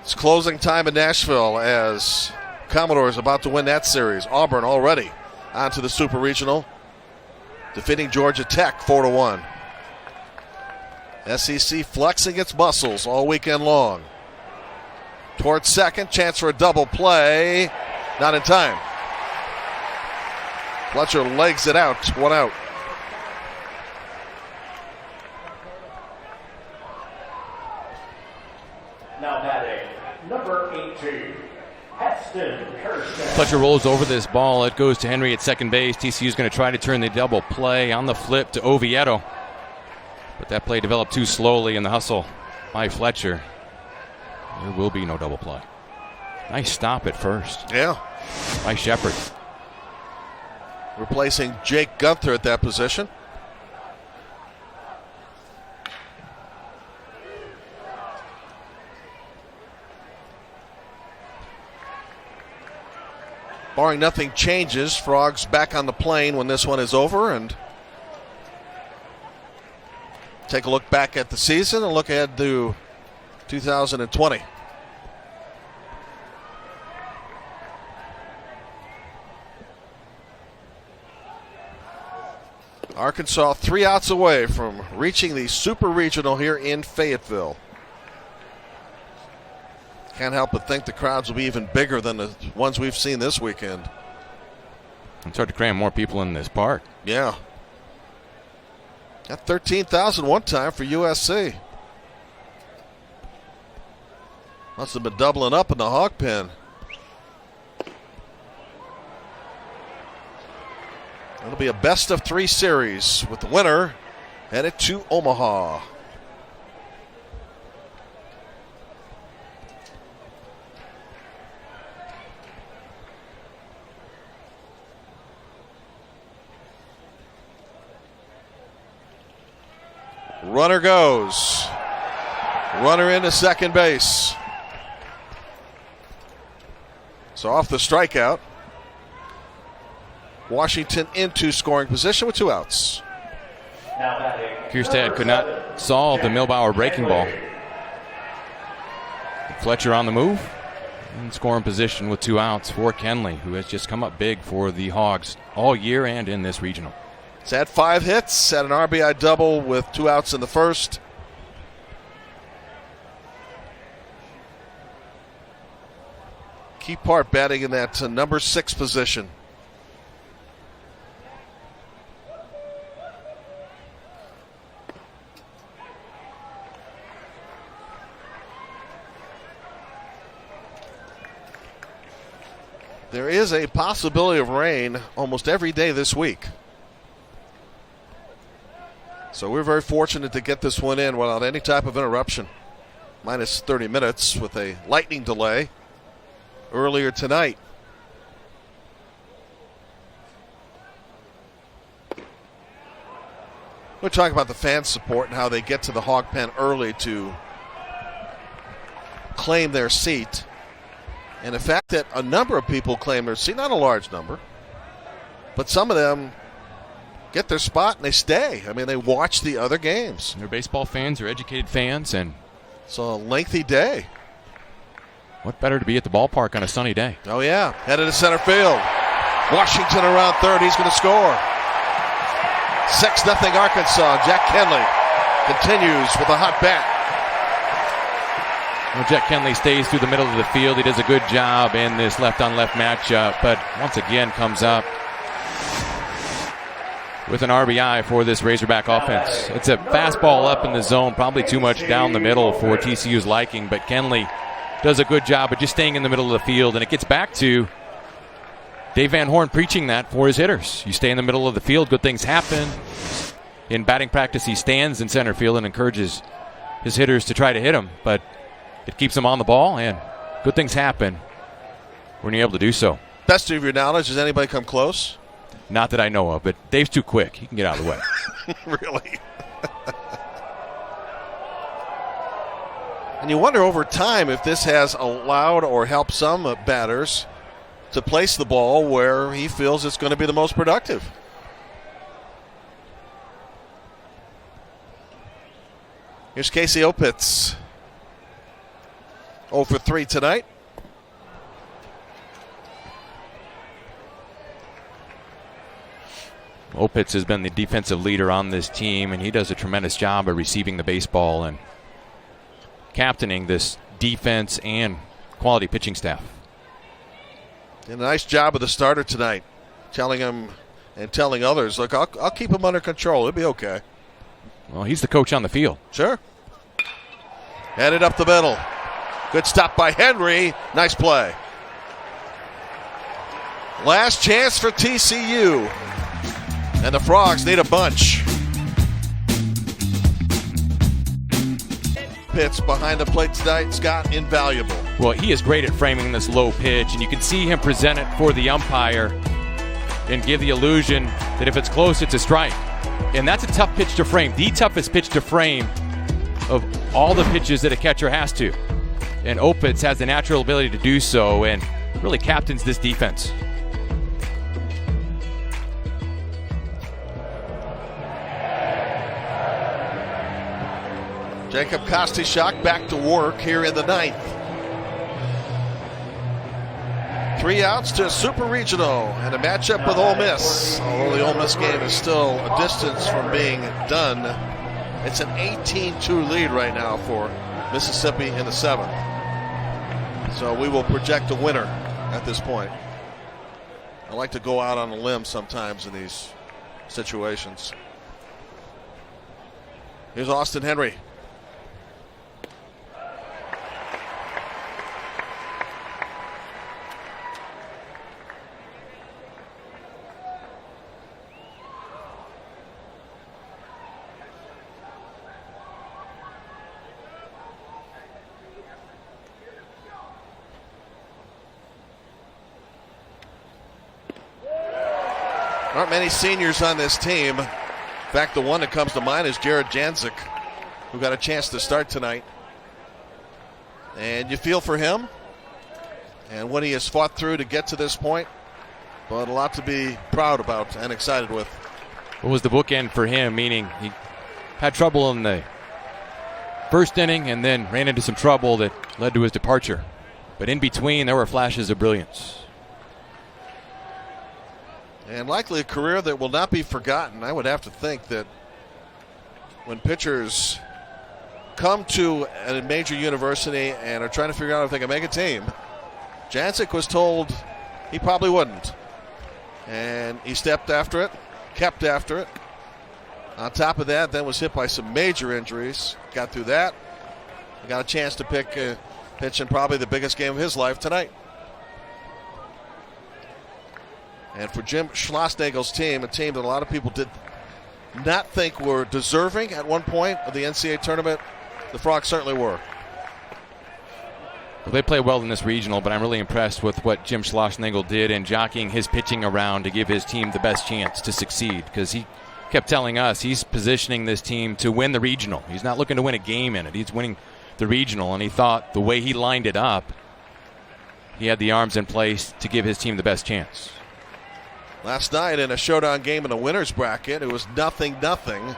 It's closing time in Nashville as Commodores about to win that series. Auburn already onto the Super Regional, defeating Georgia Tech 4-1. SEC flexing its muscles all weekend long. Towards second, chance for a double play. Not in time. Fletcher legs it out, 1 out. Now batting, number 18, Heston Kirsten. Fletcher rolls over this ball. It goes to Henry at second base. TCU's going to try to turn the double play on the flip to Oviedo. But that play developed too slowly in the hustle by Fletcher. There will be no double play. Nice stop at first. Yeah. By Shepard. Replacing Jake Gunther at that position. Barring nothing changes, Frogs back on the plane when this one is over, and take a look back at the season and look ahead to 2020. Arkansas 3 outs away from reaching the Super Regional here in Fayetteville. Can't help but think the crowds will be even bigger than the ones we've seen this weekend. It's hard to cram more people in this park. Yeah. Got 13,000 one time for USC. Must have been doubling up in the hog pen. It'll be a best of 3 series with the winner headed to Omaha. Runner goes. Runner into second base. So off the strikeout. Washington into scoring position with 2 outs. Kierstad could not solve the Milbauer breaking ball. Fletcher on the move. In scoring position with 2 outs for Kenley, who has just come up big for the Hogs all year and in this regional. He's had 5 hits, had an RBI double with 2 outs in the first. Key part batting in that number 6 position. There is a possibility of rain almost every day this week. So we're very fortunate to get this one in without any type of interruption. Minus 30 minutes with a lightning delay earlier tonight. We're talking about the fan support and how they get to the hog pen early to claim their seat. And the fact that a number of people claim their seat, not a large number, but some of them get their spot and they stay. I mean, they watch the other games. They're baseball fans, they're educated fans, and it's a lengthy day. What better to be at the ballpark on a sunny day? Oh, yeah. Headed to center field. Washington around third. He's going to score. 6-0 Arkansas. Jack Kenley continues with a hot bat. Well, Jack Kenley stays through the middle of the field. He does a good job in this left-on-left matchup, but once again comes up with an RBI for this Razorback offense. It's a fastball up in the zone, probably too much down the middle for TCU's liking, but Kenley does a good job of just staying in the middle of the field, and it gets back to Dave Van Horn preaching that for his hitters. You stay in the middle of the field, good things happen. In batting practice, he stands in center field and encourages his hitters to try to hit him, but it keeps them on the ball, and good things happen when you're able to do so. Best of your knowledge, has anybody come close? Not that I know of, but Dave's too quick. He can get out of the way. Really? And you wonder over time if this has allowed or helped some batters to place the ball where he feels it's going to be the most productive. Here's Casey Opitz. 0 for 3 tonight. Opitz has been the defensive leader on this team, and he does a tremendous job of receiving the baseball and captaining this defense and quality pitching staff. And a nice job of the starter tonight, telling him and telling others, look, I'll keep him under control. It'll be okay. Well, he's the coach on the field. Sure. Headed up the middle. Good stop by Henry. Nice play. Last chance for TCU. And the Frogs need a bunch. Pitch behind the plate tonight, Scott, invaluable. Well, he is great at framing this low pitch, and you can see him present it for the umpire and give the illusion that if it's close, it's a strike. And that's a tough pitch to frame, the toughest pitch to frame of all the pitches that a catcher has to. And Opitz has the natural ability to do so and really captains this defense. Jacob Kostichak back to work here in the 9th. 3 outs to Super Regional and a matchup with Ole Miss. Although the Ole Miss game is still a distance from being done, it's an 18-2 lead right now for Mississippi in the 7th. So we will project a winner at this point. I like to go out on a limb sometimes in these situations. Here's Austin Henry. Aren't many seniors on this team. In fact, the one that comes to mind is Jared Janczyk, who got a chance to start tonight. And you feel for him and what he has fought through to get to this point, but a lot to be proud about and excited with. What was the bookend for him, meaning he had trouble in the first inning and then ran into some trouble that led to his departure. But in between, there were flashes of brilliance. And likely a career that will not be forgotten. I would have to think that when pitchers come to a major university and are trying to figure out if they can make a team, Janczyk was told he probably wouldn't. And he stepped after it, kept after it. On top of that, then was hit by some major injuries. Got through that. Got a chance to pitch in probably the biggest game of his life tonight. And for Jim Schlossnagel's team, a team that a lot of people did not think were deserving at one point of the NCAA tournament, the Frogs certainly were. Well, they play well in this regional, but I'm really impressed with what Jim Schlossnagel did in jockeying his pitching around to give his team the best chance to succeed, because he kept telling us he's positioning this team to win the regional. He's not looking to win a game in it. He's the regional, and he thought the way he lined it up, he had the arms in place to give his team the best chance. Last night in a showdown game in the winner's bracket, it was 0-0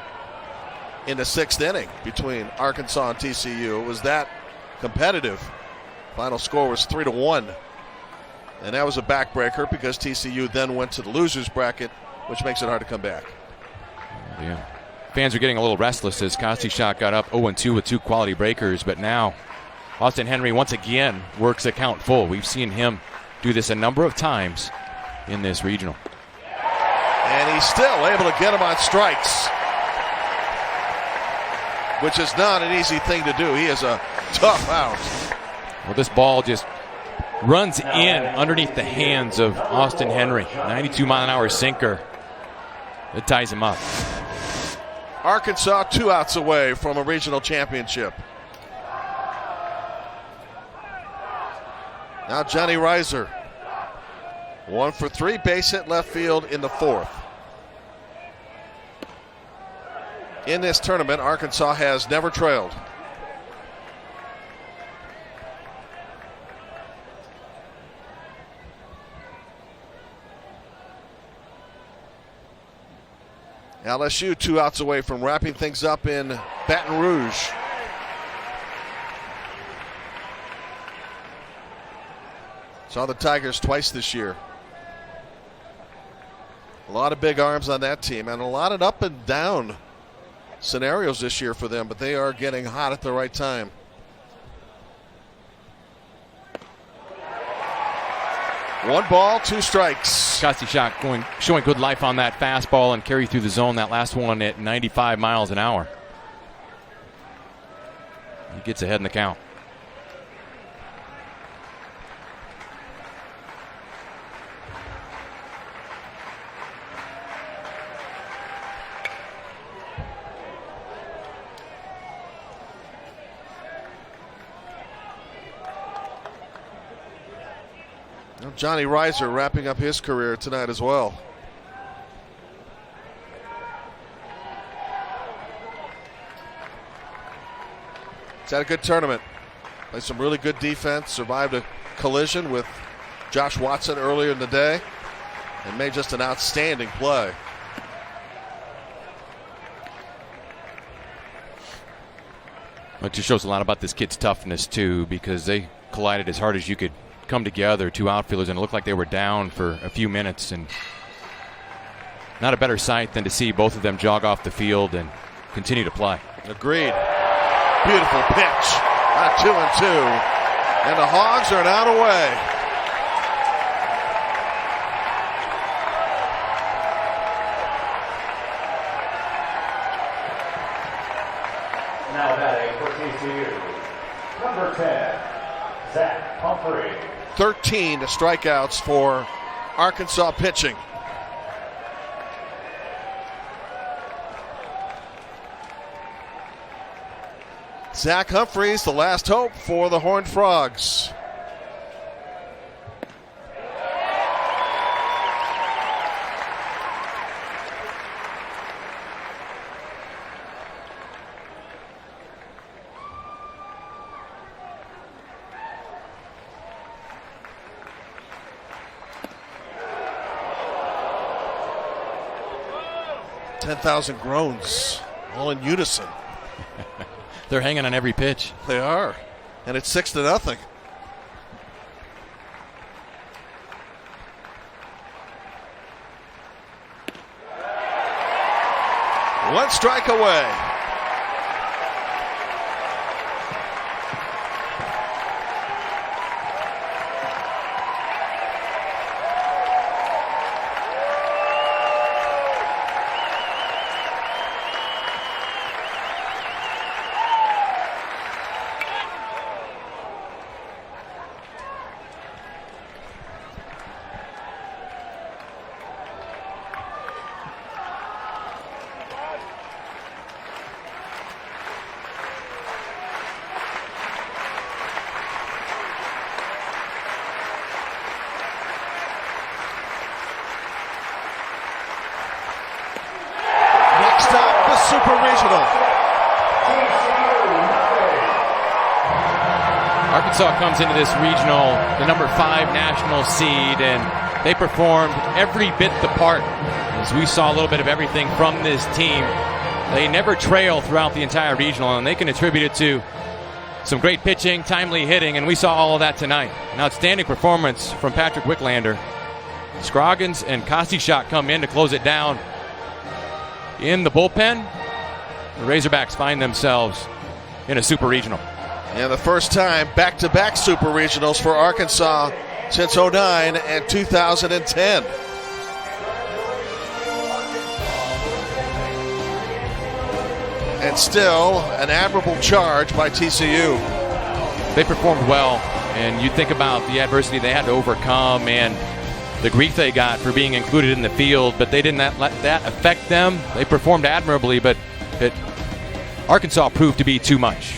in the 6th inning between Arkansas and TCU. It was that competitive. Final score was 3-1. And that was a backbreaker because TCU then went to the loser's bracket, which makes it hard to come back. Yeah. Fans are getting a little restless as Kostichak got up 0-2 with 2 quality breakers, but now Austin Henry once again works a count full. We've seen him do this a number of times in this regional. And he's still able to get him on strikes, which is not an easy thing to do. He is a tough out. Well, this ball just runs in underneath the hands of Austin Henry. 92-mile-an-hour sinker that ties him up. Arkansas 2 outs away from a regional championship. Now Johnny Reiser. 1 for 3, base hit left field in the 4th. In this tournament, Arkansas has never trailed. LSU 2 outs away from wrapping things up in Baton Rouge. Saw the Tigers twice this year. A lot of big arms on that team and a lot of up and down scenarios this year for them, but they are getting hot at the right time. One ball, 2 strikes. Kostichak showing good life on that fastball and carry through the zone. That last one at 95 miles an hour. He gets ahead in the count. Johnny Reiser wrapping up his career tonight as well. He's had a good tournament. Played some really good defense. Survived a collision with Josh Watson earlier in the day. And made just an outstanding play. It just shows a lot about this kid's toughness, too, because they collided as hard as you could come together, 2 outfielders, and it looked like they were down for a few minutes, and not a better sight than to see both of them jog off the field and continue to play. Agreed. Beautiful pitch. At 2-2. And the Hogs are now away. Now batting for TCU, number 10, Zach Humphrey. 13 strikeouts for Arkansas pitching. Zach Humphreys, the last hope for the Horned Frogs. $10,000 groans, all in unison. They're hanging on every pitch. They are. And it's 6-0. One strike away. Arkansas comes into this regional, the number 5 national seed, and they performed every bit the part. As we saw a little bit of everything from this team, they never trail throughout the entire regional, and they can attribute it to some great pitching, timely hitting, and we saw all of that tonight. An outstanding performance from Patrick Wicklander. Scroggins and Kostichak come in to close it down. In the bullpen, the Razorbacks find themselves in a super regional. And the first time back-to-back super regionals for Arkansas since 2009 and 2010. And still an admirable charge by TCU. They performed well, and you think about the adversity they had to overcome and the grief they got for being included in the field, but they didn't let that affect them. They performed admirably, but Arkansas proved to be too much.